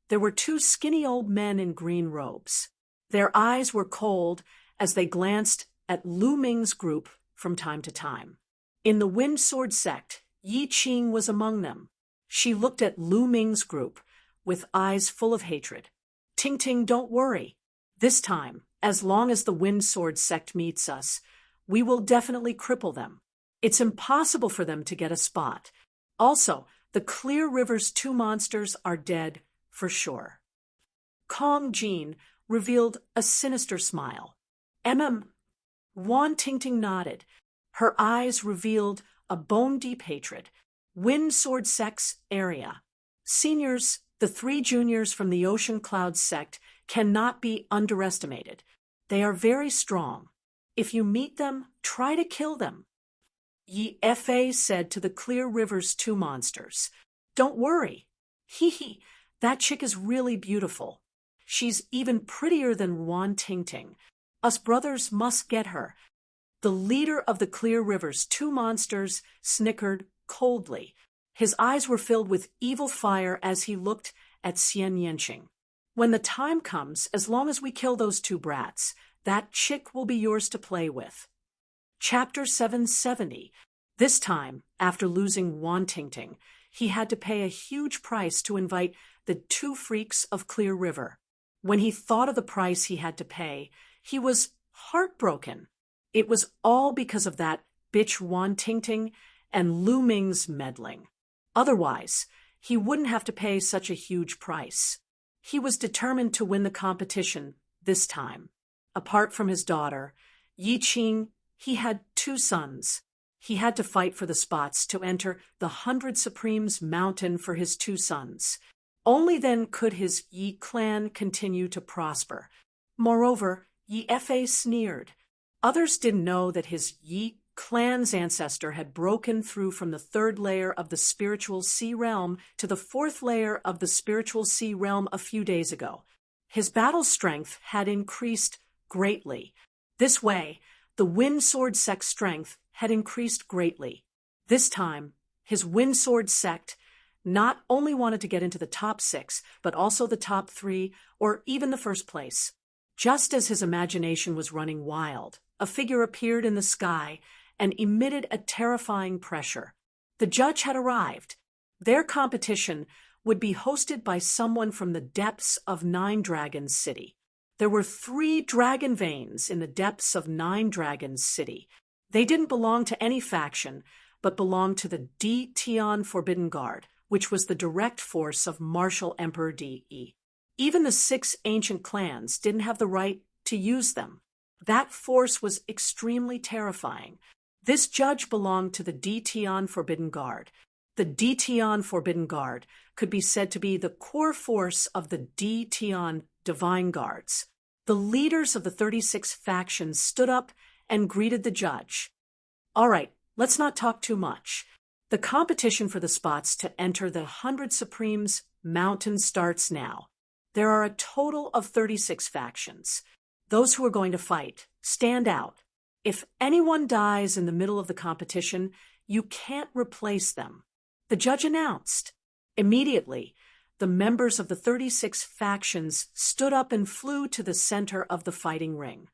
there were 2 skinny old men in green robes. Their eyes were cold as they glanced at Lu Ming's group from time to time. In the Wind Sword sect, Yi Qing was among them. She looked at Lu Ming's group with eyes full of hatred. "Ting Ting, don't worry. This time, as long as the Wind Sword sect meets us, we will definitely cripple them. It's impossible for them to get a spot. Also, the Clear River's 2 monsters are dead for sure." Kong Jin revealed a sinister smile. Wan Tingting nodded. Her eyes revealed a bone-deep hatred. Wind Sword sect's area. Seniors, the 3 juniors from the Ocean Cloud sect, cannot be underestimated. They are very strong. If you meet them, try to kill them. Yi Fa said to the Clear River's two monsters. Don't worry. Hee hee, that chick is really beautiful. She's even prettier than Wan Ting Ting. Us brothers must get her. The leader of the Clear River's two monsters snickered coldly. His eyes were filled with evil fire as he looked at Xian Yanqing. When the time comes, as long as we kill those two brats, that chick will be yours to play with. Chapter 770. This time, after losing Wan Ting Ting, he had to pay a huge price to invite the two freaks of Clear River. When he thought of the price he had to pay, he was heartbroken. It was all because of that bitch Wan Ting Ting and Lu Ming's meddling. Otherwise, he wouldn't have to pay such a huge price. He was determined to win the competition this time. Apart from his daughter, Yi Qing, he had two sons. He had to fight for the spots to enter the 100 Supremes mountain for his two sons. Only then could his Yi clan continue to prosper. Moreover, Yi Fa sneered. Others didn't know that his Yi clan's ancestor had broken through from the 3rd layer of the spiritual sea realm to the 4th layer of the spiritual sea realm a few days ago. His battle strength had increased greatly. This way, the Wind Sword Sect's strength had increased greatly. This time, his Wind Sword Sect not only wanted to get into the top 6, but also the top 3, or even the first place. Just as his imagination was running wild, a figure appeared in the sky and emitted a terrifying pressure. The judge had arrived. Their competition would be hosted by someone from the depths of Nine Dragons City. There were 3 dragon veins in the depths of Nine Dragons City. They didn't belong to any faction, but belonged to the Di Tian Forbidden Guard, which was the direct force of Martial Emperor Di. Even the 6 ancient clans didn't have the right to use them. That force was extremely terrifying. This judge belonged to the Di Tian Forbidden Guard. The Di Tian Forbidden Guard could be said to be the core force of the Di Tian Divine Guards. The leaders of the 36 factions stood up and greeted the judge. All right, let's not talk too much. The competition for the spots to enter the 100 Supremes mountain starts now. There are a total of 36 factions. Those who are going to fight stand out. If anyone dies in the middle of the competition, you can't replace them. The judge announced. Immediately, the members of the 36 factions stood up and flew to the center of the fighting ring.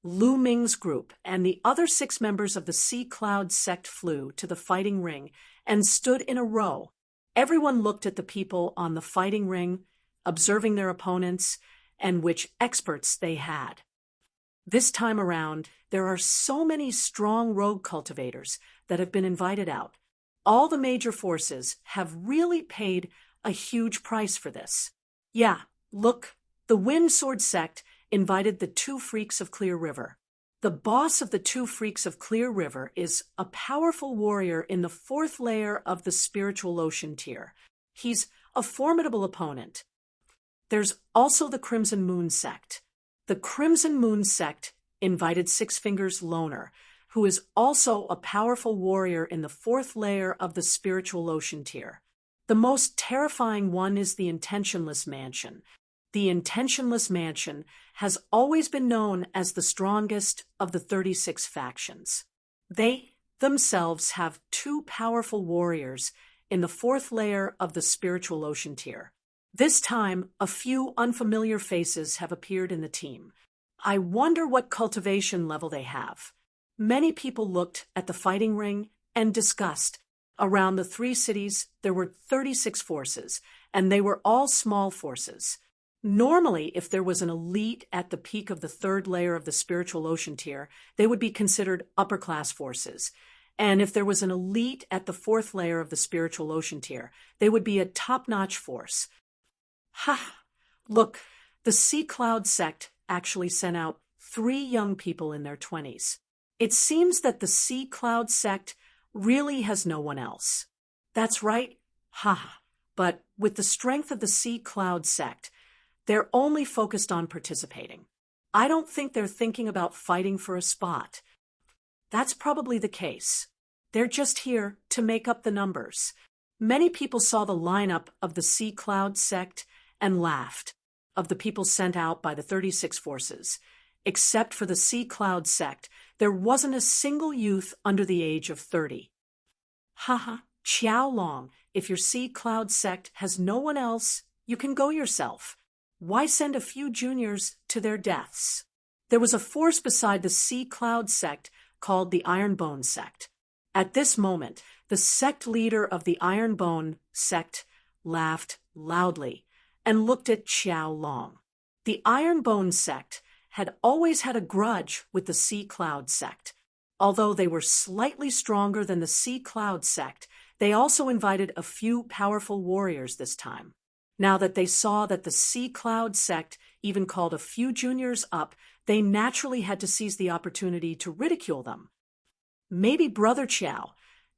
Lu Ming's group and the other 6 members of the Sea Cloud sect flew to the fighting ring and stood in a row. Everyone looked at the people on the fighting ring, observing their opponents and which experts they had. This time around, there are so many strong rogue cultivators that have been invited out. All the major forces have really paid a huge price for this. Yeah, look, the Wind Sword Sect invited the 2 freaks of Clear River. The boss of the 2 freaks of Clear River is a powerful warrior in the 4th layer of the spiritual ocean tier. He's a formidable opponent. There's also the Crimson Moon Sect. The Crimson Moon Sect invited Six Fingers Loner, who is also a powerful warrior in the 4th layer of the spiritual ocean tier. The most terrifying one is the Intentionless Mansion. The Intentionless Mansion has always been known as the strongest of the 36 factions. They themselves have 2 powerful warriors in the 4th layer of the spiritual ocean tier. This time, a few unfamiliar faces have appeared in the team. I wonder what cultivation level they have. Many people looked at the fighting ring and discussed. Around the 3 cities, there were 36 forces, and they were all small forces. Normally, if there was an elite at the peak of the 3rd layer of the spiritual ocean tier, they would be considered upper-class forces. And if there was an elite at the 4th layer of the spiritual ocean tier, they would be a top-notch force. Ha! Look, the Sea Cloud sect actually sent out 3 young people in their 20s. It seems that the Sea Cloud sect really has no one else. That's right. Ha! But with the strength of the Sea Cloud sect, They're only focused on participating. I don't think they're thinking about fighting for a spot. That's probably the case. They're just here to make up the numbers. Many people saw the lineup of the Sea Cloud sect and laughed, of the people sent out by the 36 forces. Except for the Sea Cloud sect, there wasn't a single youth under the age of 30. Haha, Qiao Long, if your Sea Cloud sect has no one else, you can go yourself. Why send a few juniors to their deaths? There was a force beside the Sea Cloud sect called the Ironbone sect. At this moment, the sect leader of the Ironbone sect laughed loudly and looked at Qiao Long. The Ironbone sect had always had a grudge with the Sea Cloud sect. Although they were slightly stronger than the Sea Cloud sect, they also invited a few powerful warriors this time. Now that they saw that the Sea Cloud sect even called a few juniors up, they naturally had to seize the opportunity to ridicule them. Maybe Brother Qiao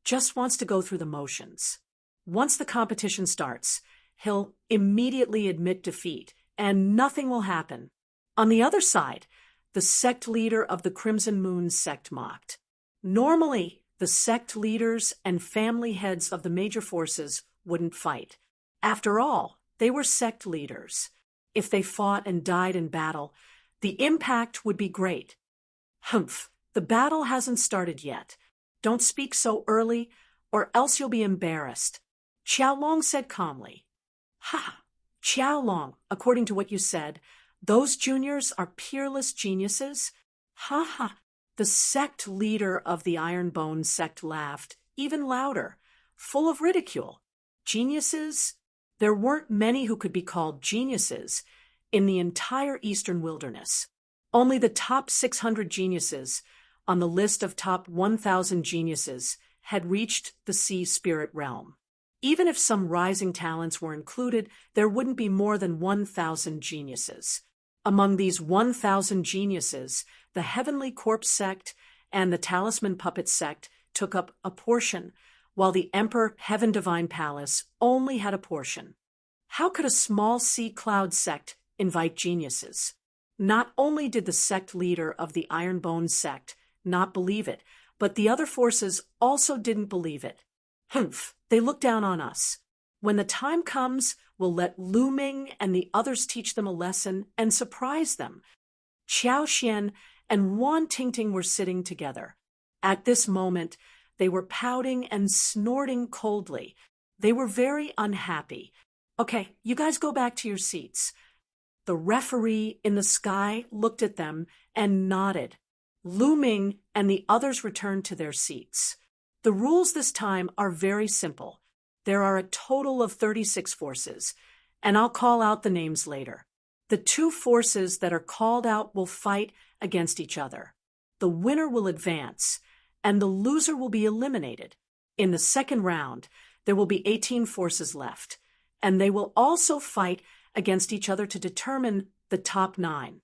just wants to go through the motions. Once the competition starts, he'll immediately admit defeat, and nothing will happen. On the other side, the sect leader of the Crimson Moon sect mocked. Normally, the sect leaders and family heads of the major forces wouldn't fight. After all, they were sect leaders. If they fought and died in battle, the impact would be great. Humph, the battle hasn't started yet. Don't speak so early, or else you'll be embarrassed. Qiao Long said calmly. Ha! Qiao Long, according to what you said, those juniors are peerless geniuses? Ha ha! The sect leader of the Ironbone sect laughed, even louder, full of ridicule. Geniuses? There weren't many who could be called geniuses in the entire Eastern Wilderness. Only the top 600 geniuses on the list of top 1,000 geniuses had reached the Sea Spirit realm. Even if some rising talents were included, there wouldn't be more than 1,000 geniuses. Among these 1,000 geniuses, the Heavenly Corpse sect and the Talisman Puppet sect took up a portion, while the Emperor Heaven Divine Palace only had a portion. How could a small Sea Cloud sect invite geniuses? Not only did the sect leader of the Ironbone sect not believe it, but the other forces also didn't believe it. Humph, they look down on us. When the time comes, we'll let Lu Ming and the others teach them a lesson and surprise them. Qiao Xian and Wan Tingting were sitting together. At this moment, they were pouting and snorting coldly. They were very unhappy. Okay, you guys go back to your seats. The referee in the sky looked at them and nodded. Lu Ming and the others returned to their seats. The rules this time are very simple. There are a total of 36 forces, and I'll call out the names later. The two forces that are called out will fight against each other. The winner will advance, and the loser will be eliminated. In the second round, there will be 18 forces left, and they will also fight against each other to determine the top 9.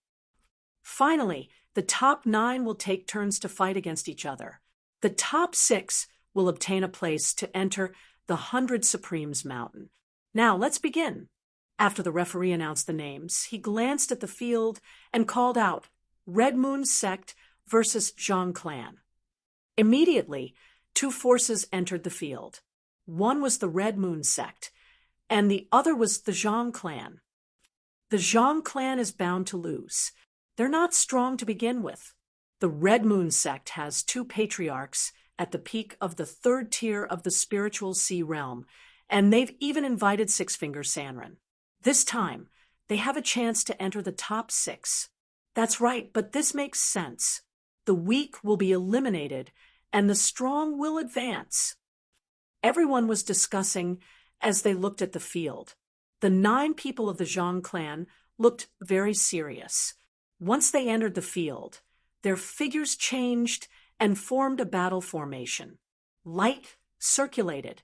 Finally, the top 9 will take turns to fight against each other. The top 6 will obtain a place to enter the 100 Supremes Mountain. Now, let's begin. After the referee announced the names, he glanced at the field and called out, Red Moon Sect versus Zhang Clan. Immediately, two forces entered the field. One was the Red Moon Sect, and the other was the Zhang Clan. The Zhang Clan is bound to lose. They're not strong to begin with. The Red Moon Sect has 2 patriarchs at the peak of the 3rd tier of the spiritual sea realm, and they've even invited Six-Finger Sanren. This time, they have a chance to enter the top 6. That's right, but this makes sense. The weak will be eliminated, and the strong will advance. Everyone was discussing as they looked at the field. The 9 people of the Zhang clan looked very serious. Once they entered the field, their figures changed and formed a battle formation. Light circulated.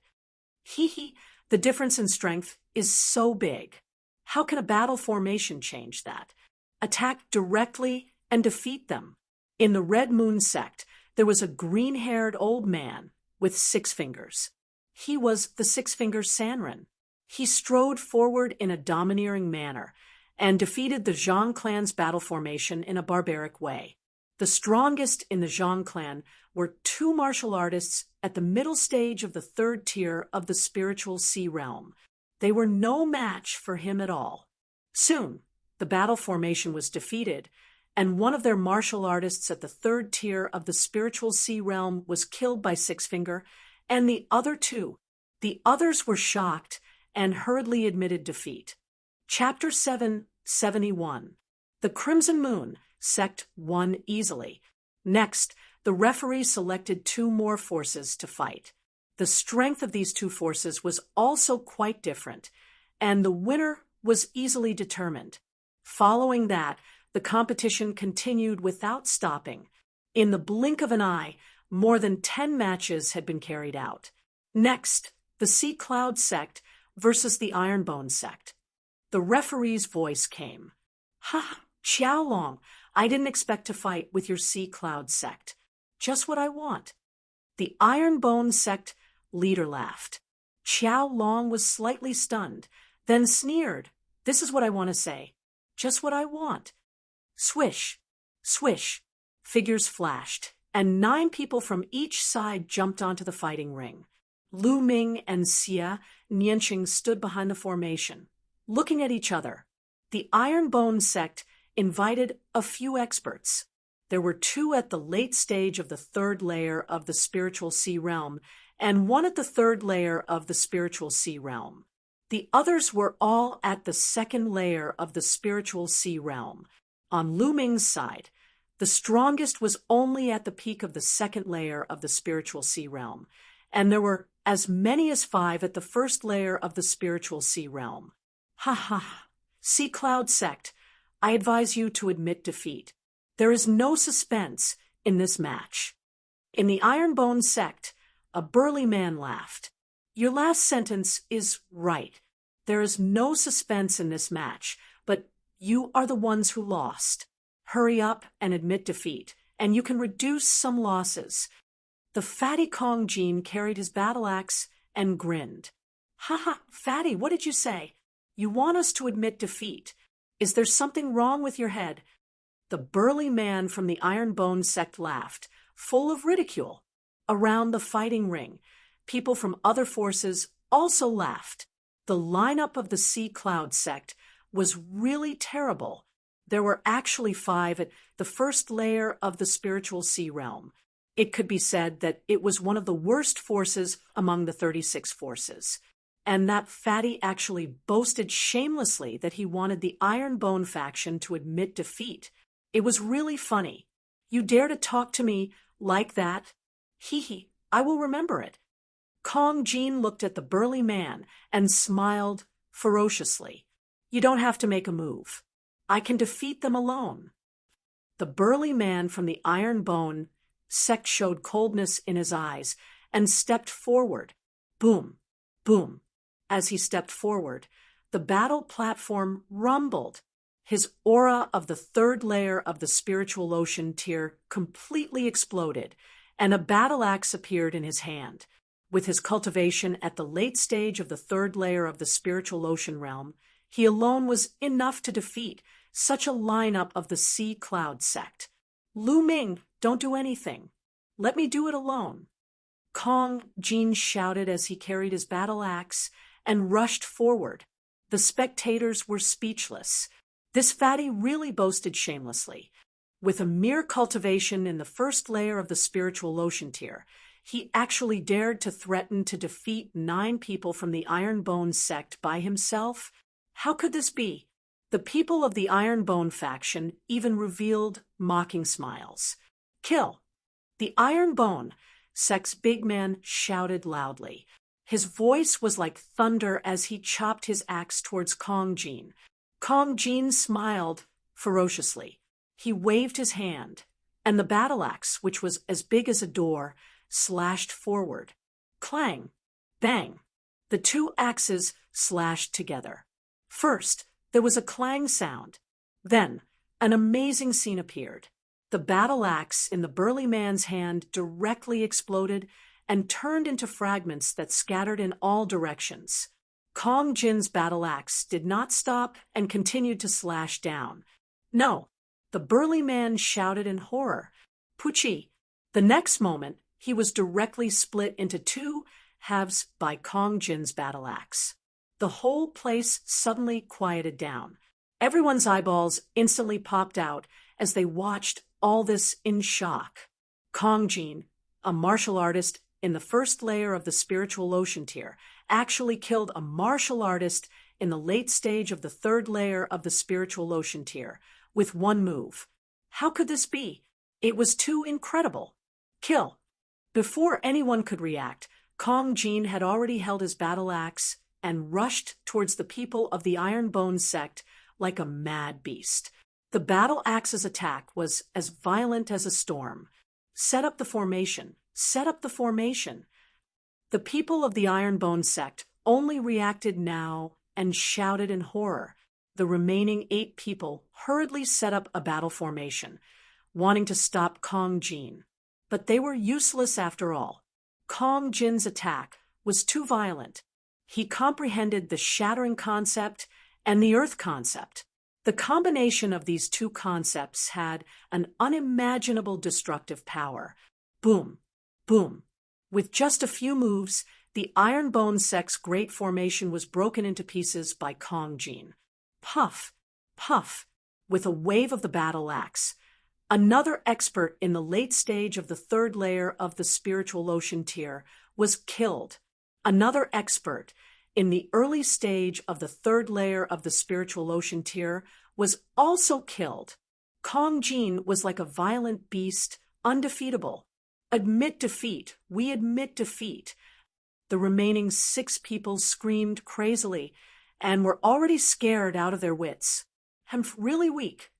The difference in strength is so big. How can a battle formation change that? Attack directly and defeat them. In the Red Moon Sect, there was a green-haired old man with 6 fingers. He was the Six-Finger Sanren. He strode forward in a domineering manner, and defeated the Zhang clan's battle formation in a barbaric way. The strongest in the Zhang clan were two martial artists at the middle stage of the third tier of the spiritual sea realm. They were no match for him at all. Soon, the battle formation was defeated, and one of their martial artists at the third tier of the spiritual sea realm was killed by Six Finger, and the other two. The others were shocked and hurriedly admitted defeat. Chapter 771. The Crimson Moon sect won easily. Next, the referee selected two more forces to fight. The strength of these two forces was also quite different, and the winner was easily determined. Following that, the competition continued without stopping. In the blink of an eye, more than 10 matches had been carried out. Next, the Sea Cloud sect versus the Ironbone sect. The referee's voice came. "Ha, Qiaolong, I didn't expect to fight with your Sea Cloud sect. Just what I want." The Ironbone sect leader laughed. Qiaolong was slightly stunned, then sneered. "This is what I want to say. Just what I want." Swish, swish, figures flashed, and 9 people from each side jumped onto the fighting ring. Lu Ming and Xia Nianqing stood behind the formation, looking at each other. The Ironbone sect invited a few experts. There were 2 at the late stage of the third layer of the spiritual sea realm, and 1 at the third layer of the spiritual sea realm. The others were all at the second layer of the spiritual sea realm. On Lu Ming's side, the strongest was only at the peak of the second layer of the spiritual sea realm, and there were as many as 5 at the first layer of the spiritual sea realm. Ha ha! Sea Cloud sect, I advise you to admit defeat. There is no suspense in this match. In the Ironbone sect, a burly man laughed. Your last sentence is right. There is no suspense in this match, but you are the ones who lost. Hurry up and admit defeat, and you can reduce some losses. The fatty Kong Jean carried his battle axe and grinned. Ha ha, fatty, what did you say? You want us to admit defeat. Is there something wrong with your head? The burly man from the Ironbone sect laughed, full of ridicule. Around the fighting ring, people from other forces also laughed. The lineup of the Sea Cloud sect was really terrible. There were actually 5 at the first layer of the spiritual sea realm. It could be said that it was one of the worst forces among the 36 forces. And that fatty actually boasted shamelessly that he wanted the Ironbone faction to admit defeat. It was really funny. You dare to talk to me like that? Hee hee, I will remember it. Kong Jean looked at the burly man and smiled ferociously. You don't have to make a move. I can defeat them alone. The burly man from the Ironbone sect showed coldness in his eyes and stepped forward. Boom, boom. As he stepped forward, the battle platform rumbled. His aura of the third layer of the spiritual ocean tier completely exploded, and a battle axe appeared in his hand. With his cultivation at the late stage of the third layer of the spiritual ocean realm, he alone was enough to defeat such a lineup of the Sea Cloud sect. Lu Ming, don't do anything. Let me do it alone. Kong Jean shouted as he carried his battle axe and rushed forward. The spectators were speechless. This fatty really boasted shamelessly. With a mere cultivation in the first layer of the spiritual ocean tier, he actually dared to threaten to defeat 9 people from the Ironbone sect by himself. How could this be? The people of the Ironbone faction even revealed mocking smiles. Kill! The Ironbone sect's big man shouted loudly. His voice was like thunder as he chopped his axe towards Kong Jean. Kong Jean smiled ferociously. He waved his hand, and the battle axe, which was as big as a door, slashed forward. Clang! Bang! The 2 axes slashed together. First, there was a clang sound. Then, an amazing scene appeared. The battle axe in the burly man's hand directly exploded and turned into fragments that scattered in all directions. Kong Jin's battle axe did not stop and continued to slash down. No, the burly man shouted in horror. Puchi! The next moment, he was directly split into two halves by Kong Jin's battle axe. The whole place suddenly quieted down. Everyone's eyeballs instantly popped out as they watched all this in shock. Kong Jin, a martial artist in the first layer of the spiritual ocean tier, actually killed a martial artist in the late stage of the third layer of the spiritual ocean tier with one move. How could this be? It was too incredible. Kill. Before anyone could react, Kong Jin had already held his battle axe and rushed towards the people of the Iron Bone sect like a mad beast. The battle axe's attack was as violent as a storm. Set up the formation. Set up the formation. The people of the Iron Bone sect only reacted now and shouted in horror. The remaining 8 people hurriedly set up a battle formation, wanting to stop Kong Jin. But they were useless after all. Kong Jin's attack was too violent. He comprehended the shattering concept and the earth concept. The combination of these two concepts had an unimaginable destructive power. Boom, boom. With just a few moves, the Iron Bone sect's great formation was broken into pieces by Kong Jin. Puff, puff, with a wave of the battle axe. Another expert in the late stage of the third layer of the spiritual ocean tier was killed. Another expert in the early stage of the third layer of the spiritual ocean tier was also killed. Kong Jin was like a violent beast, undefeatable. Admit defeat. We admit defeat. The remaining 6 people screamed crazily and were already scared out of their wits. I'm really weak.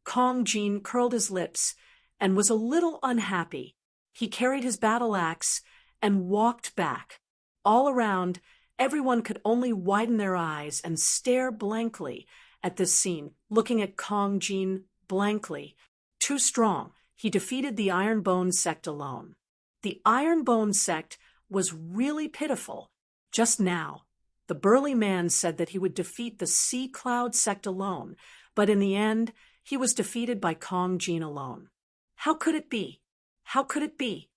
Kong Jin curled his lips and was a little unhappy. He carried his battle axe and walked back. All around, everyone could only widen their eyes and stare blankly at this scene, looking at Kong Jin blankly. Too strong, he defeated the Iron Bone sect alone. The Iron Bone sect was really pitiful. Just now, the burly man said that he would defeat the Sea Cloud sect alone, but in the end, he was defeated by Kong Jin alone. How could it be? How could it be?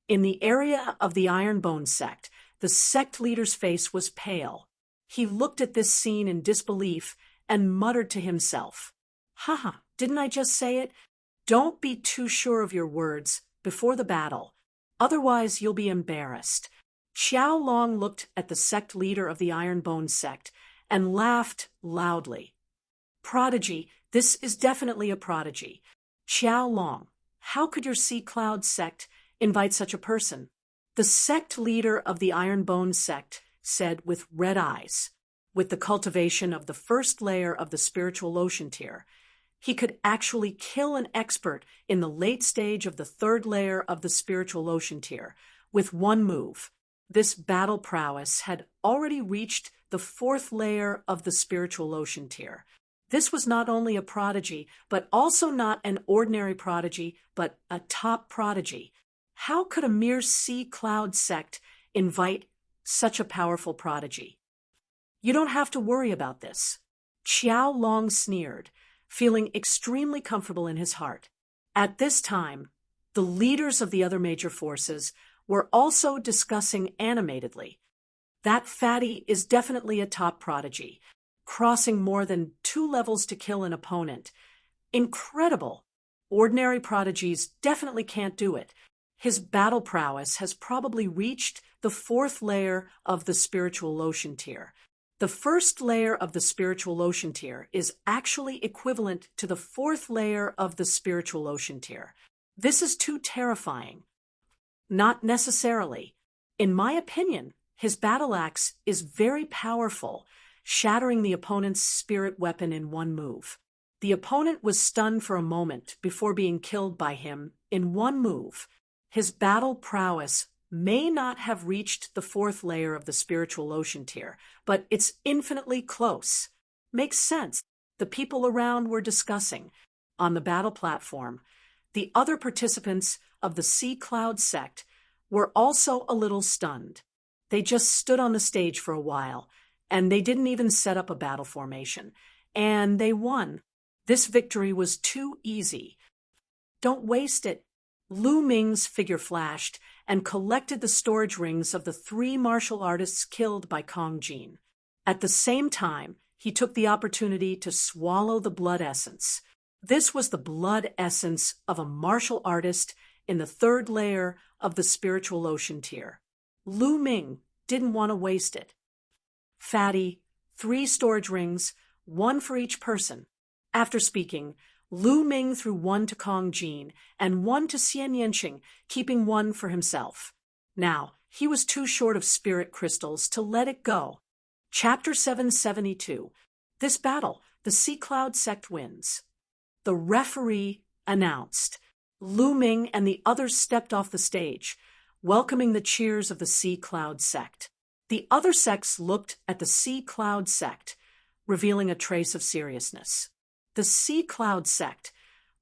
In the area of the Iron Bone sect, the sect leader's face was pale. He looked at this scene in disbelief and muttered to himself, "Haha, didn't I just say it? Don't be too sure of your words before the battle. Otherwise, you'll be embarrassed." Xiao Long looked at the sect leader of the Iron Bone sect and laughed loudly. "Prodigy, this is definitely a prodigy. Xiao Long, how could your Sea Cloud sect invite such a person?" The sect leader of the Iron Bone sect said with red eyes, "With the cultivation of the first layer of the spiritual ocean tier, he could actually kill an expert in the late stage of the third layer of the spiritual ocean tier with one move." This battle prowess had already reached the 4th layer of the spiritual ocean tier. This was not only a prodigy, but also not an ordinary prodigy, but a top prodigy. How could a mere Sea Cloud sect invite such a powerful prodigy? "You don't have to worry about this." Xiao Long sneered, feeling extremely comfortable in his heart. At this time, the leaders of the other major forces were also discussing animatedly. "That fatty is definitely a top prodigy, crossing more than 2 levels to kill an opponent. Incredible! Ordinary prodigies definitely can't do it. His battle prowess has probably reached the 4th layer of the spiritual ocean tier. The first layer of the spiritual ocean tier is actually equivalent to the 4th layer of the spiritual ocean tier. This is too terrifying." "Not necessarily. In my opinion, his battle axe is very powerful, shattering the opponent's spirit weapon in one move. The opponent was stunned for a moment before being killed by him in one move. His battle prowess may not have reached the 4th layer of the spiritual ocean tier, but it's infinitely close." Makes sense. The people around were discussing. On the battle platform, the other participants of the Sea Cloud sect were also a little stunned. They just stood on the stage for a while and they didn't even set up a battle formation. And they won. This victory was too easy. Don't waste it. Lu Ming's figure flashed and collected the storage rings of the 3 martial artists killed by Kong Jin. At the same time, he took the opportunity to swallow the blood essence. This was the blood essence of a martial artist in the 3rd layer of the spiritual ocean tier. Lu Ming didn't want to waste it. Fatty, 3 storage rings, 1 for each person. After speaking, Lu Ming threw 1 to Kong Jin and 1 to Xian Yanqing, keeping 1 for himself. Now, he was too short of spirit crystals to let it go. Chapter 772. This battle, the Sea Cloud sect wins. The referee announced. Lu Ming and the others stepped off the stage, welcoming the cheers of the Sea Cloud sect. The other sects looked at the Sea Cloud sect, revealing a trace of seriousness. The Sea Cloud sect,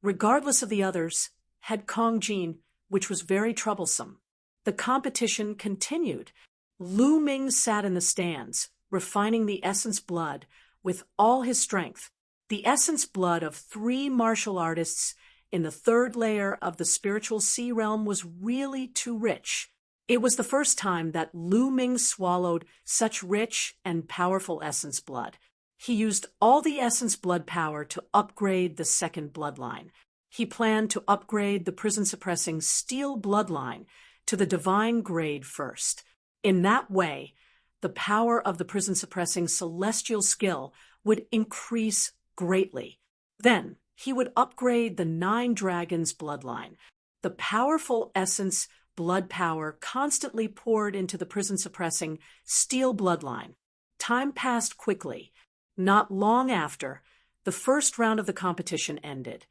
regardless of the others, had Kong Jin, which was very troublesome. The competition continued. Lu Ming sat in the stands, refining the essence blood with all his strength. The essence blood of 3 martial artists in the 3rd layer of the spiritual sea realm was really too rich. It was the first time that Lu Ming swallowed such rich and powerful essence blood. He used all the essence blood power to upgrade the 2nd bloodline. He planned to upgrade the prison-suppressing steel bloodline to the divine grade first. In that way, the power of the prison-suppressing celestial skill would increase greatly. Then, he would upgrade the 9 dragons bloodline. The powerful essence blood power constantly poured into the prison-suppressing steel bloodline. Time passed quickly. Not long after, the first round of the competition ended,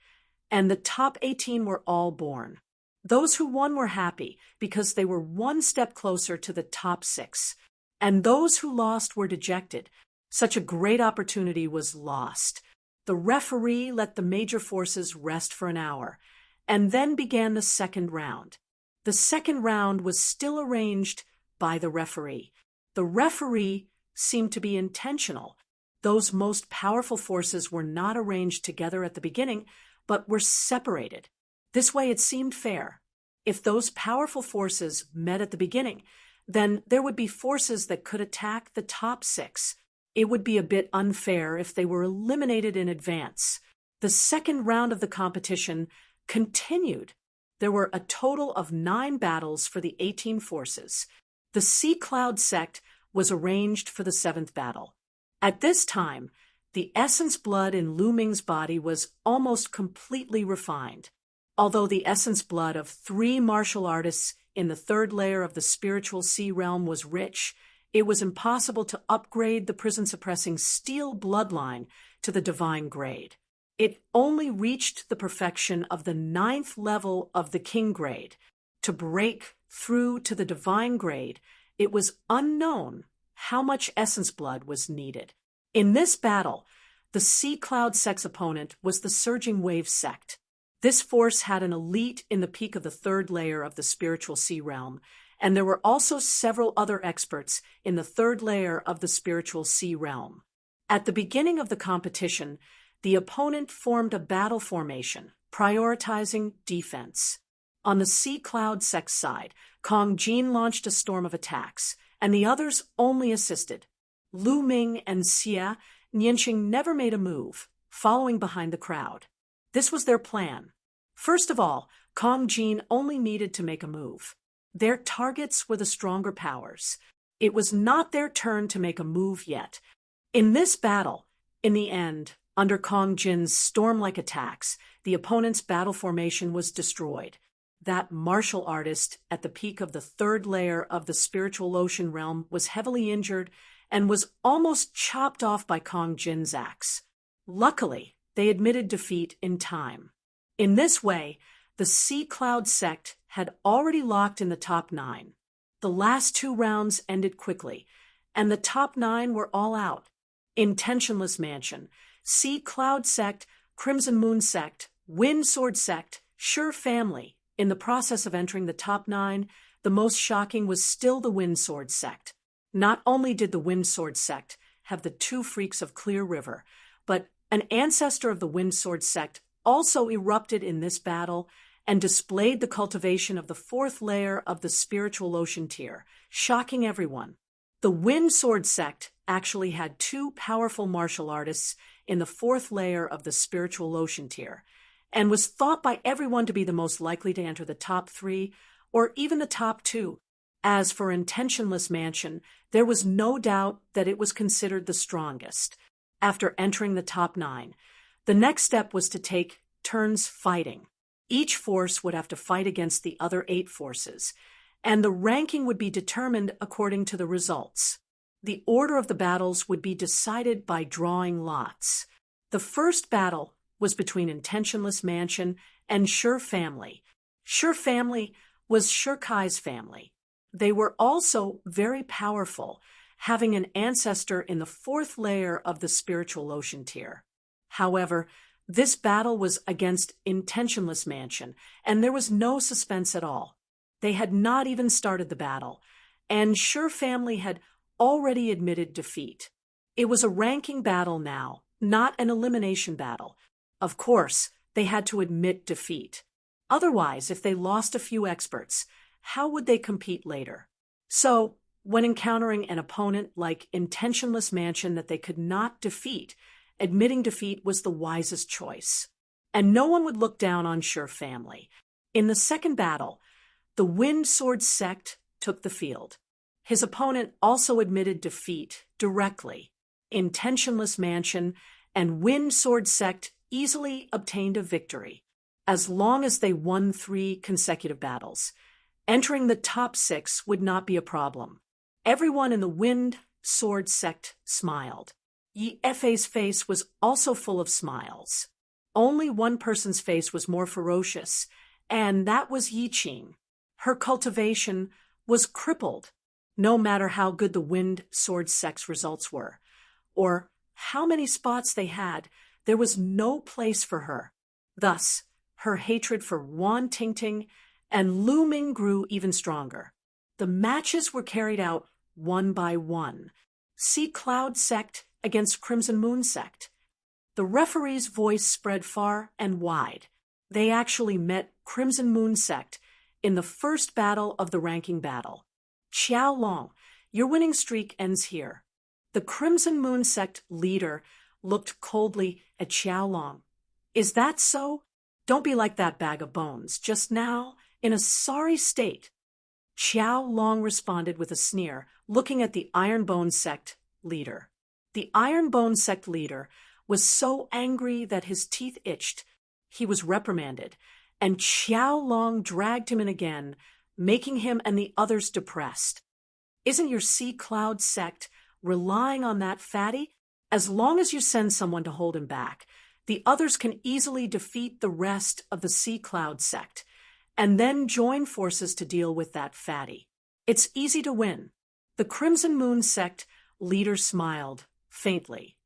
and the top 18 were all born. Those who won were happy because they were 1 step closer to the top 6, and those who lost were dejected. Such a great opportunity was lost. The referee let the major forces rest for an hour, and then began the 2nd round. The 2nd round was still arranged by the referee. The referee seemed to be intentional. Those most powerful forces were not arranged together at the beginning, but were separated. This way it seemed fair. If those powerful forces met at the beginning, then there would be forces that could attack the top 6. It would be a bit unfair if they were eliminated in advance. The 2nd round of the competition continued. There were a total of 9 battles for the 18 forces. The Sea Cloud sect was arranged for the 7th battle. At this time, the essence blood in Lu Ming's body was almost completely refined. Although the essence blood of 3 martial artists in the 3rd layer of the spiritual sea realm was rich, it was impossible to upgrade the prison-suppressing steel bloodline to the divine grade. It only reached the perfection of the 9th level of the king grade. To break through to the divine grade, it was unknown how much essence blood was needed. In this battle, the Sea Cloud sect's opponent was the Surging Wave sect. This force had an elite in the peak of the 3rd layer of the spiritual sea realm, and there were also several other experts in the 3rd layer of the spiritual sea realm. At the beginning of the competition, the opponent formed a battle formation, prioritizing defense. On the Sea Cloud sect's side, Kong Jin launched a storm of attacks, and the others only assisted. Lu Ming and Xian Yanqing never made a move, following behind the crowd. This was their plan. First of all, Kong Jin only needed to make a move. Their targets were the stronger powers. It was not their turn to make a move yet. In this battle, in the end, under Kong Jin's storm-like attacks, the opponent's battle formation was destroyed. That martial artist at the peak of the 3rd layer of the spiritual ocean realm was heavily injured and was almost chopped off by Kong Jin's axe. Luckily, they admitted defeat in time. In this way, the Sea Cloud sect had already locked in the top 9. The last 2 rounds ended quickly, and the top 9 were all out. In Tensionless Mansion, Sea Cloud sect, Crimson Moon sect, Wind Sword sect, Sure family. In the process of entering the top 9, the most shocking was still the Wind Sword sect. Not only did the Wind Sword sect have the two freaks of Clear River, but an ancestor of the Wind Sword sect also erupted in this battle and displayed the cultivation of the fourth layer of the spiritual ocean tier, shocking everyone. The Wind Sword sect actually had two powerful martial artists in the fourth layer of the spiritual ocean tier, and was thought by everyone to be the most likely to enter the top 3 or even the top 2. As for Intentionless Mansion, there was no doubt that it was considered the strongest. After entering the top 9, the next step was to take turns fighting. Each force would have to fight against the other 8 forces, and the ranking would be determined according to the results. The order of the battles would be decided by drawing lots. The first battle was between Intentionless Mansion and Sure Family. Sure Family was Shurkai's family. They were also very powerful, having an ancestor in the fourth layer of the spiritual ocean tier. However, this battle was against Intentionless Mansion, and there was no suspense at all. They had not even started the battle, and Sure Family had already admitted defeat. It was a ranking battle now, not an elimination battle. Of course, they had to admit defeat. Otherwise, if they lost a few experts, how would they compete later? So, when encountering an opponent like Intentionless Mansion that they could not defeat, admitting defeat was the wisest choice. And no one would look down on Sure Family. In the second battle, the Wind Sword sect took the field. His opponent also admitted defeat directly. Intentionless Mansion and Wind Sword sect easily obtained a victory, as long as they won 3 consecutive battles. Entering the top 6 would not be a problem. Everyone in the Wind Sword sect smiled. Yi Fei's face was also full of smiles. Only one person's face was more ferocious, and that was Yi Qing. Her cultivation was crippled, no matter how good the Wind Sword sect's results were, or how many spots they had. There was no place for her. Thus, her hatred for Wan Tingting and Lu Ming grew even stronger. The matches were carried out one by one. Sea Cloud sect against Crimson Moon sect. The referee's voice spread far and wide. They actually met Crimson Moon sect in the first battle of the ranking battle. Xiao Long, your winning streak ends here. The Crimson Moon sect leader looked coldly at Xiao Long. Is that so? Don't be like that bag of bones. Just now, in a sorry state. Xiao Long responded with a sneer, looking at the Ironbone sect leader. The Ironbone sect leader was so angry that his teeth itched. He was reprimanded, and Xiao Long dragged him in again, making him and the others depressed. Isn't your Sea Cloud sect relying on that fatty? As long as you send someone to hold him back, the others can easily defeat the rest of the Sea Cloud sect, and then join forces to deal with that fatty. It's easy to win. The Crimson Moon sect leader smiled, faintly.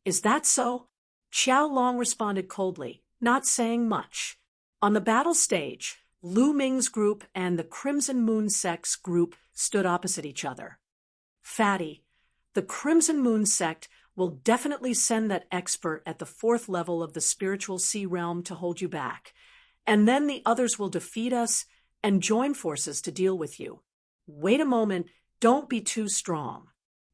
Is that so? Xiao Long responded coldly, not saying much. On the battle stage, Lu Ming's group and the Crimson Moon sect's group stood opposite each other. Fatty, the Crimson Moon sect will definitely send that expert at the 4th level of the spiritual sea realm to hold you back, and then the others will defeat us and join forces to deal with you. Wait a moment, don't be too strong.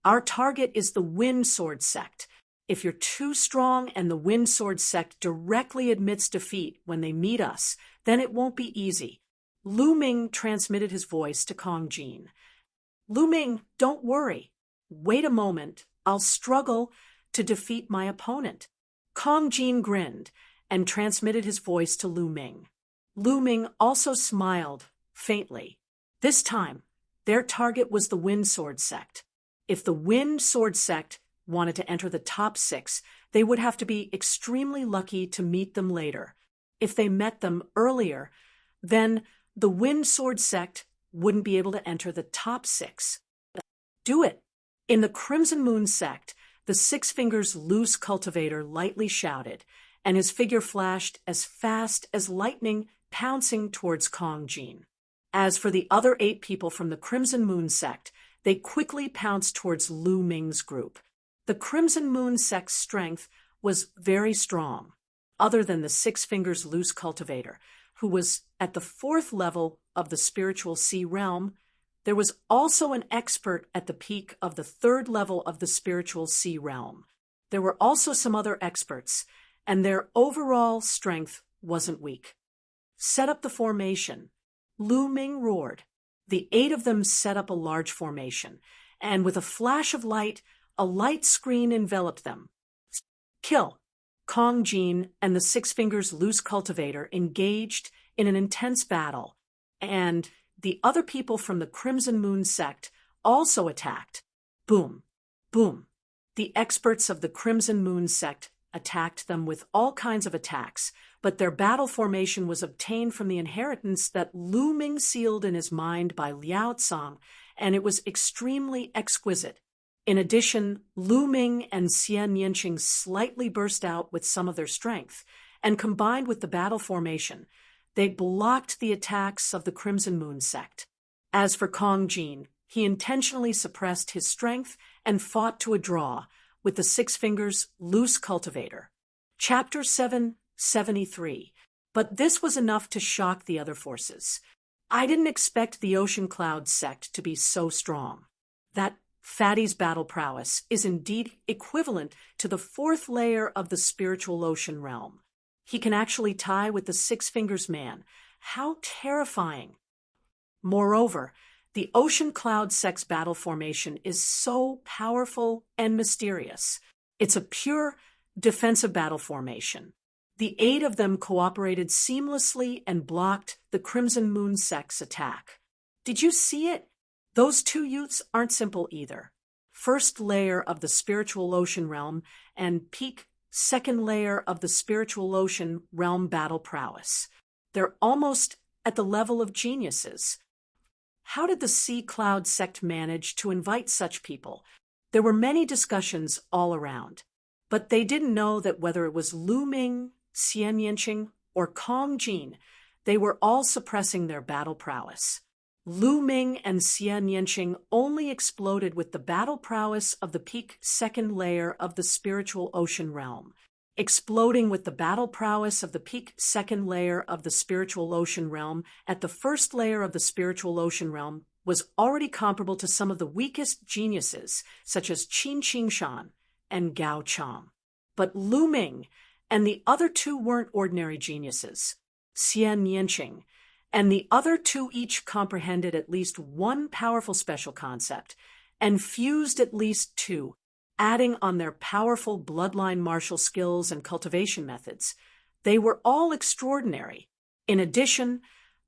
Our target is the Wind Sword sect. If you're too strong and the Wind Sword sect directly admits defeat when they meet us, then it won't be easy. Lu Ming transmitted his voice to Kong Jin. Lu Ming, don't worry. Wait a moment. I'll struggle to defeat my opponent. Kong Jin grinned and transmitted his voice to Lu Ming. Lu Ming also smiled, faintly. This time, their target was the Wind Sword sect. If the Wind Sword sect wanted to enter the top 6, they would have to be extremely lucky to meet them later. If they met them earlier, then the Wind Sword sect wouldn't be able to enter the top 6. Do it. In the Crimson Moon sect, the Six Fingers Loose cultivator lightly shouted, and his figure flashed as fast as lightning, pouncing towards Kong Jin. As for the other 8 people from the Crimson Moon sect, they quickly pounced towards Lu Ming's group. The Crimson Moon sect's strength was very strong, other than the Six Fingers Loose cultivator, who was at the 4th level of the spiritual sea realm. There was also an expert at the peak of the 3rd level of the spiritual sea realm. There were also some other experts, and their overall strength wasn't weak. Set up the formation. Lu Ming roared. The 8 of them set up a large formation, and with a flash of light, a light screen enveloped them. Kill. Kong Jin and the Six Fingers Loose cultivator engaged in an intense battle, and the other people from the Crimson Moon sect also attacked. Boom. Boom. The experts of the Crimson Moon sect attacked them with all kinds of attacks, but their battle formation was obtained from the inheritance that Lu Ming sealed in his mind by Liao Tsang, and it was extremely exquisite. In addition, Lu Ming and Xian Yanqing slightly burst out with some of their strength, and combined with the battle formation, they blocked the attacks of the Crimson Moon sect. As for Kong Jin, he intentionally suppressed his strength and fought to a draw with the Six Fingers Loose cultivator. Chapter 773. But this was enough to shock the other forces. I didn't expect the Ocean Cloud sect to be so strong. That Fatty's battle prowess is indeed equivalent to the 4th layer of the spiritual ocean realm. He can actually tie with the Six Fingers man. How terrifying! Moreover, the Ocean Cloud sect's battle formation is so powerful and mysterious. It's a pure defensive battle formation. The 8 of them cooperated seamlessly and blocked the Crimson Moon sect's attack. Did you see it? Those 2 youths aren't simple either. 1st layer of the spiritual ocean realm and peak 2nd layer of the spiritual ocean realm battle prowess. They're almost at the level of geniuses. How did the Sea Cloud sect manage to invite such people? There were many discussions all around, but they didn't know that whether it was Lu Ming, Xian Yanqing, or Kong Jin, they were all suppressing their battle prowess. Lu Ming and Xian Yanqing only exploded with the battle prowess of the peak 2nd layer of the spiritual ocean realm. Exploding with the battle prowess of the peak 2nd layer of the spiritual ocean realm at the 1st layer of the spiritual ocean realm was already comparable to some of the weakest geniuses, such as Qin Qingshan and Gao Chang. But Lu Ming and the other 2 weren't ordinary geniuses. Xian Yanqing and the other 2 each comprehended at least one powerful special concept and fused at least 2, adding on their powerful bloodline martial skills and cultivation methods. They were all extraordinary. In addition,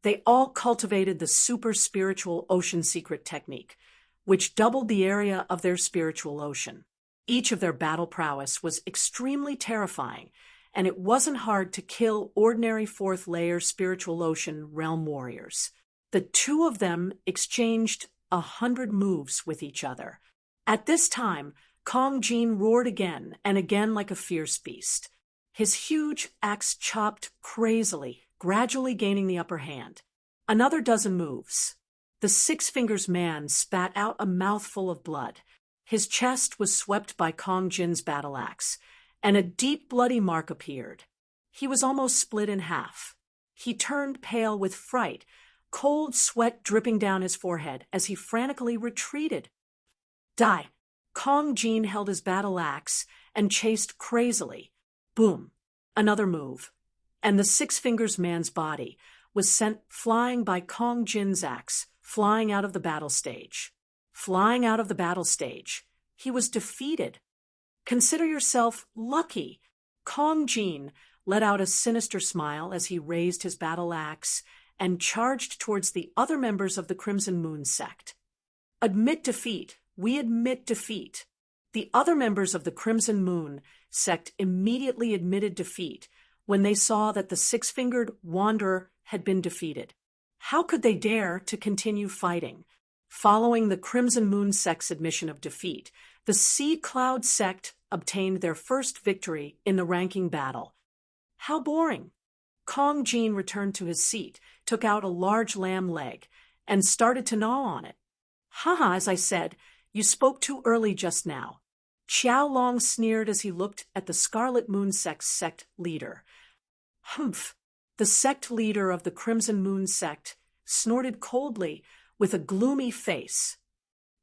they all cultivated the super spiritual ocean secret technique, which doubled the area of their spiritual ocean. Each of their battle prowess was extremely terrifying, and it wasn't hard to kill ordinary 4th layer spiritual ocean realm warriors. The 2 of them exchanged 100 moves with each other. At this time, Kong Jin roared again and again like a fierce beast. His huge axe chopped crazily, gradually gaining the upper hand. Another dozen moves. The Six Fingers man spat out a mouthful of blood. His chest was swept by Kong Jin's battle axe, and a deep bloody mark appeared. He was almost split in half. He turned pale with fright, cold sweat dripping down his forehead as he frantically retreated. Die! Kong Jin held his battle axe and chased crazily. Boom! Another move, and the Six Fingers man's body was sent flying by Kong Jin's axe, flying out of the battle stage. Flying out of the battle stage. He was defeated. Consider yourself lucky. Kong Jin let out a sinister smile as he raised his battle axe and charged towards the other members of the Crimson Moon sect. Admit defeat. We admit defeat. The other members of the Crimson Moon sect immediately admitted defeat when they saw that the six-fingered wanderer had been defeated. How could they dare to continue fighting? Following the Crimson Moon sect's admission of defeat, the Sea Cloud sect obtained their first victory in the ranking battle. How boring! Kong Jin returned to his seat, took out a large lamb leg, and started to gnaw on it. Haha, as I said, you spoke too early just now. Qiao Long sneered as he looked at the Scarlet Moon sect leader. Humph! The sect leader of the Crimson Moon sect snorted coldly with a gloomy face.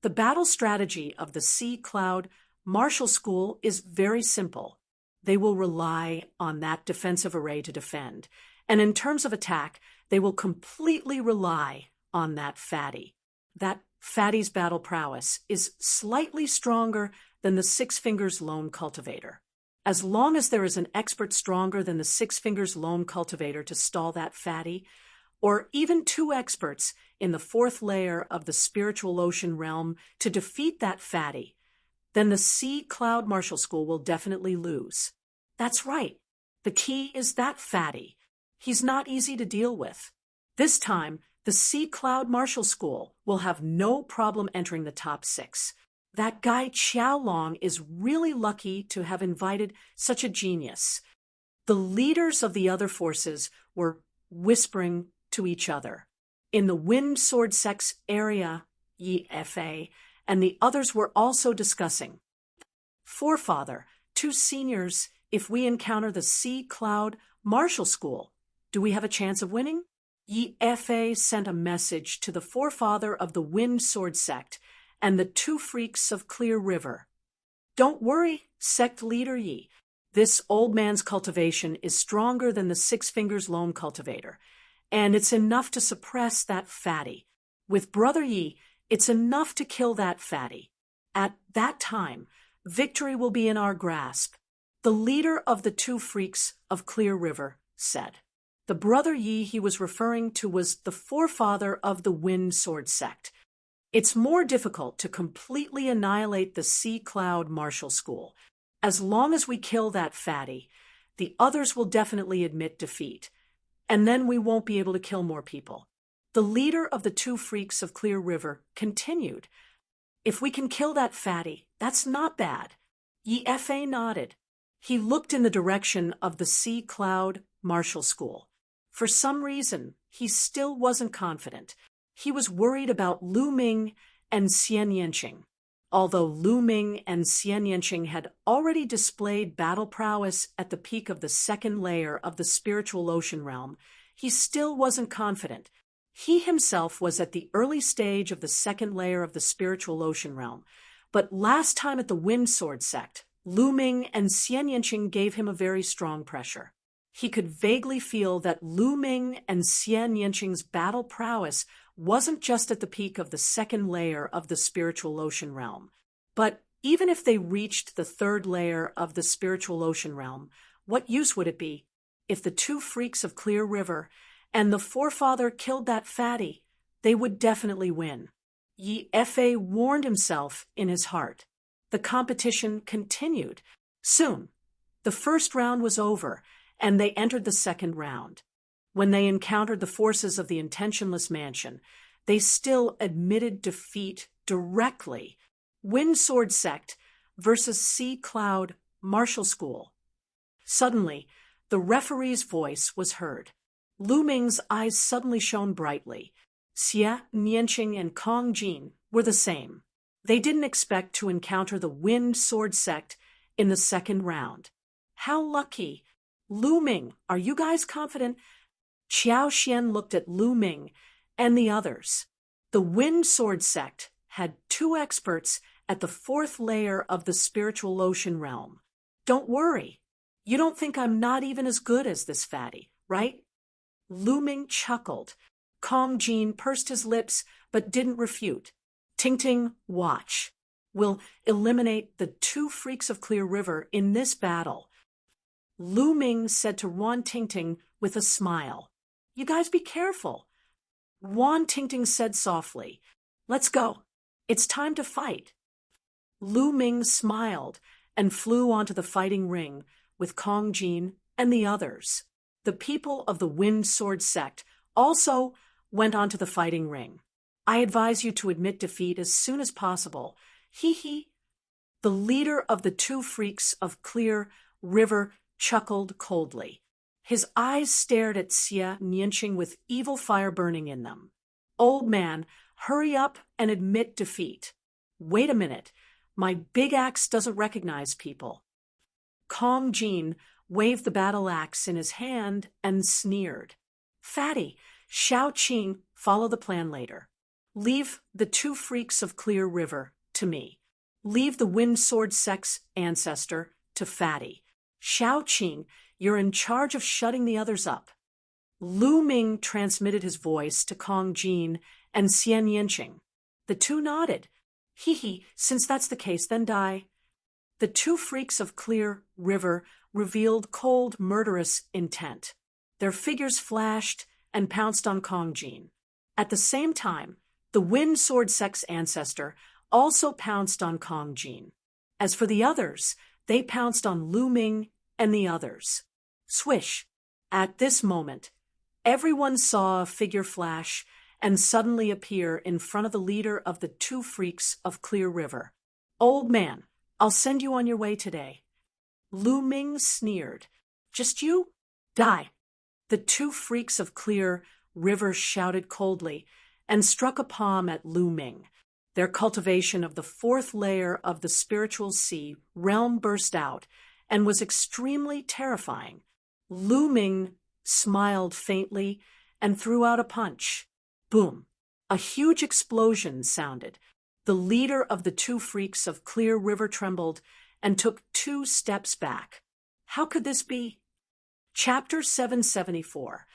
The battle strategy of the Sea Cloud Martial School is very simple. They will rely on that defensive array to defend, and in terms of attack, they will completely rely on that fatty. That fatty's battle prowess is slightly stronger than the Six Fingers Lone Cultivator. As long as there is an expert stronger than the Six Fingers Lone Cultivator to stall that fatty, or even two experts in the fourth layer of the spiritual ocean realm to defeat that fatty, then the Sea Cloud Martial School will definitely lose. That's right. The key is that fatty. He's not easy to deal with. This time, the Sea Cloud Martial School will have no problem entering the top 6. That guy Qiao Long is really lucky to have invited such a genius. The leaders of the other forces were whispering to each other. In the Wind Sword Sect's area, EFA, and the others were also discussing. Forefather, 2 seniors, if we encounter the Sea Cloud Martial School, do we have a chance of winning? EFA sent a message to the forefather of the Wind Sword Sect and the 2 freaks of Clear River. Don't worry, sect leader Yi. This old man's cultivation is stronger than the Six Fingers Lone Cultivator, and it's enough to suppress that fatty. With Brother Yi, it's enough to kill that fatty. At that time, victory will be in our grasp, the leader of the 2 freaks of Clear River said. The Brother Yi he was referring to was the forefather of the Wind Sword Sect. It's more difficult to completely annihilate the Sea Cloud Martial School. As long as we kill that fatty, the others will definitely admit defeat, and then we won't be able to kill more people. The leader of the 2 freaks of Clear River continued. If we can kill that fatty, that's not bad. Yi-Fa nodded. He looked in the direction of the Sea Cloud Martial School. For some reason, he still wasn't confident. He was worried about Lu Ming and Xian Yanqing. Although Lu Ming and Xian Yanqing had already displayed battle prowess at the peak of the 2nd layer of the spiritual ocean realm, he still wasn't confident. He himself was at the early stage of the 2nd layer of the spiritual ocean realm, but last time at the Wind Sword Sect, Lu Ming and Xian Yanqing gave him a very strong pressure. He could vaguely feel that Lu Ming and Xian Yanqing's battle prowess wasn't just at the peak of the 2nd layer of the spiritual ocean realm, but even if they reached the 3rd layer of the spiritual ocean realm, what use would it be if the 2 freaks of Clear River and the forefather killed that fatty? They would definitely win. Yi-Fa warned himself in his heart. The competition continued. Soon, the 1st round was over, and they entered the 2nd round. When they encountered the forces of the Intentionless Mansion, they still admitted defeat directly. Wind Sword Sect versus Sea Cloud Martial School. Suddenly, the referee's voice was heard. Lu Ming's eyes suddenly shone brightly. Xia, Nianqing, and Kong Jin were the same. They didn't expect to encounter the Wind Sword Sect in the 2nd round. How lucky! Lu Ming, are you guys confident? Qiao Xian looked at Lu Ming and the others. The Wind Sword Sect had 2 experts at the 4th layer of the spiritual ocean realm. Don't worry. You don't think I'm not even as good as this fatty, right? Lu Ming chuckled. Kong Jin pursed his lips but didn't refute. Ting-Ting, watch. We'll eliminate the 2 freaks of Clear River in this battle. Lu Ming said to Wan Ting-Ting with a smile. You guys be careful. Wan Ting-Ting said softly. Let's go. It's time to fight. Lu Ming smiled and flew onto the fighting ring with Kong Jin and the others. The people of the Wind Sword Sect also went onto the fighting ring. I advise you to admit defeat as soon as possible. Hee. The leader of the 2 freaks of Clear River chuckled coldly. His eyes stared at Xia Nianqing with evil fire burning in them. Old man, hurry up and admit defeat. Wait a minute. My big axe doesn't recognize people. Kong Jin waved the battle axe in his hand and sneered. Fatty, Shao Qing, follow the plan later. Leave the two freaks of Clear River to me. Leave the Wind Sword Sex ancestor to Fatty. Shao Qing, you're in charge of shutting the others up. Lu Ming transmitted his voice to Kong Jin and Xian Yanqing. The two nodded. Hee, since that's the case, then die. The two freaks of Clear River revealed cold, murderous intent. Their figures flashed and pounced on Kong Jin. At the same time, the Wind Sword Sex ancestor also pounced on Kong Jin. As for the others, they pounced on Lu Ming and the others. Swish! At this moment, everyone saw a figure flash and suddenly appear in front of the leader of the two freaks of Clear River. Old man, I'll send you on your way today. Lu Ming sneered. Just you? Die. The two freaks of Clear River shouted coldly and struck a palm at Lu Ming. Their cultivation of the fourth layer of the spiritual sea realm burst out and was extremely terrifying. Lu Ming smiled faintly and threw out a punch. Boom! A huge explosion sounded. The leader of the two freaks of Clear River trembled and took 2 steps back. How could this be? Chapter 774.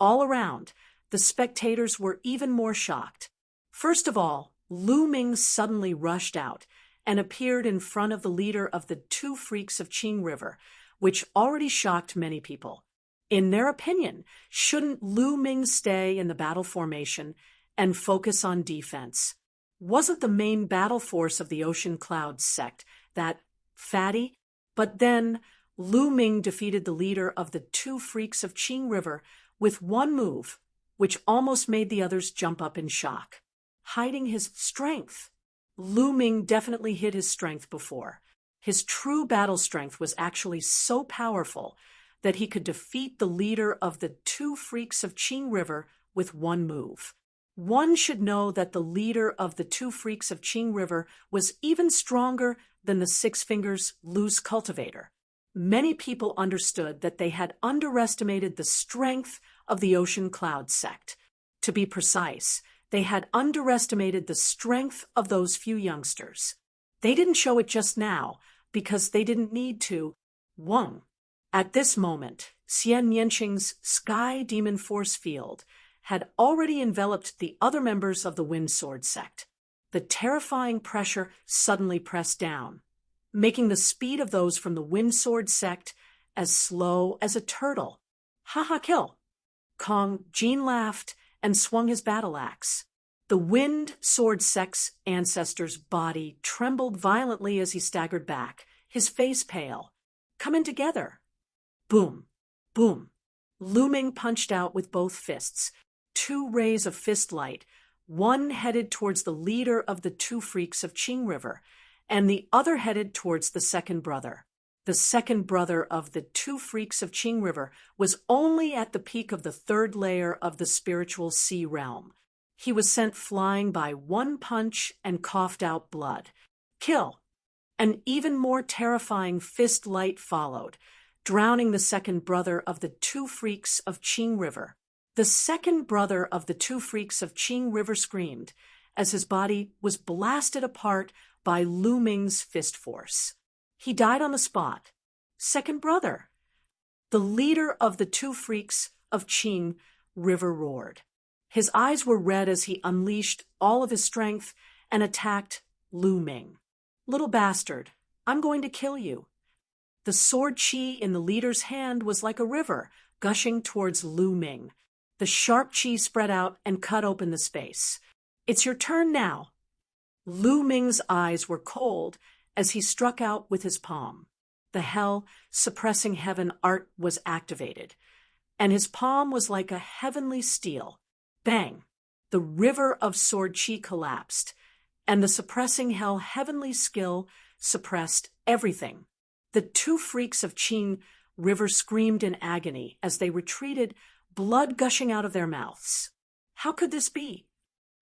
All around, the spectators were even more shocked. First of all, Lu Ming suddenly rushed out and appeared in front of the leader of the two freaks of Qing River, which already shocked many people. In their opinion, shouldn't Lu Ming stay in the battle formation and focus on defense? Wasn't the main battle force of the Ocean Cloud sect that Fatty? But then Lu Ming defeated the leader of the two freaks of Qing River with one move, which almost made the others jump up in shock. Hiding his strength. Lu Ming definitely hid his strength before. His true battle strength was actually so powerful that he could defeat the leader of the two freaks of Qing River with one move. One should know that the leader of the two freaks of Qing River was even stronger than the Six Fingers loose cultivator. Many people understood that they had underestimated the strength of the Ocean Cloud sect. To be precise, they had underestimated the strength of those few youngsters. They didn't show it just now because they didn't need to. 1. At this moment, Xian Yanqing's Sky Demon Force Field had already enveloped the other members of the Wind Sword sect. The terrifying pressure suddenly pressed down, making the speed of those from the Wind Sword sect as slow as a turtle. Ha kill! Kong Jin laughed and swung his battle axe. The Wind Sword Sect's ancestor's body trembled violently as he staggered back, his face pale. Come in together. Boom! Boom! Lu Ming punched out with both fists, 2 rays of fist light, one headed towards the leader of the two freaks of Qing River, and the other headed towards the second brother. The second brother of the two freaks of Qing River was only at the peak of the 3rd layer of the spiritual sea realm. He was sent flying by one punch and coughed out blood. Kill! An even more terrifying fist light followed, drowning the second brother of the two freaks of Qing River. The second brother of the two freaks of Qing River screamed as his body was blasted apart by Lu Ming's fist force. He died on the spot. Second brother. The leader of the two freaks of Qing River roared. His eyes were red as he unleashed all of his strength and attacked Lu Ming. Little bastard, I'm going to kill you. The sword qi in the leader's hand was like a river, gushing towards Lu Ming. The sharp qi spread out and cut open the space. It's your turn now. Lu Ming's eyes were cold as he struck out with his palm. The hell suppressing heaven art was activated, and his palm was like a heavenly steel. Bang! The river of sword qi collapsed, and the suppressing hell heavenly skill suppressed everything. The two freaks of Qing River screamed in agony as they retreated, blood gushing out of their mouths. How could this be?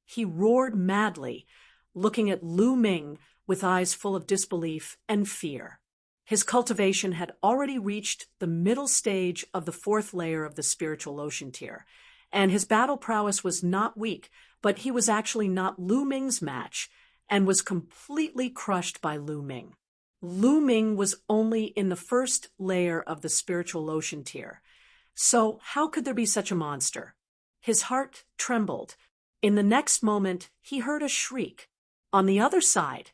He roared madly, looking at Lu Ming with eyes full of disbelief and fear. His cultivation had already reached the middle stage of the fourth layer of the spiritual ocean tier, and his battle prowess was not weak, but he was actually not Lu Ming's match and was completely crushed by Lu Ming. Lu Ming was only in the first layer of the spiritual ocean tier. So how could there be such a monster? His heart trembled. In the next moment, he heard a shriek. On the other side,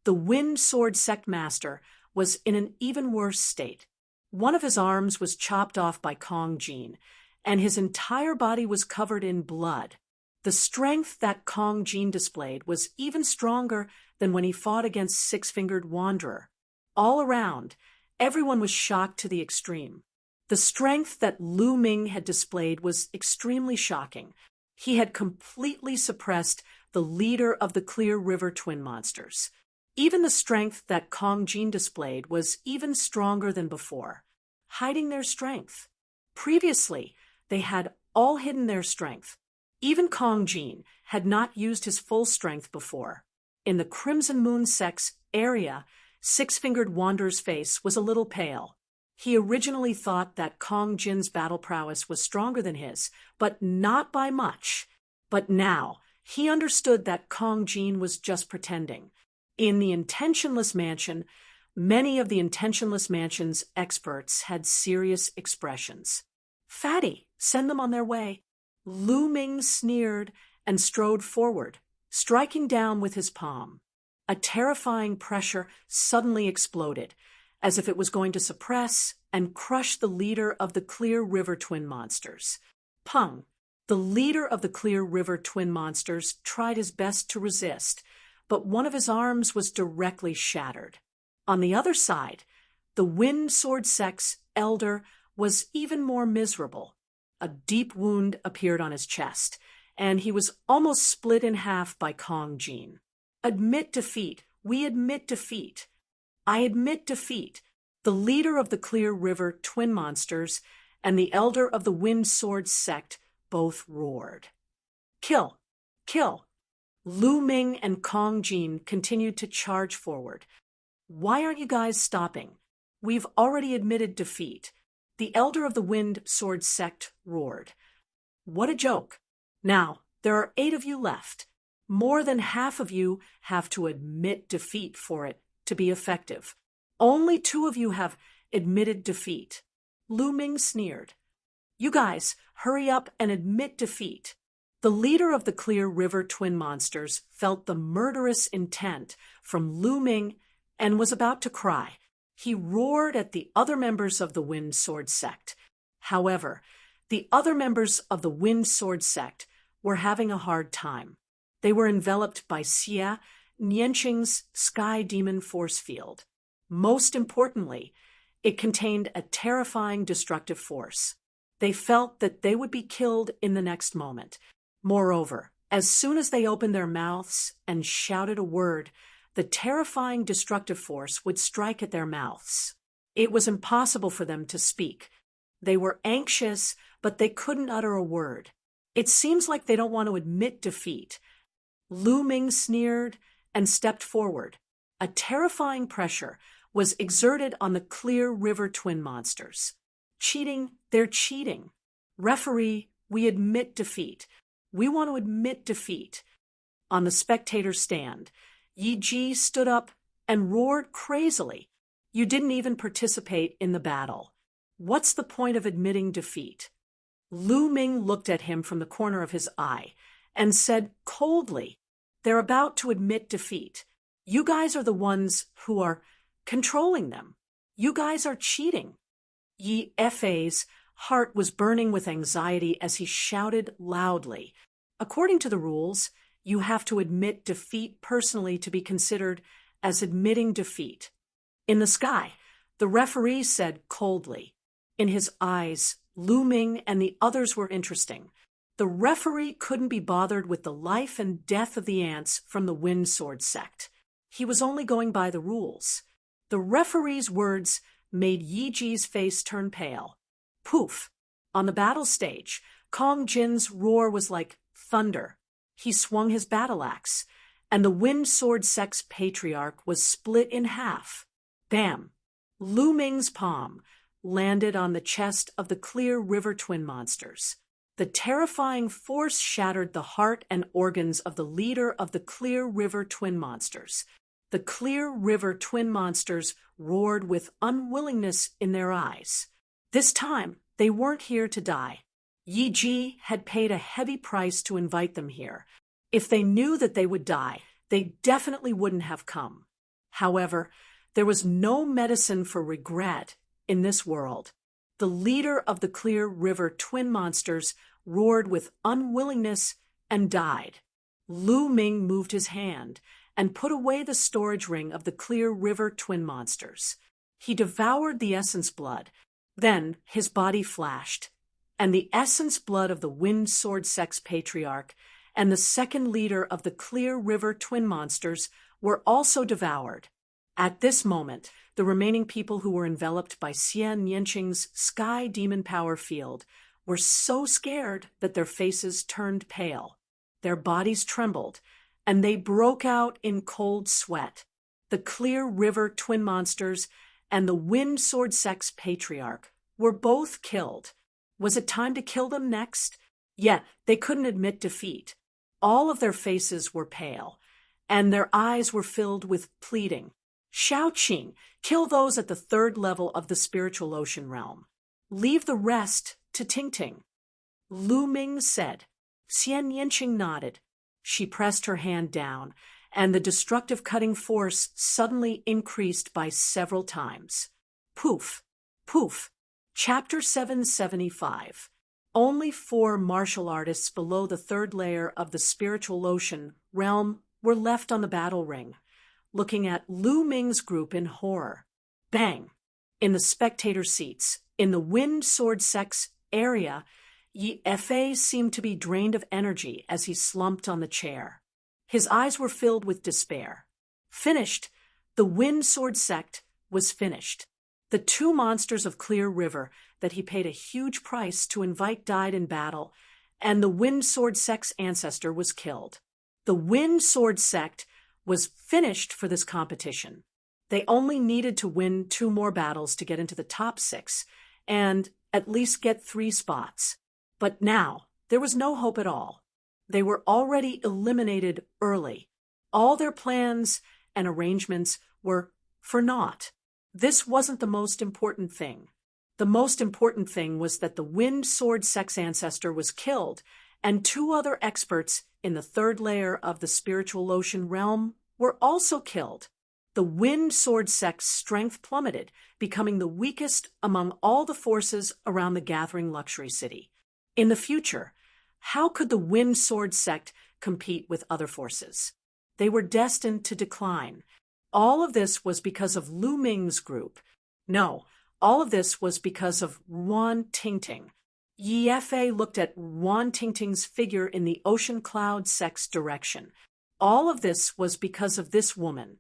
the Wind Sword Sect Master was in an even worse state. One of his arms was chopped off by Kong Jin, and his entire body was covered in blood. The strength that Kong Jin displayed was even stronger than when he fought against Six-Fingered Wanderer. All around, everyone was shocked to the extreme. The strength that Lu Ming had displayed was extremely shocking. He had completely suppressed the leader of the Clear River Twin Monsters. Even the strength that Kong Jin displayed was even stronger than before, hiding their strength. Previously, they had all hidden their strength. Even Kong Jin had not used his full strength before. In the Crimson Moon Sect's area, Six-Fingered Wanderer's face was a little pale. He originally thought that Kong Jin's battle prowess was stronger than his, but not by much. But now, he understood that Kong Jin was just pretending. In the Intentionless Mansion, many of the Intentionless Mansion's experts had serious expressions. "Fatty, send them on their way." Lu Ming sneered and strode forward, striking down with his palm. A terrifying pressure suddenly exploded, as if it was going to suppress and crush the leader of the Clear River Twin Monsters. Peng, the leader of the Clear River Twin Monsters, tried his best to resist, but one of his arms was directly shattered. On the other side, the Wind Sword Sect's elder was even more miserable. A deep wound appeared on his chest, and he was almost split in half by Kong Jin. "Admit defeat. We admit defeat." "I admit defeat." The leader of the Clear River Twin Monsters and the elder of the Wind Sword Sect both roared. "Kill! Kill!" Lu Ming and Kong Jin continued to charge forward. "Why aren't you guys stopping? We've already admitted defeat." The elder of the Wind Sword Sect roared. "What a joke. Now, there are 8 of you left. More than half of you have to admit defeat for it to be effective. Only 2 of you have admitted defeat." Lu Ming sneered. "You guys, hurry up and admit defeat." The leader of the Clear River Twin Monsters felt the murderous intent from Lu Ming and was about to cry. He roared at the other members of the Wind Sword Sect. However, the other members of the Wind Sword Sect were having a hard time. They were enveloped by Xia Nianqing's Sky Demon force field. Most importantly, it contained a terrifying destructive force. They felt that they would be killed in the next moment. Moreover, as soon as they opened their mouths and shouted a word, the terrifying destructive force would strike at their mouths. It was impossible for them to speak. They were anxious, but they couldn't utter a word. It seems like they don't want to admit defeat. Lu Ming sneered and stepped forward. A terrifying pressure was exerted on the Clear River Twin Monsters. "Cheating, they're cheating. Referee, we admit defeat. We want to admit defeat." On the spectator stand, Yi Ji stood up and roared crazily. "You didn't even participate in the battle. What's the point of admitting defeat?" Lu Ming looked at him from the corner of his eye and said coldly, "They're about to admit defeat. You guys are the ones who are controlling them. You guys are cheating." Yi Fei's heart was burning with anxiety as he shouted loudly, "According to the rules, you have to admit defeat personally to be considered as admitting defeat." In the sky, the referee said coldly. In his eyes, Lu Ming and the others were interesting. The referee couldn't be bothered with the life and death of the ants from the Wind Sword Sect. He was only going by the rules. The referee's words made Yi Ji's face turn pale. Poof! On the battle stage, Kong Jin's roar was like thunder. He swung his battle axe, and the Wind Sword Sex Patriarch was split in half. Bam! Lu Ming's palm landed on the chest of the Clear River twin monsters. The terrifying force shattered the heart and organs of the leader of the Clear River twin monsters. The Clear River twin monsters roared with unwillingness in their eyes. This time, they weren't here to die. Yi Ji had paid a heavy price to invite them here. If they knew that they would die, they definitely wouldn't have come. However, there was no medicine for regret in this world. The leader of the Clear River twin monsters roared with unwillingness and died. Lu Ming moved his hand and put away the storage ring of the Clear River twin monsters. He devoured the essence blood. Then his body flashed, and the essence blood of the Wind Sword Sex Patriarch and the second leader of the Clear River twin monsters were also devoured. At this moment, the remaining people who were enveloped by Xian Yanqing's sky demon power field were so scared that their faces turned pale. Their bodies trembled, and they broke out in cold sweat. The Clear River twin monsters and the Wind Sword Sex Patriarch were both killed. Was it time to kill them next? Yet they couldn't admit defeat. All of their faces were pale, and their eyes were filled with pleading. Shao Qing, kill those at the third level of the spiritual ocean realm. Leave the rest to Tingting. Lu Ming said. Xian Yanqing nodded. She pressed her hand down, and the destructive cutting force suddenly increased by several times. Poof! Poof! Chapter 775. Only 4 martial artists below the third layer of the spiritual ocean realm were left on the battle ring, looking at Lu Ming's group in horror. Bang! In the spectator seats, in the Wind Sword Sex area, Yi Fei seemed to be drained of energy as he slumped on the chair. His eyes were filled with despair. Finished! The Wind Sword Sect was finished. The 2 monsters of Clear River that he paid a huge price to invite died in battle, and the Wind Sword Sect's ancestor was killed. The Wind Sword Sect was finished for this competition. They only needed to win 2 more battles to get into the top 6 and at least get 3 spots. But now there was no hope at all. They were already eliminated early. All their plans and arrangements were for naught. This wasn't the most important thing. The most important thing was that the Wind Sword Sex ancestor was killed, and 2 other experts in the third layer of the spiritual ocean realm were also killed. The Wind Sword Sect's strength plummeted, becoming the weakest among all the forces around the gathering luxury city. In the future, how could the Wind Sword Sect compete with other forces? They were destined to decline. All of this was because of Lu Ming's group. No, all of this was because of Wan Tingting. Yi Fei looked at Wan Tingting's figure in the ocean cloud sect's direction. All of this was because of this woman.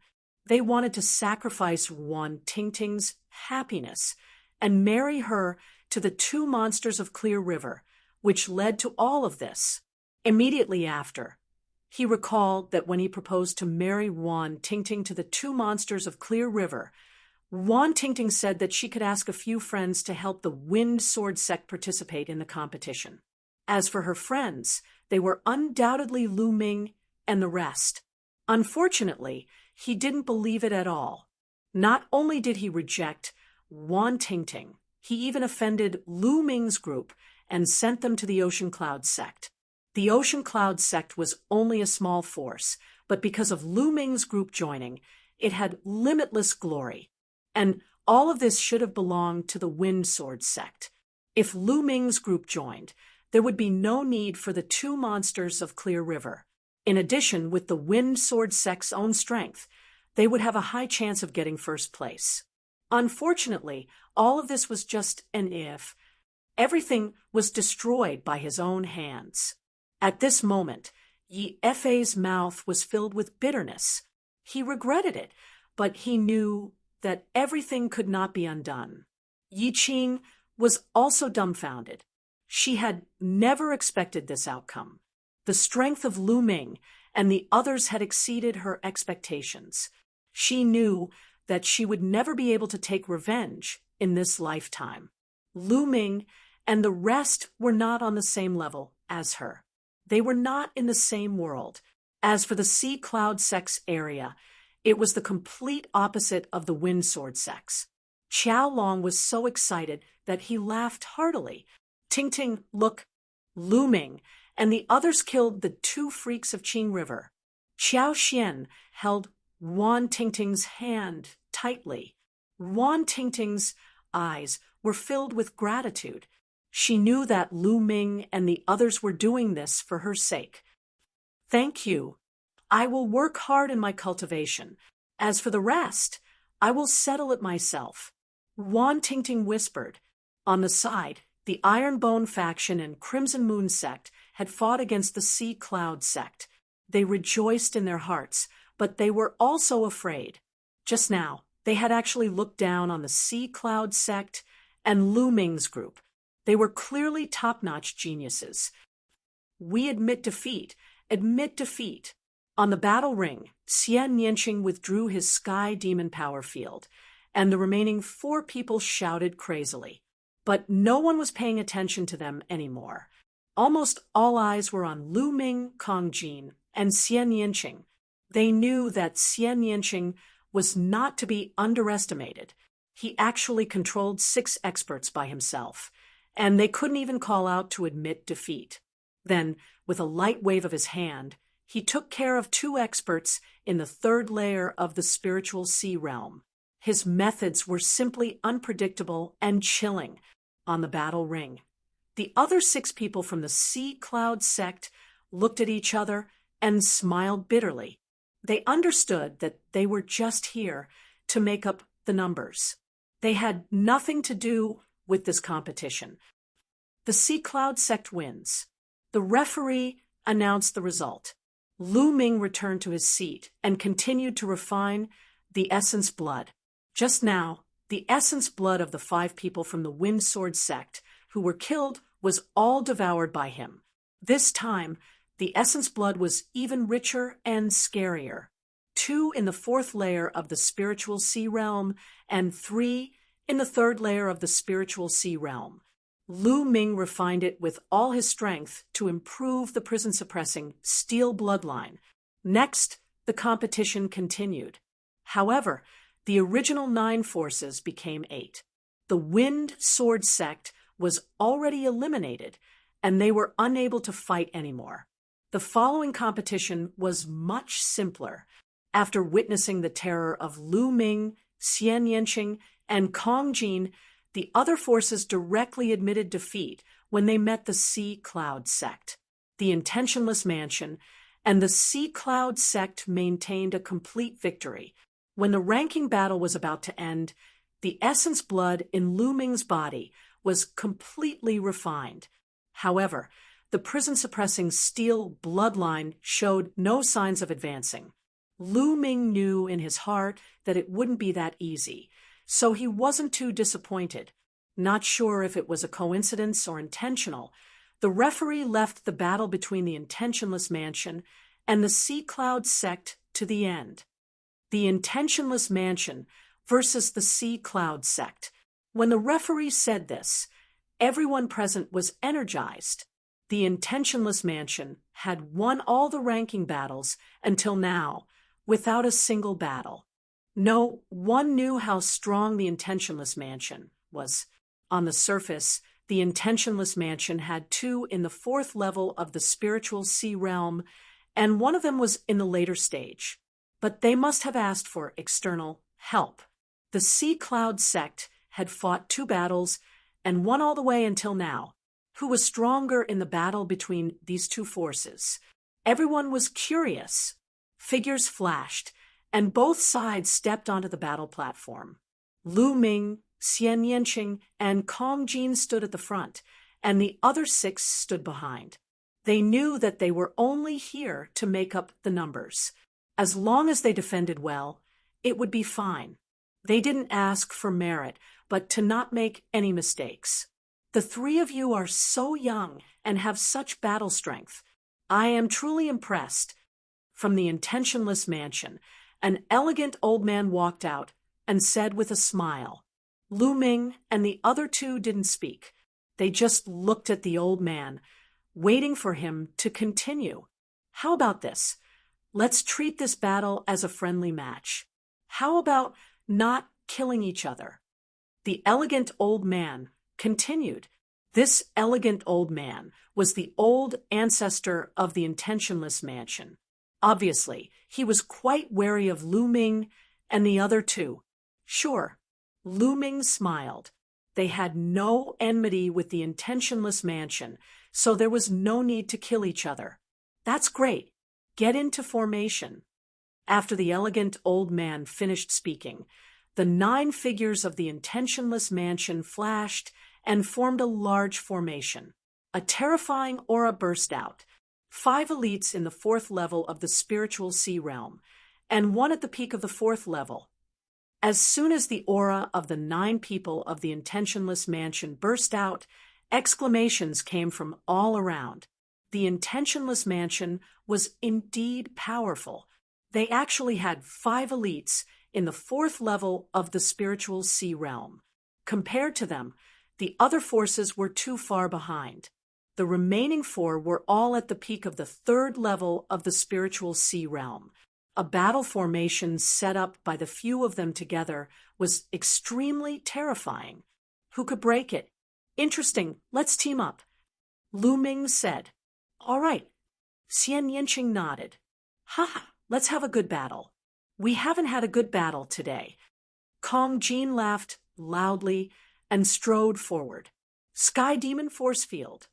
They wanted to sacrifice Wan Tingting's happiness and marry her to the 2 monsters of Clear River, which led to all of this. Immediately after, he recalled that when he proposed to marry Wan Tingting to the 2 monsters of Clear River, Wan Tingting said that she could ask a few friends to help the Wind Sword Sect participate in the competition. As for her friends, they were undoubtedly Lu Ming and the rest. Unfortunately, he didn't believe it at all. Not only did he reject Wan Tingting, he even offended Lu Ming's group and sent them to the Ocean Cloud Sect. The Ocean Cloud Sect was only a small force, but because of Lu Ming's group joining, it had limitless glory. And all of this should have belonged to the Wind Sword Sect. If Lu Ming's group joined, there would be no need for the 2 monsters of Clear River. In addition, with the Wind Sword Sect's own strength, they would have a high chance of getting first place. Unfortunately, all of this was just an if. Everything was destroyed by his own hands. At this moment, Yi Fei's mouth was filled with bitterness. He regretted it, but he knew that everything could not be undone. Yi Qing was also dumbfounded. She had never expected this outcome. The strength of Lu Ming and the others had exceeded her expectations. She knew that she would never be able to take revenge in this lifetime. Lu Ming and the rest were not on the same level as her. They were not in the same world. As for the Sea Cloud Sect's area, it was the complete opposite of the Wind Sword Sect's. Qiao Long was so excited that he laughed heartily. Ting Ting, look, Lu Ming and the others killed the 2 freaks of Qing River. Xiao Xian held Wan Tingting's hand tightly. Wan Tingting's eyes were filled with gratitude. She knew that Lu Ming and the others were doing this for her sake. Thank you. I will work hard in my cultivation. As for the rest, I will settle it myself. Wan Tingting whispered. On the side, the Ironbone faction and Crimson Moon sect had fought against the Sea Cloud sect. They rejoiced in their hearts, but they were also afraid. Just now, they had actually looked down on the Sea Cloud sect and Lu Ming's group. They were clearly top-notch geniuses. We admit defeat. Admit defeat. On the battle ring, Xian Yanqing withdrew his Sky Demon power field, and the remaining 4 people shouted crazily. But no one was paying attention to them anymore. Almost all eyes were on Lu Ming, Kong Jin, and Xian Yanqing. They knew that Xian Yanqing was not to be underestimated. He actually controlled 6 experts by himself, and they couldn't even call out to admit defeat. Then, with a light wave of his hand, he took care of 2 experts in the 3rd layer of the spiritual sea realm. His methods were simply unpredictable and chilling. On the battle ring, the other 6 people from the Sea Cloud sect looked at each other and smiled bitterly. They understood that they were just here to make up the numbers. They had nothing to do with this competition. The Sea Cloud sect wins. The referee announced the result. Lu Ming returned to his seat and continued to refine the essence blood. Just now, the essence blood of the 5 people from the Wind Sword sect who were killed was all devoured by him. This time, the essence blood was even richer and scarier. 2 in the 4th layer of the spiritual sea realm and 3 in the 3rd layer of the spiritual sea realm. Lu Ming refined it with all his strength to improve the prison-suppressing steel bloodline. Next, the competition continued. However, the original 9 forces became 8. The Wind Sword sect was already eliminated, and they were unable to fight anymore. The following competition was much simpler. After witnessing the terror of Lu Ming, Xian Yanqing, and Kong Jin, the other forces directly admitted defeat when they met the Sea Cloud sect. The Intentionless Mansion and the Sea Cloud sect maintained a complete victory. When the ranking battle was about to end, the essence blood in Lu Ming's body was completely refined. However, the prison-suppressing steel bloodline showed no signs of advancing. Lu Ming knew in his heart that it wouldn't be that easy, so he wasn't too disappointed. Not sure if it was a coincidence or intentional, the referee left the battle between the Intentionless Mansion and the Sea Cloud sect to the end. The Intentionless Mansion versus the Sea Cloud sect. When the referee said this, everyone present was energized. The Intentionless Mansion had won all the ranking battles until now, without a single battle. No one knew how strong the Intentionless Mansion was. On the surface, the Intentionless Mansion had 2 in the 4th level of the spiritual sea realm, and one of them was in the later stage. But they must have asked for external help. The Sea Cloud sect had fought 2 battles and won all the way until now. Who was stronger in the battle between these 2 forces? Everyone was curious. Figures flashed, and both sides stepped onto the battle platform. Lu Ming, Xian Yanqing, and Kong Jin stood at the front, and the other 6 stood behind. They knew that they were only here to make up the numbers. As long as they defended well, it would be fine. They didn't ask for merit, but to not make any mistakes. The 3 of you are so young and have such battle strength. I am truly impressed. from the intentionless mansion, an elegant old man walked out and said with a smile. Lu Ming and the other two didn't speak. They just looked at the old man, waiting for him to continue. How about this? Let's treat this battle as a friendly match. How about not killing each other? The elegant old man continued. This elegant old man was the old ancestor of the intentionless mansion. Obviously, he was quite wary of Lu Ming and the other two. Sure, Lu Ming smiled. They had no enmity with the intentionless mansion, so there was no need to kill each other. That's great. Get into formation. After the elegant old man finished speaking, the 9 figures of the intentionless mansion flashed and formed a large formation. A terrifying aura burst out. 5 elites in the 4th level of the spiritual sea realm, and 1 at the peak of the 4th level. As soon as the aura of the 9 people of the intentionless mansion burst out, exclamations came from all around. The intentionless mansion was indeed powerful. They actually had 5 elites in the 4th level of the spiritual sea realm. Compared to them, the other forces were too far behind. The remaining 4 were all at the peak of the 3rd level of the spiritual sea realm. A battle formation set up by the few of them together was extremely terrifying. Who could break it? Interesting, let's team up. Lu Ming said. All right. Xian Yanqing nodded. Ha, let's have a good battle. We haven't had a good battle today. Kong Jin laughed loudly and strode forward. Sky Demon Force Field.